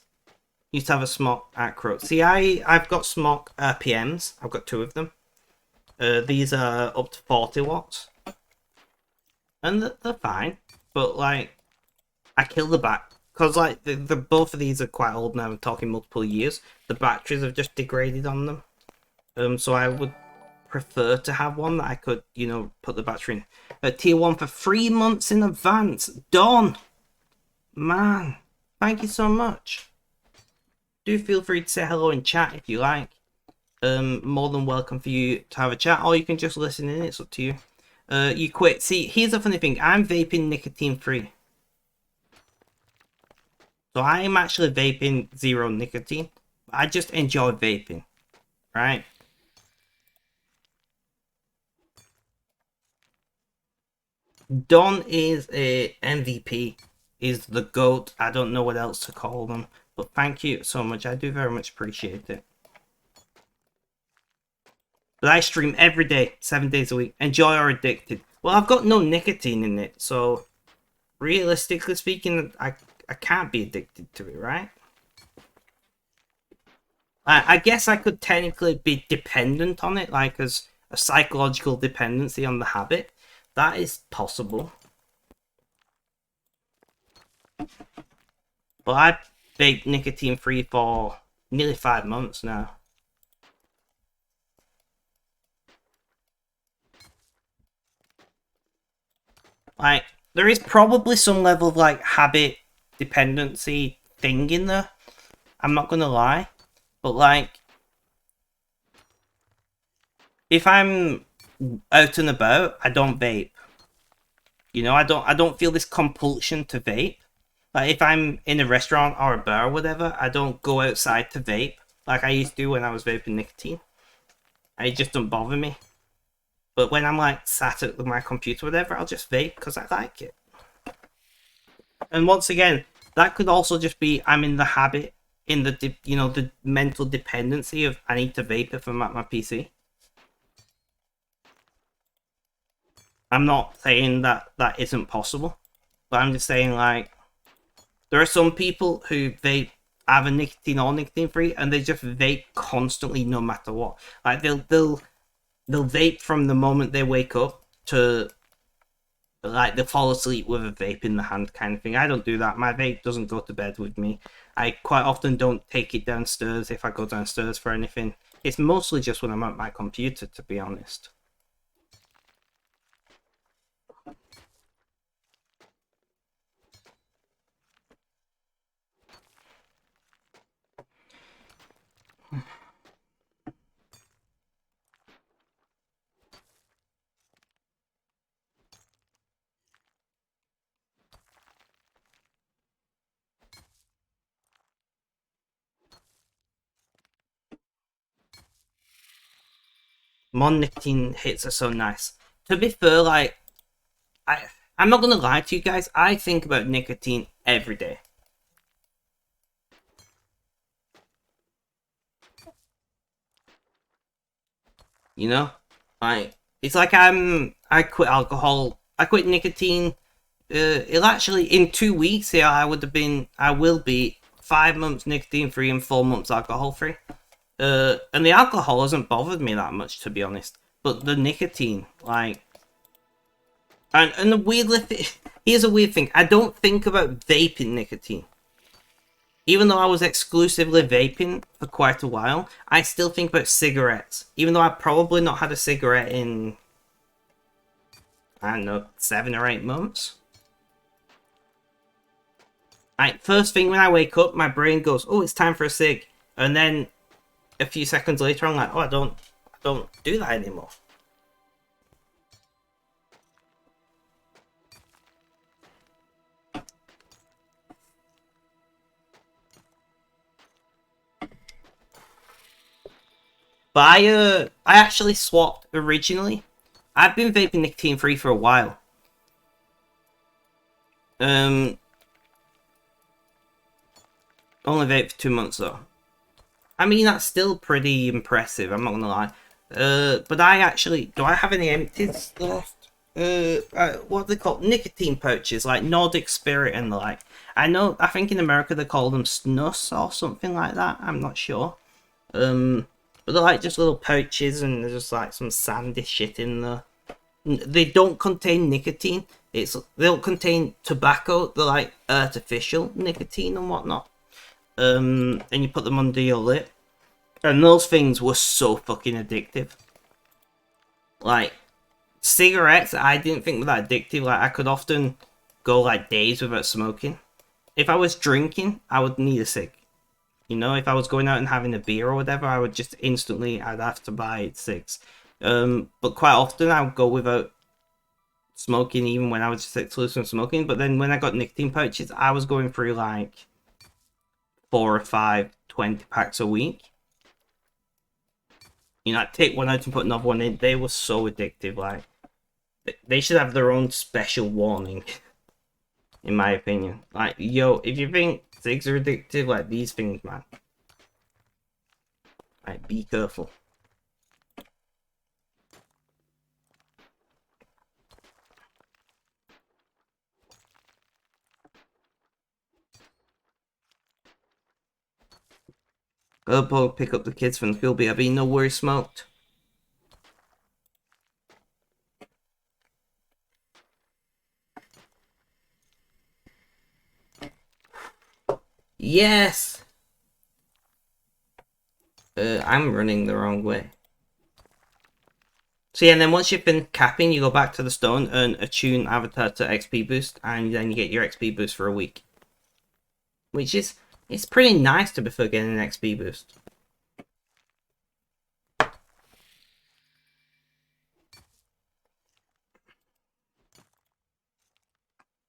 Used to have a Smok Acro. See, I've got Smok PMs. I've got 2 of them. These are up to 40 watts, and they're fine. But like, I kill the back because like the both of these are quite old now. I'm talking multiple years. The batteries have just degraded on them. So I would prefer to have one that I could, put the battery in. Tier 1 for 3 months in advance. Done, man. Thank you so much. Do feel free to say hello in chat if you like. More than welcome for you to have a chat, or you can just listen in. It's up to you. You quit. See, here's the funny thing. I'm vaping nicotine free. So I am actually vaping zero nicotine. I just enjoy vaping, right? Don is a MVP, is the GOAT. I don't know what else to call them, but thank you so much. I do very much appreciate it. But I stream every day, 7 days a week. Enjoy or addicted. Well, I've got no nicotine in it, so realistically speaking, I can't be addicted to it, right? I guess I could technically be dependent on it, like as a psychological dependency on the habit. That is possible. But I've been nicotine free for nearly 5 months now. Like, there is probably some level of like habit dependency thing in there. I'm not gonna lie. But like, if I'm out and about, I don't vape. I don't feel this compulsion to vape. Like if I'm in a restaurant or a bar or whatever, I don't go outside to vape like I used to do when I was vaping nicotine. It just don't bother me. But when I'm like sat at my computer or whatever, I'll just vape because I like it. And once again, that could also just be I'm in the habit, in the the mental dependency of I need to vape if I'm at my PC. I'm not saying that that isn't possible, but I'm just saying like there are some people who vape either nicotine or nicotine free, and they just vape constantly no matter what. Like they'll vape from the moment they wake up to like they'll fall asleep with a vape in the hand kind of thing. I don't do that. My vape doesn't go to bed with me. I quite often don't take it downstairs if I go downstairs for anything. It's mostly just when I'm at my computer, to be honest. Mon nicotine hits are so nice. To be fair, like I'm not gonna lie to you guys, I think about nicotine every day. You know? It's like I quit alcohol, I quit nicotine. It'll actually, in 2 weeks here, I will be 5 months nicotine free and 4 months alcohol free. And the alcohol hasn't bothered me that much, to be honest. But the nicotine, like, and the weirdly, here's a weird thing. I don't think about vaping nicotine. Even though I was exclusively vaping for quite a while, I still think about cigarettes. Even though I've probably not had a cigarette in, I don't know, 7 or 8 months. First thing when I wake up, my brain goes, "Oh, it's time for a cig," and then a few seconds later, I'm like, "Oh, I don't do that anymore." But I actually swapped originally. I've been vaping nicotine free for a while. Only vaped for 2 months though. I mean, that's still pretty impressive, I'm not gonna lie. But do I have any empties left? What are they called? Nicotine pouches, like Nordic Spirit and the like. I think in America they call them snus or something like that, I'm not sure. But they're like just little pouches and there's just like some sandy shit in there. They don't contain nicotine. They don't contain tobacco. They're like artificial nicotine and whatnot. And you put them under your lip. And those things were so fucking addictive. Like, cigarettes, I didn't think were that addictive. Like, I could often go like days without smoking. If I was drinking, I would need a cig. You know, if I was going out and having a beer or whatever, I would just I'd have to buy cigs. But quite often I would go without smoking even when I was just exclusive from smoking. But then when I got nicotine pouches, I was going through like 4 or 5 20 packs a week. You know, I'd take one out and put another one in. They were so addictive. Like, they should have their own special warning, in my opinion. Like, yo, if you think cigs are addictive, like these things, man. Like, be careful. Go pick up the kids from the school, BRB. No worries, smoked. Yes! I'm running the wrong way. So yeah, and then once you've been capping, you go back to the stone and attune avatar to XP boost, and then you get your XP boost for a week. Which is, it's pretty nice to be for getting an XP boost.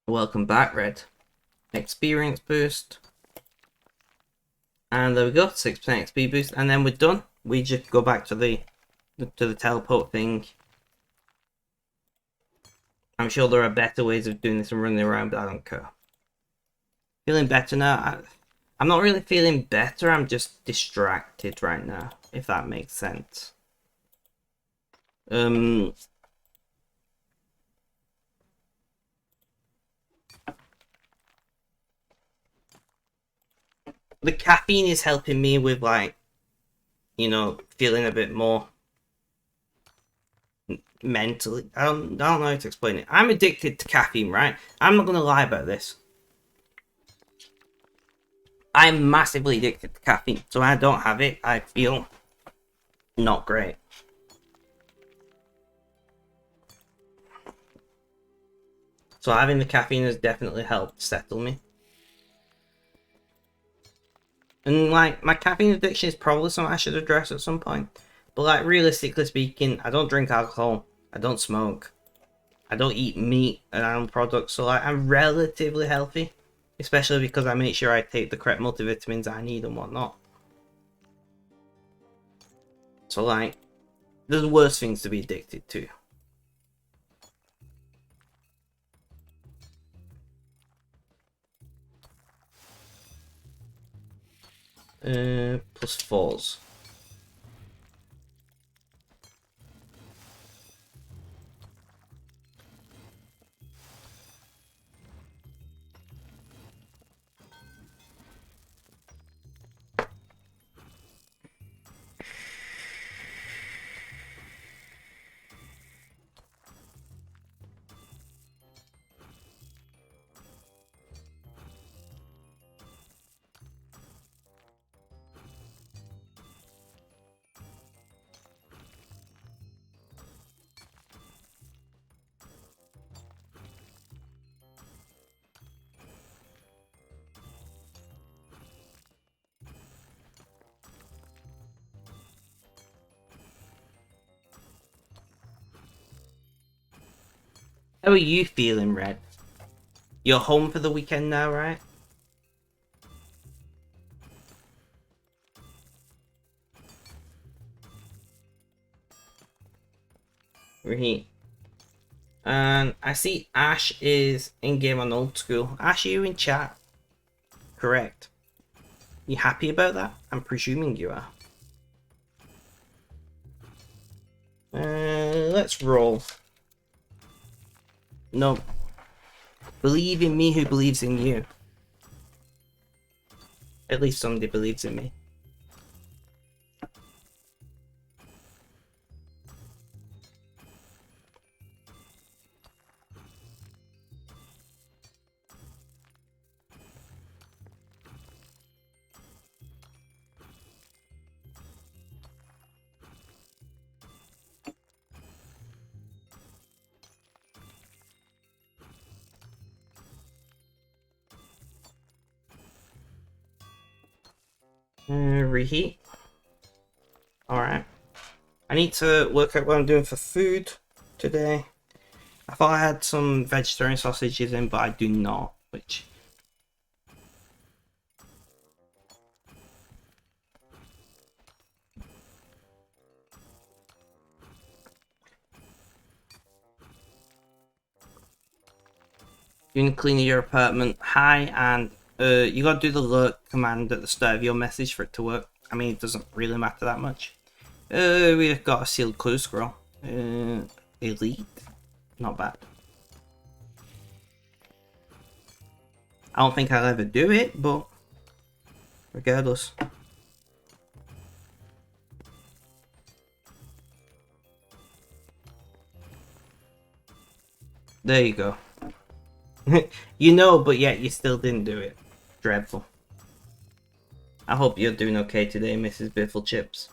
Welcome back, Red. Experience boost. And there we go, 6% XP boost, and then we're done. We just go back to the teleport thing. I'm sure there are better ways of doing this and running around, but I don't care. Feeling better now? I'm not really feeling better, I'm just distracted right now, if that makes sense. The caffeine is helping me with, like, you know, feeling a bit more mentally. I don't know how to explain it. I'm addicted to caffeine, right? I'm not gonna lie about this. I'm massively addicted to caffeine, so when I don't have it, I feel not great. So having the caffeine has definitely helped settle me. And like, my caffeine addiction is probably something I should address at some point. But like, realistically speaking, I don't drink alcohol, I don't smoke, I don't eat meat and animal products, so like, I'm relatively healthy. Especially because I make sure I take the correct multivitamins I need and whatnot. So like, there's worse things to be addicted to. Plus 4s. How are you feeling, Red? You're home for the weekend now, right? Right. And I see Ash is in-game on old school. Ash, are you in chat? Correct. You happy about that? I'm presuming you are. Let's roll. No. Believe in me who believes in you. At least somebody believes in me. Reheat. Alright. I need to work out what I'm doing for food today. I thought I had some vegetarian sausages in, but I do not, which... You can clean your apartment. Hi, and you gotta do the lurk command at the start of your message for it to work. I mean, it doesn't really matter that much. We've got a sealed clue scroll. Elite. Not bad. I don't think I'll ever do it, but regardless. There you go. You know, but yet you still didn't do it. Dreadful. I hope you're doing okay today, Mrs. Biffle Chips.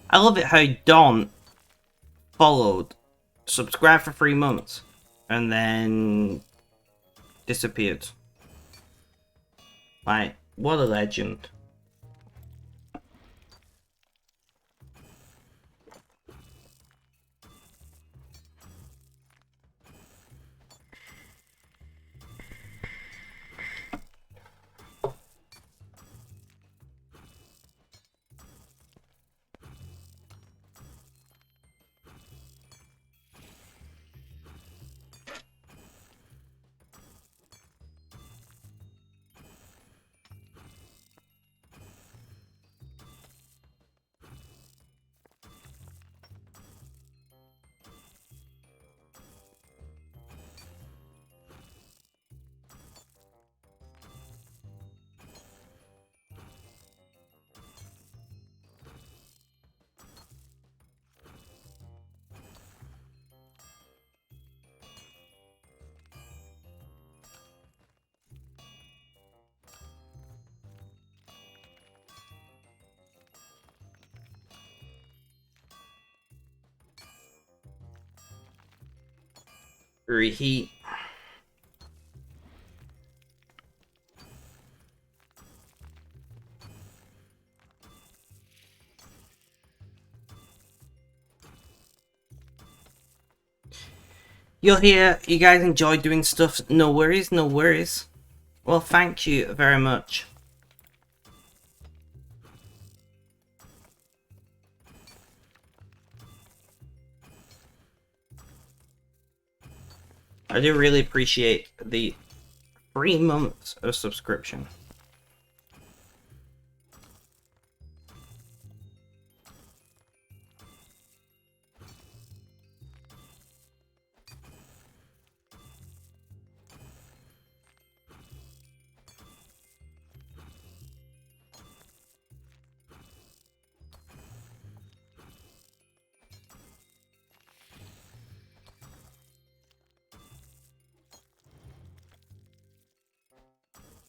I love it how Don followed, subscribed for 3 months, and then disappeared. Like, what a legend. Reheat. you're here, you guys enjoy doing stuff, no worries, no worries. Well, thank you very much. I do really appreciate the 3 months of subscription.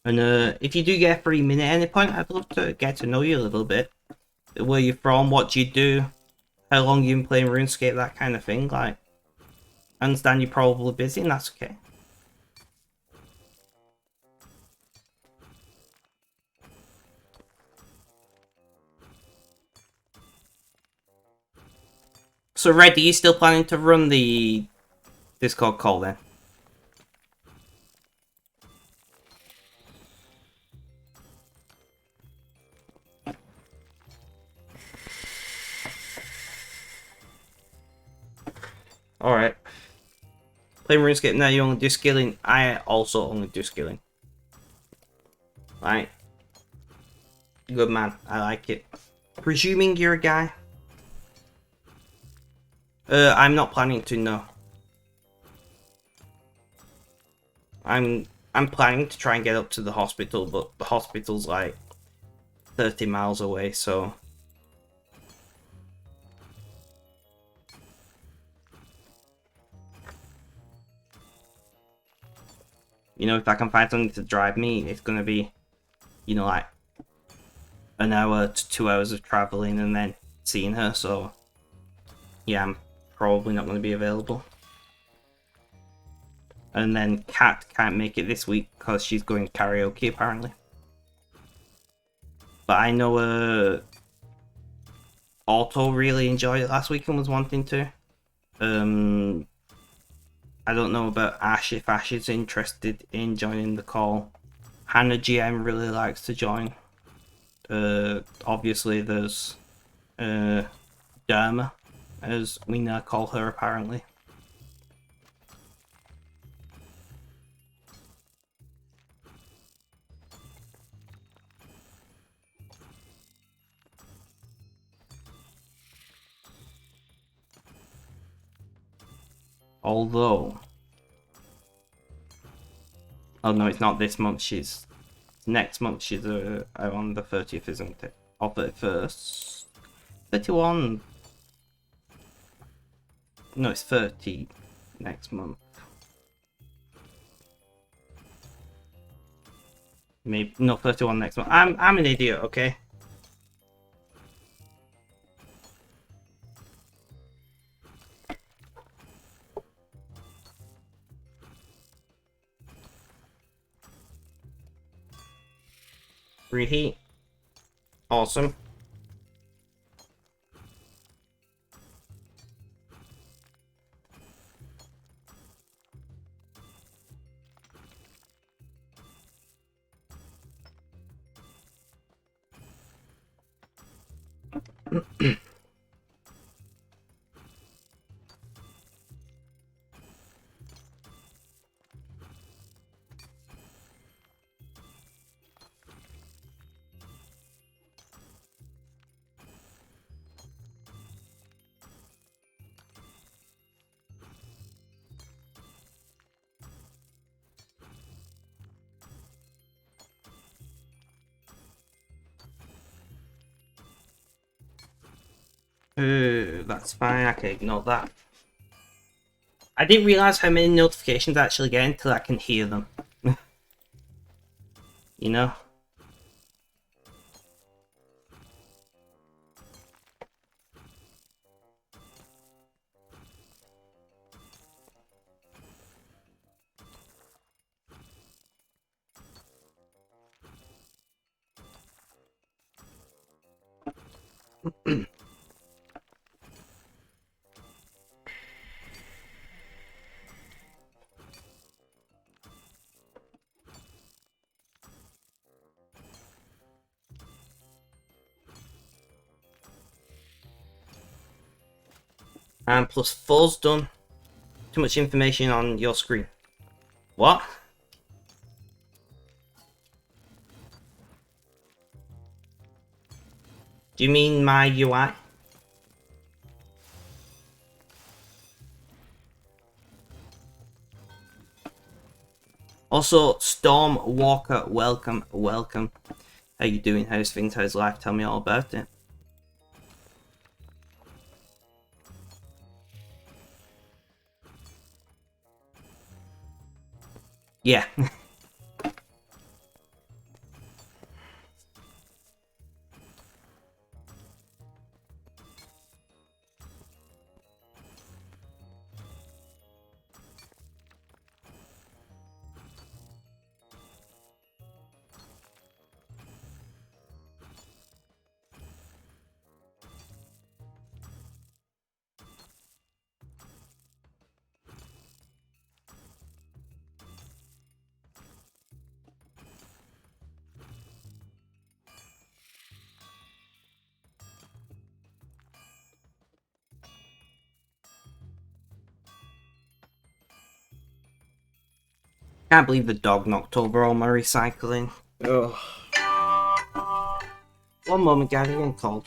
And if you do get a free minute at any point, I'd love to get to know you a little bit. Where you're from, what you do, how long you've been playing RuneScape, that kind of thing. Like, I understand you're probably busy, and that's okay. So, Red, are you still planning to run the Discord call then? Alright. Playing RuneScape now, you only do skilling. I also only do skilling. Right. Good man. I like it. Presuming you're a guy. I'm not planning to, no. I'm planning to try and get up to the hospital, but the hospital's like 30 miles away, so... You know, if I can find something to drive me, it's gonna be, you know, like an hour to 2 hours of traveling and then seeing her, so yeah, I'm probably not gonna be available. And then Kat can't make it this week because she's going karaoke apparently. But I know Auto really enjoyed it last week and was wanting to. I don't know about Ash, if Ash is interested in joining the call. Hannah GM really likes to join. Obviously there's Derma, as we now call her apparently. Although... Oh no, it's not this month, she's... Next month she's on the 30th, isn't it? Or 31st? 31... No, it's 30 next month. Maybe... No, 31 next month. I'm an idiot, okay? Reheat. Awesome. That's fine, I can ignore that. I didn't realise how many notifications I actually get until I can hear them. You know? And plus 4's done. Too much information on your screen. What? Do you mean my UI? Also, Storm Walker, welcome, welcome. How you doing? How's things? How's life? Tell me all about it. Yeah. Can't believe the dog knocked over all my recycling. Ugh. One moment, guys, I'm getting cold.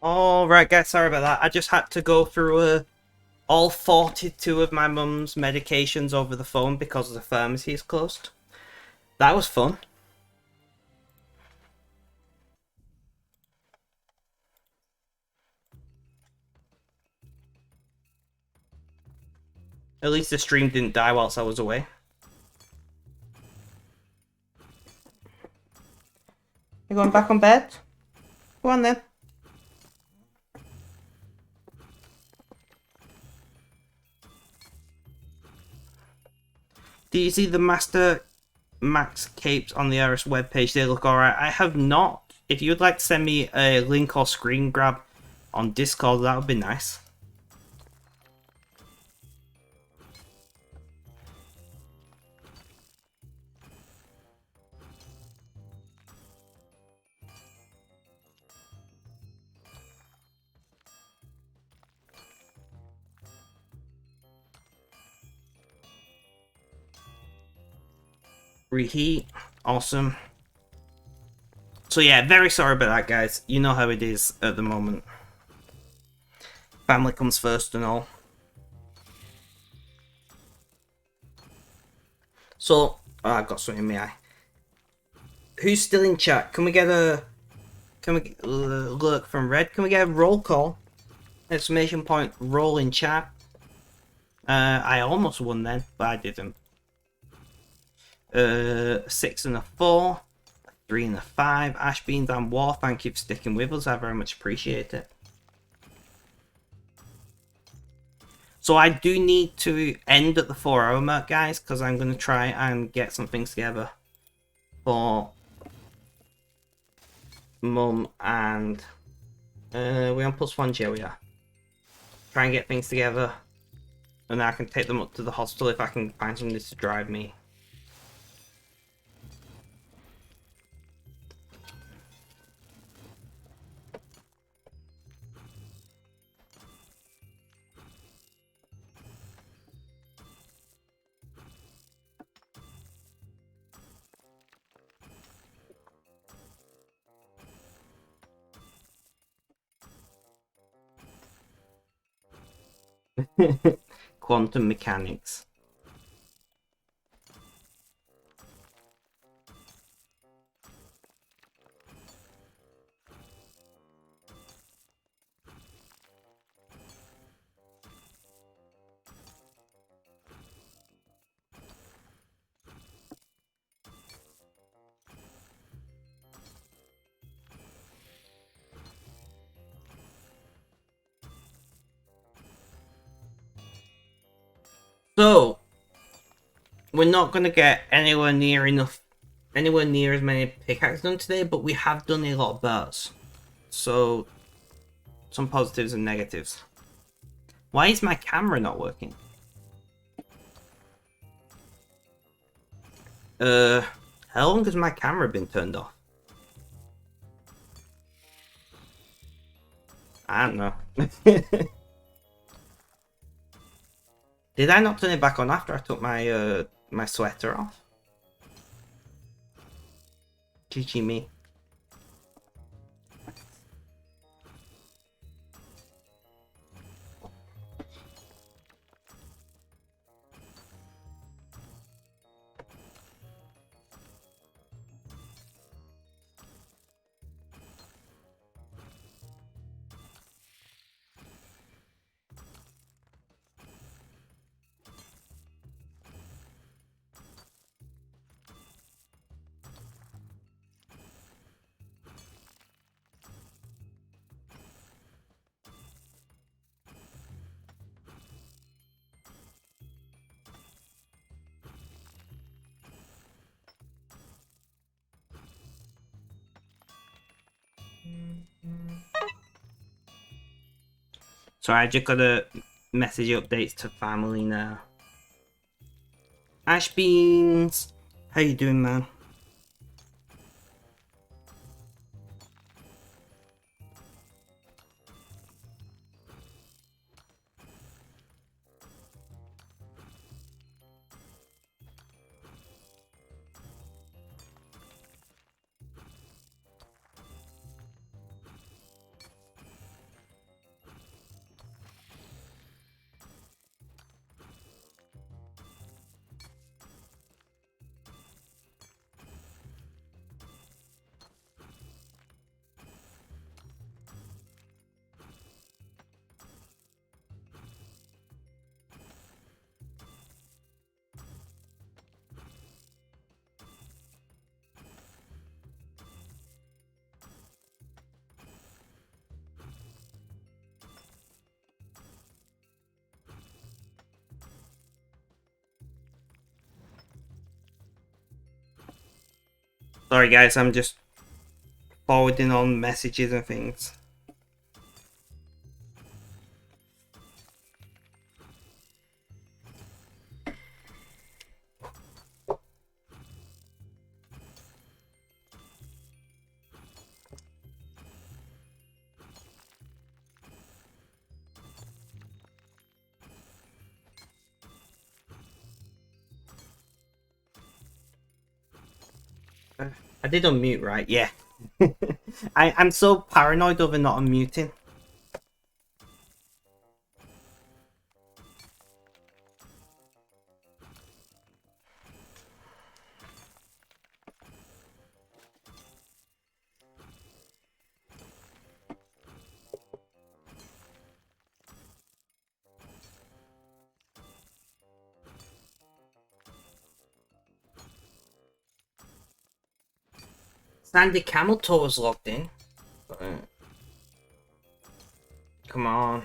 Alright guys, sorry about that. I just had to go through all 42 of my mum's medications over the phone because the pharmacy is closed. That was fun. At least the stream didn't die whilst I was away. You going back on bed? Go on then. Do you see the Master Max capes on the RS webpage? They look alright. I have not. If you would like to send me a link or screen grab on Discord, that would be nice. Reheat. Awesome. So yeah, very sorry about that, guys. You know how it is at the moment. Family comes first and all. So, I've got something in my eye. Who's still in chat? Can we get a... Can we look from Red? Can we get a roll call? Exclamation point, roll in chat. I almost won then, but I didn't. 6 and a 4. 3 and a 5. Ash Beans and War, thank you for sticking with us. I very much appreciate it. So I do need to end at the 4-hour mark, guys, because I'm going to try and get some things together for Mum and... we're on +1, yeah, we are. Try and get things together, and I can take them up to the hospital if I can find somebody to drive me. Quantum mechanics. So, we're not going to get anywhere near as many pickaxes done today, but we have done a lot of bars. So, some positives and negatives. Why is my camera not working? How long has my camera been turned off? I don't know. Did I not turn it back on after I took my my sweater off? GG me. Sorry, I just gotta message updates to family now. Ash Beans! How you doing, man? Sorry guys, I'm just forwarding on messages and things. I did unmute, right? Yeah. I'm so paranoid over not unmuting. Sandy Camel Toe was logged in. Come on.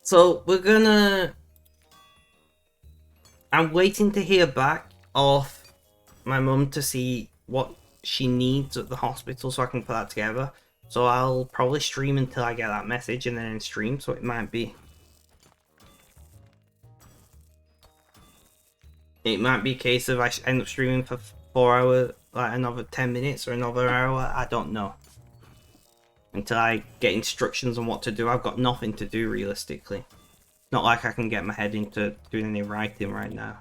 So we're gonna... I'm waiting to hear back off my mum to see what she needs at the hospital so I can put that together. So I'll probably stream until I get that message and then stream, so it might be... It might be a case of I end up streaming for 4 hours, like another 10 minutes or another hour, I don't know. Until I get instructions on what to do. I've got nothing to do realistically. Not like I can get my head into doing any writing right now.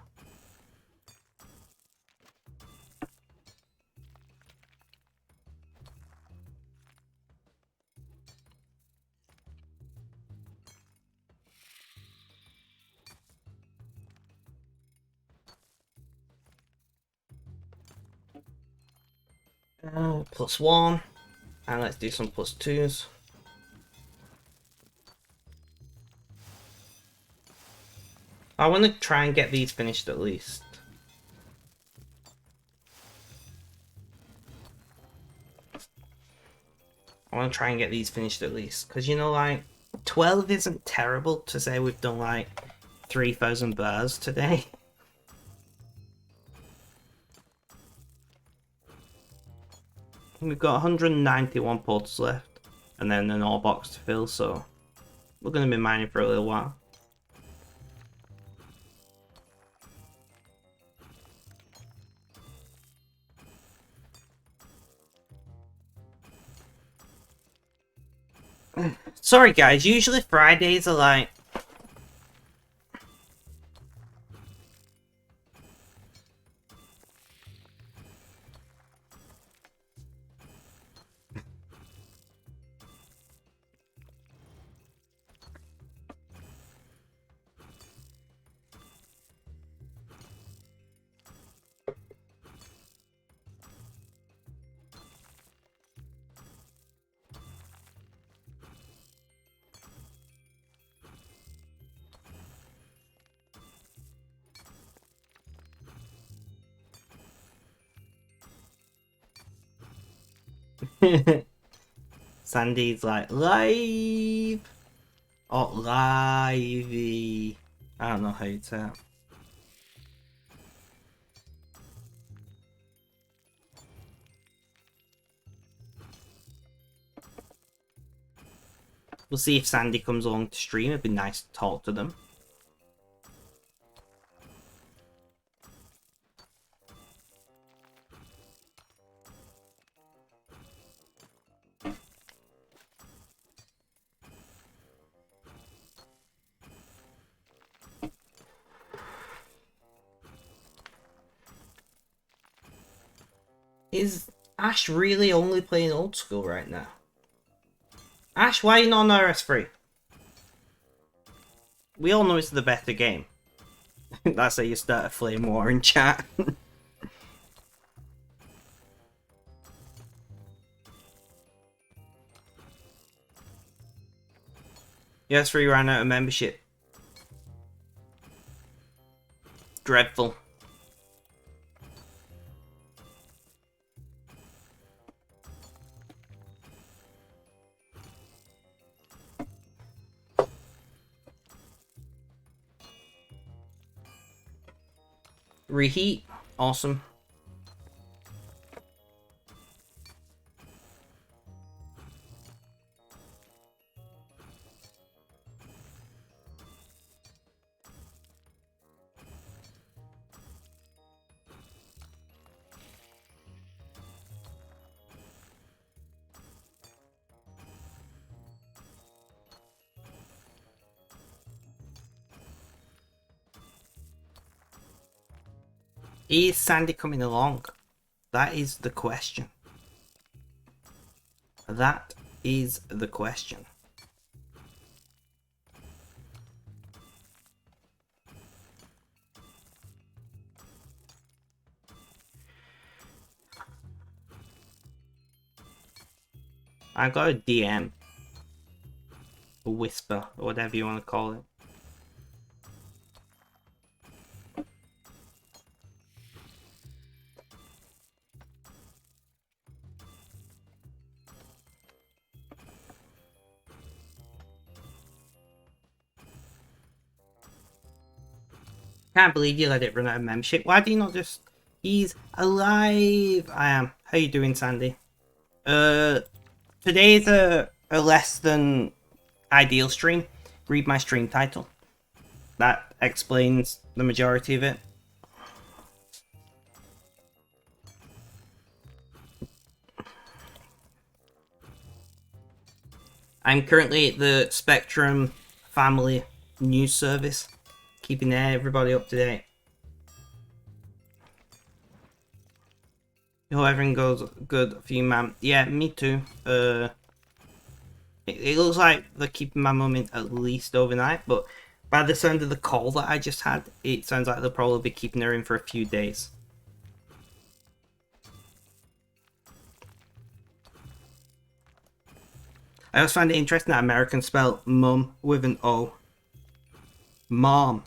+1. And let's do some +2s. I want to try and get these finished at least. I want to try and get these finished at least. Because, you know, like, 12 isn't terrible to say we've done, like, 3,000 bars today. We've got 191 portals left. And then an ore box to fill, so... We're going to be mining for a little while. Sorry guys, usually Fridays are like... Sandy's like, live! Or livey. I don't know how you say it. We'll see if Sandy comes along to stream. It'd be nice to talk to them. Is Ash really only playing old school right now? Ash, why are you not on RS3? We all know it's the better game. That's how you start a flame war in chat. Yes, we ran out of membership. Dreadful. Reheat. Awesome. Is Sandy coming along? That is the question. That is the question. I got a DM. A whisper, or whatever you want to call it. Can't believe you let it run out of membership. Why do you not just... He's alive! I am. How you doing, Sandy? Today's a less than ideal stream. Read my stream title. That explains the majority of it. I'm currently at the Spectrum Family News Service, keeping everybody up to date. Hope everything goes good for you, ma'am. Yeah, me too. It looks like they're keeping my mum in at least overnight, but by the sound of the call that I just had, it sounds like they'll probably be keeping her in for a few days. I always find it interesting that Americans spell mum with an O. Mom.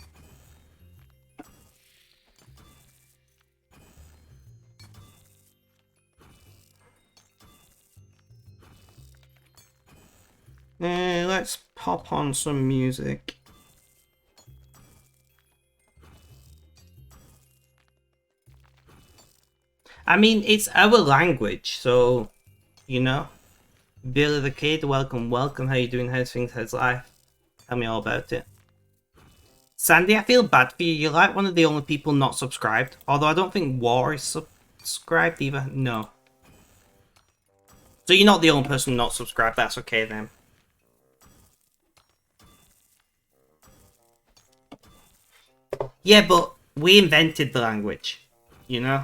Let's pop on some music. I mean, it's our language, so, you know. Billy the Kid, welcome, welcome. How you doing? How's things? How's life? Tell me all about it. Sandy, I feel bad for you. You're like one of the only people not subscribed. Although I don't think War is subscribed either. No. So you're not the only person not subscribed. That's okay then. Yeah, but we invented the language. You know?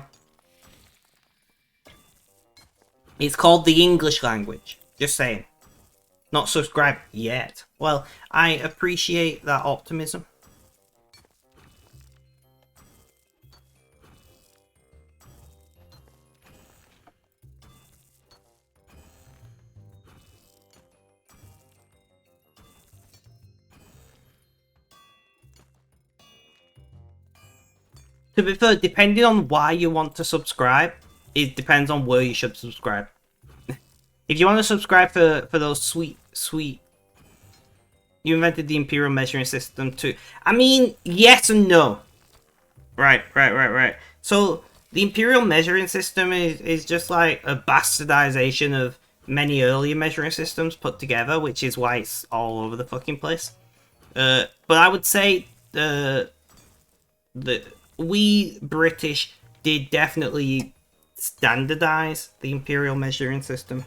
It's called the English language. Just saying. Not subscribed yet. Well, I appreciate that optimism. To be fair, depending on why you want to subscribe, it depends on where you should subscribe. If you want to subscribe for those sweet... You invented the Imperial measuring system too. I mean, yes and no. Right. So, the Imperial measuring system is just like a bastardization of many earlier measuring systems put together, which is why it's all over the fucking place. But I would say the we British did definitely standardize the Imperial measuring system.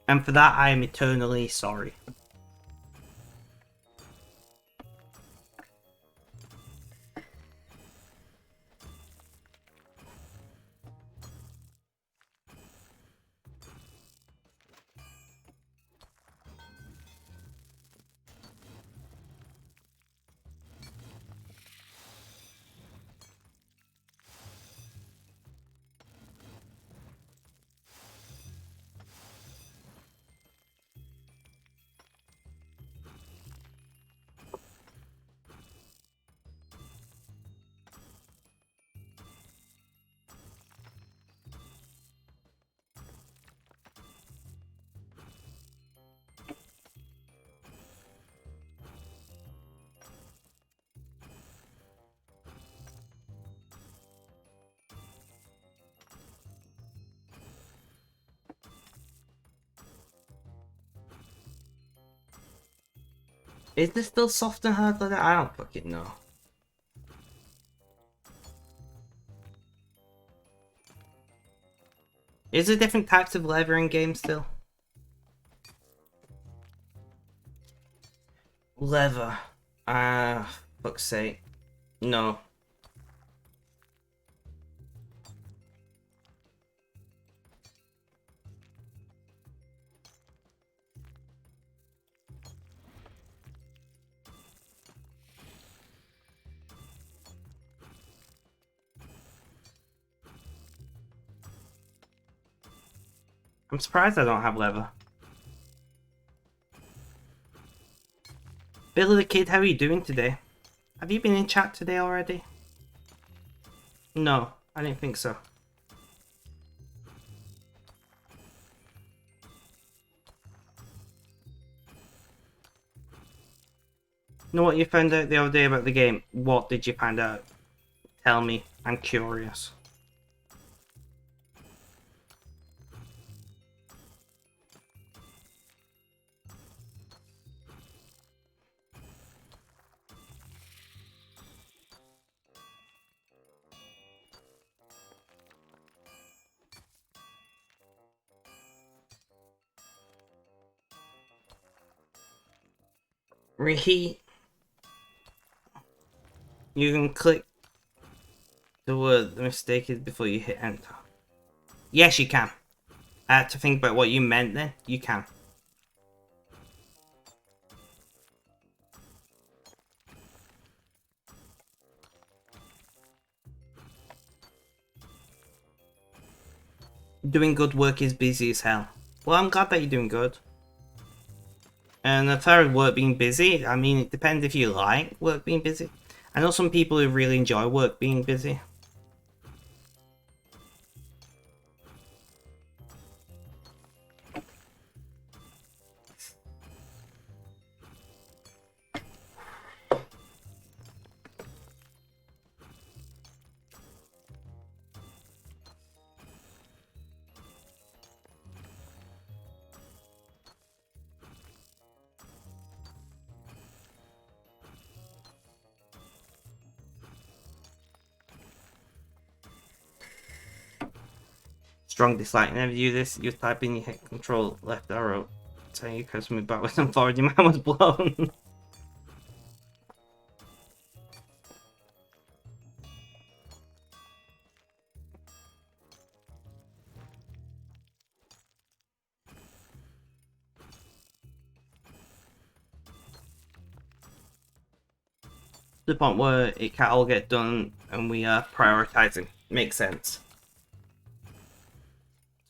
And for that, I am eternally sorry. Is this still soft and hard leather? I don't fucking know. Is there different types of leather in games still? Leather. Fuck's sake. No. I'm surprised I don't have leather. Billy the Kid, how are you doing today? Have you been in chat today already? No, I didn't think so. Know what you found out the other day about the game? What did you find out? Tell me, I'm curious. Reheat. You can click the word the mistake is before you hit enter. Yes, you can. I had to think about what you meant then. You can. Doing good work is busy as hell. Well, I'm glad that you're doing good. And as far as work being busy, I mean, it depends if you like work being busy. I know some people who really enjoy work being busy. Strong dislike. Never do this. You type in, you hit control left arrow. Tell you because me backwards and forward. Your man was blown. The point where it can't all get done and we are prioritizing. Makes sense.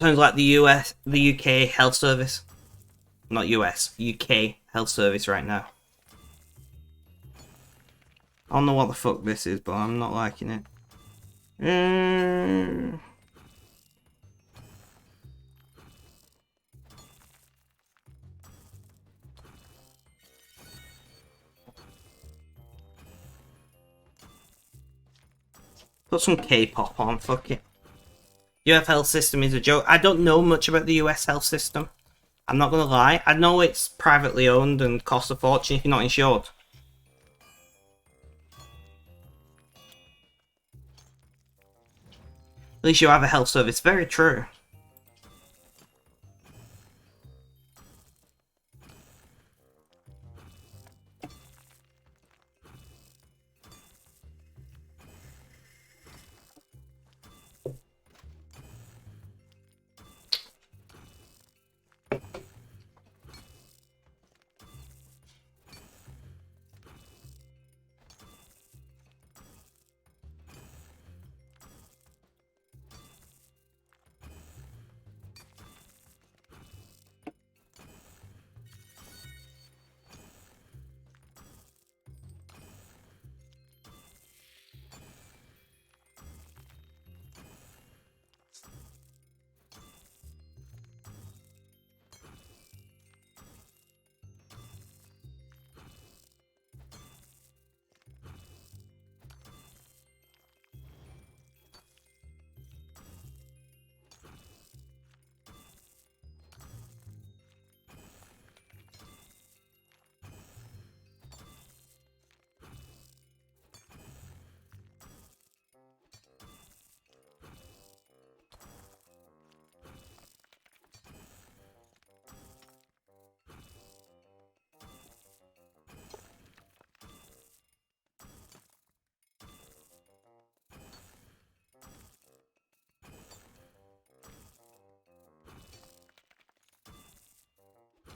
Sounds like the UK health service. Not US, UK health service right now. I don't know what the fuck this is, but I'm not liking it. Put some K-pop on, fuck it. US health system is a joke. I don't know much about the US health system. I'm not gonna lie. I know it's privately owned and costs a fortune if you're not insured. At least you have a health service. Very true.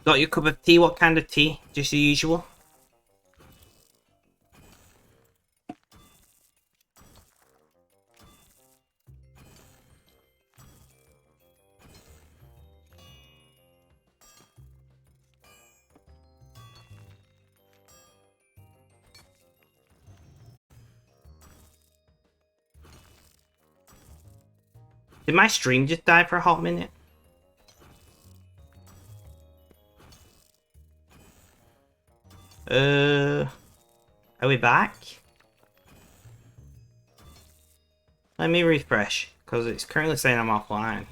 Got your cup of tea? What kind of tea? Just the usual? Did my stream just die for a hot minute? Are we back? Let me refresh, because it's currently saying I'm offline.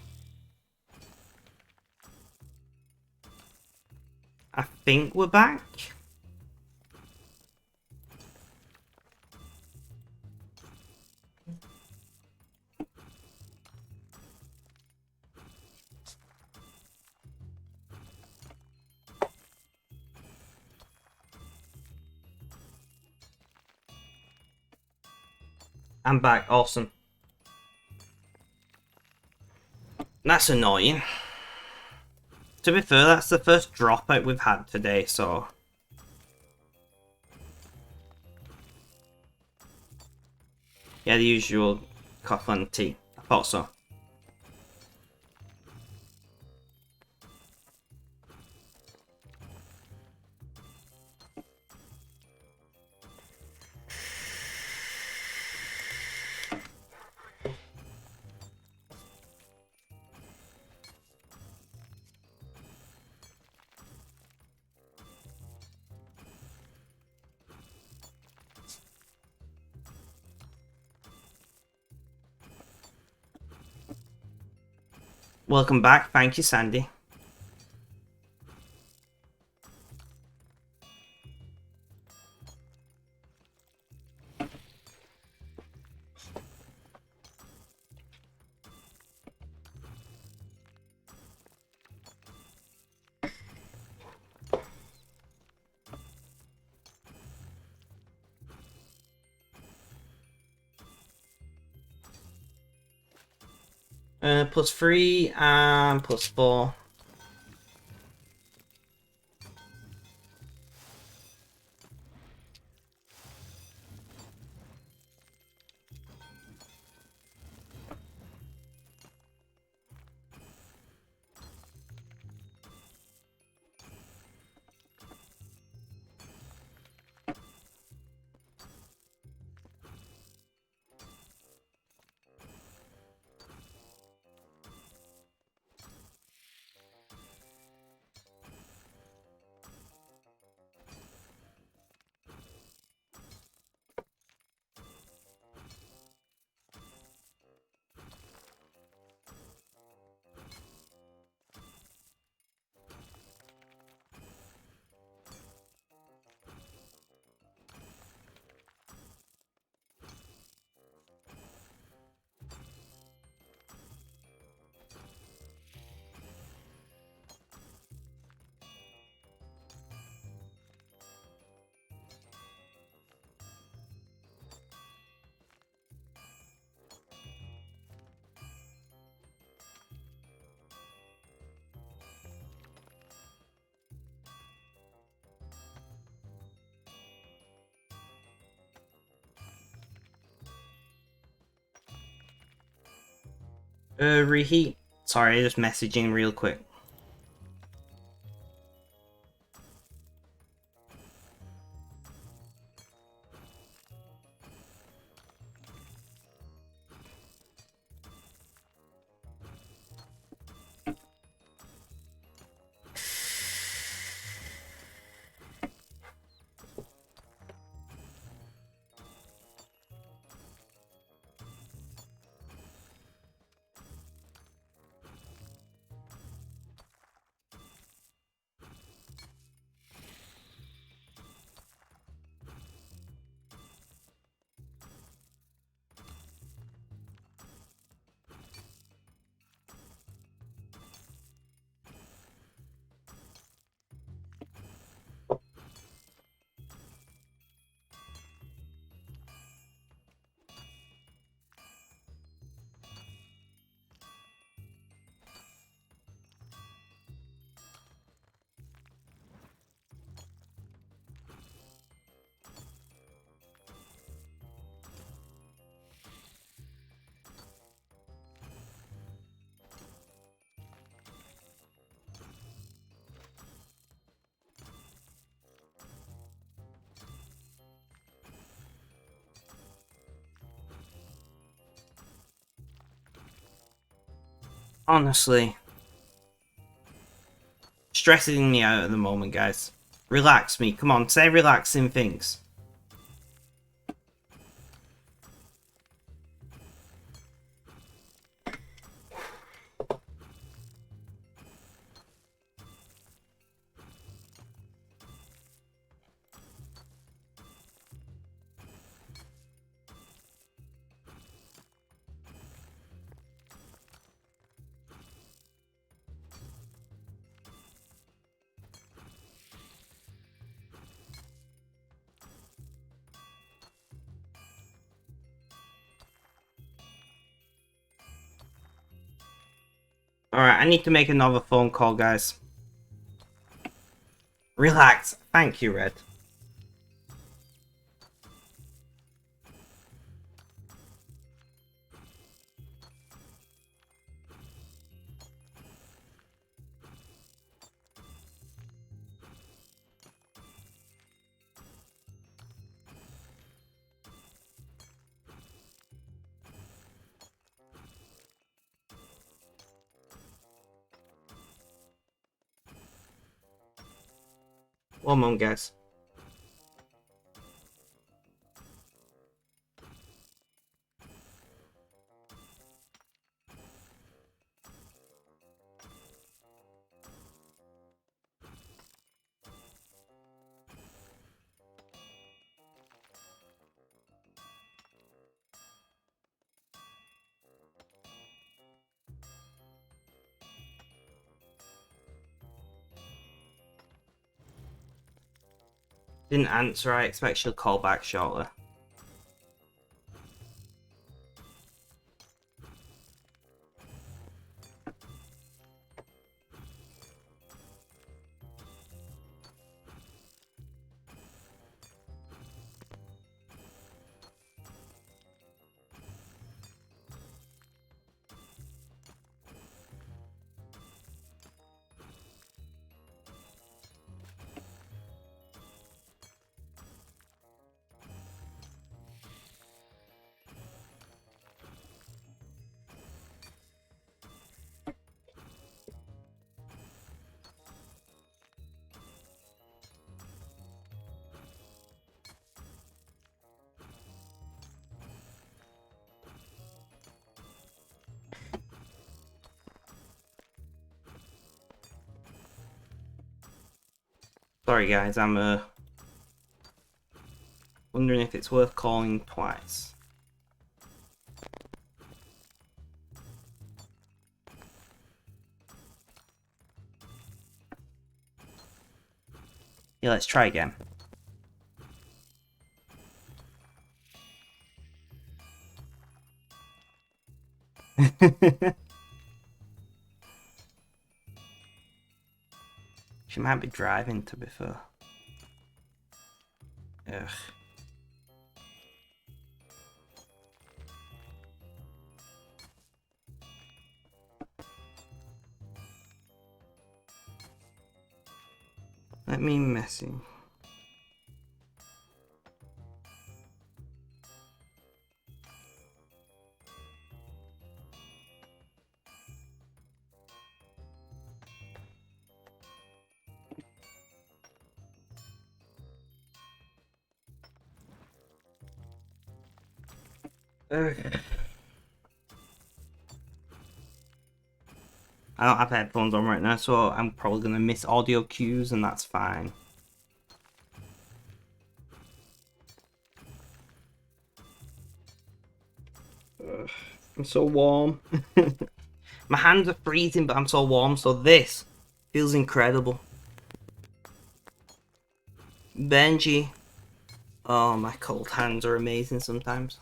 I think we're back. I'm back, awesome. That's annoying. To be fair, that's the first dropout we've had today, so... Yeah, the usual coffee and tea. I thought so. Welcome back. Thank you, Sandy. +3 and +4. Reheat. Sorry, just messaging real quick. Honestly. Stressing me out at the moment, guys. Relax me. Come on, say relaxing things. Alright, I need to make another phone call, guys. Relax. Thank you, Red. One moment, guys. Didn't answer. I expect she'll call back shortly. Sorry, guys. I'm wondering if it's worth calling twice. Yeah, let's try again. She might be driving, to be fair. Ugh. Let me messy. Ugh. I don't have headphones on right now, so I'm probably going to miss audio cues, and that's fine. Ugh, I'm so warm. My hands are freezing, but I'm so warm, so this feels incredible. Benji. Oh, my cold hands are amazing sometimes.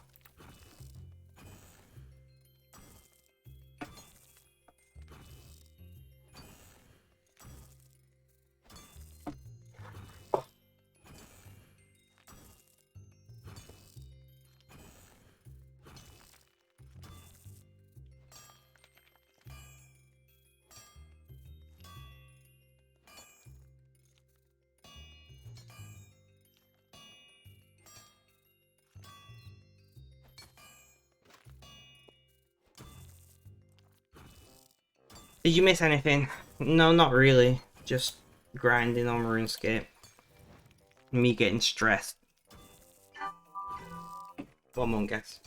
Did you miss anything? No, not really. Just grinding on RuneScape. Me getting stressed. One more guess.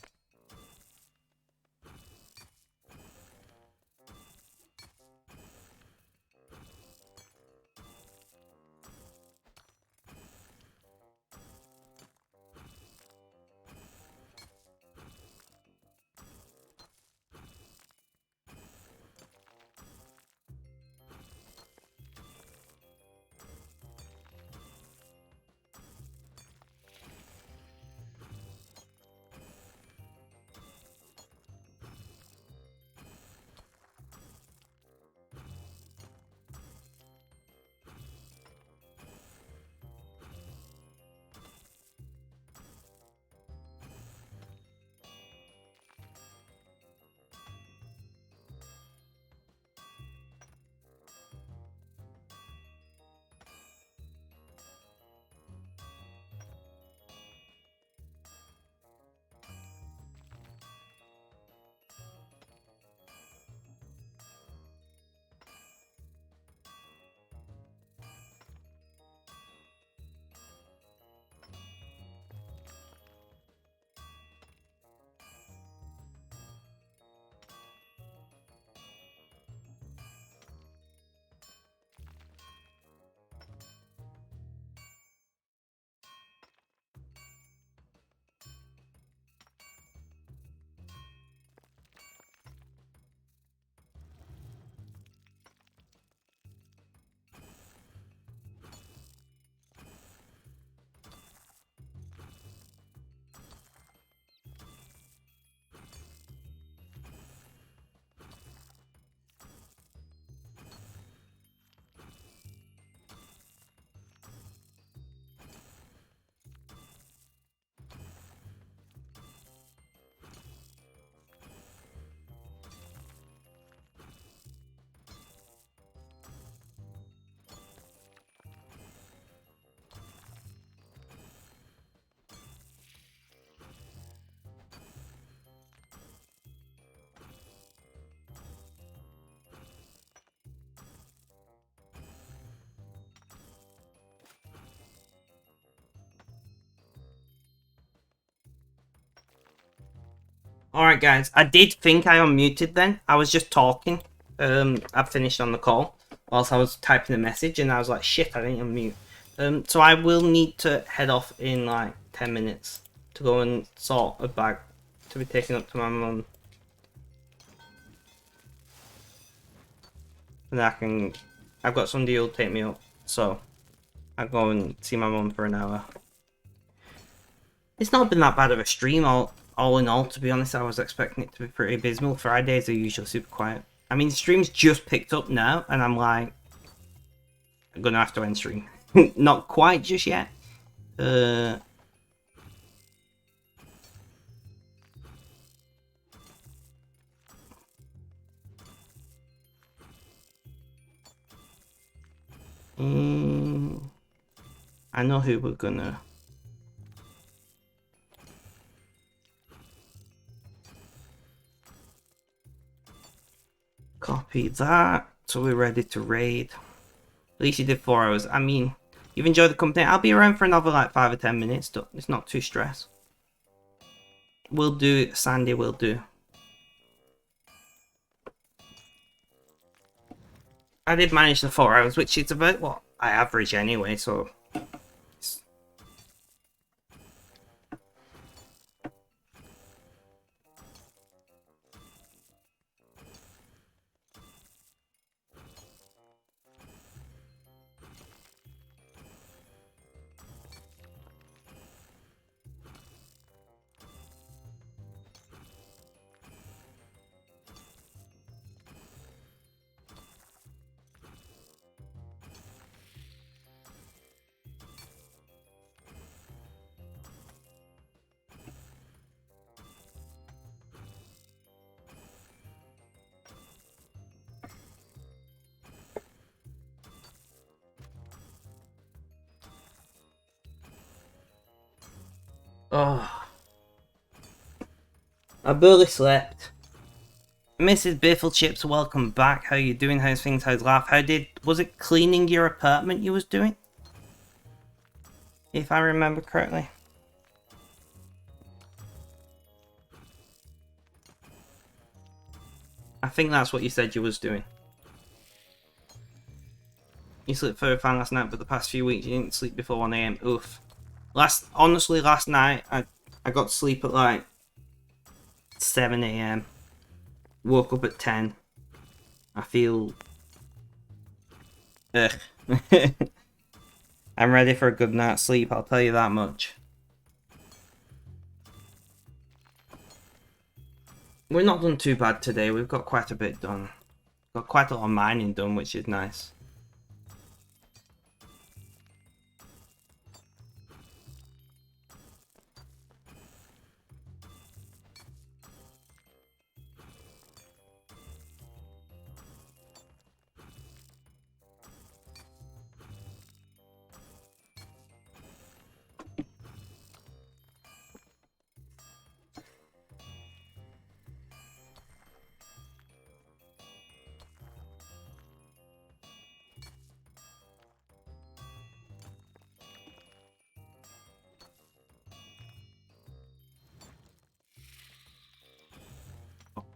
Alright guys, I did think I unmuted then. I was just talking. I finished on the call whilst I was typing a message and I was like, shit, I didn't unmute. So I will need to head off in like 10 minutes to go and sort a bag to be taken up to my mum. And I've got somebody who'll take me up, so I'll go and see my mum for an hour. It's not been that bad of a stream, all in all, to be honest. I was expecting it to be pretty abysmal. Fridays are usually super quiet. I mean, stream's just picked up now, and I'm like, I'm gonna have to end stream. Not quite just yet. I know who we're gonna... Copy that, so we're ready to raid. At least you did 4 hours. I mean, you've enjoyed the company. I'll be around for another like 5 or 10 minutes. It's not too stress. We'll do, Sandy will do. I did manage the 4 hours, which is about what I average anyway, so... Oh, I barely slept. Mrs. Biffle Chips, welcome back. How you doing? How's things? How's life? Was it cleaning your apartment you was doing? If I remember correctly. I think that's what you said you was doing. You slept very fine last night, but the past few weeks you didn't sleep before 1 AM. Oof. Honestly, last night I got to sleep at like 7 AM. Woke up at 10. I feel... Ugh. I'm ready for a good night's sleep, I'll tell you that much. We're not done too bad today, we've got quite a bit done. Got quite a lot of mining done, which is nice.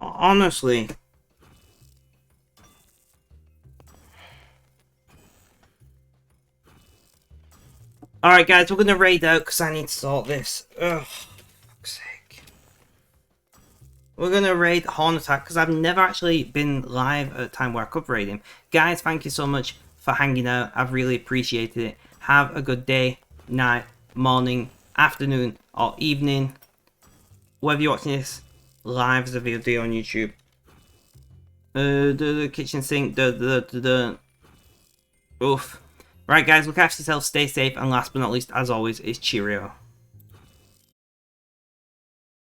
Honestly. Alright guys, we're gonna raid out because I need to sort this. Ugh, fuck's sake. We're gonna raid Horn Attack because I've never actually been live at a time where I could raid him. Guys, thank you so much for hanging out. I've really appreciated it. Have a good day, night, morning, afternoon, or evening. Whether you're watching this live as a video on YouTube. The kitchen sink, oof. Right guys, look after yourselves, stay safe, and last but not least, as always, is cheerio.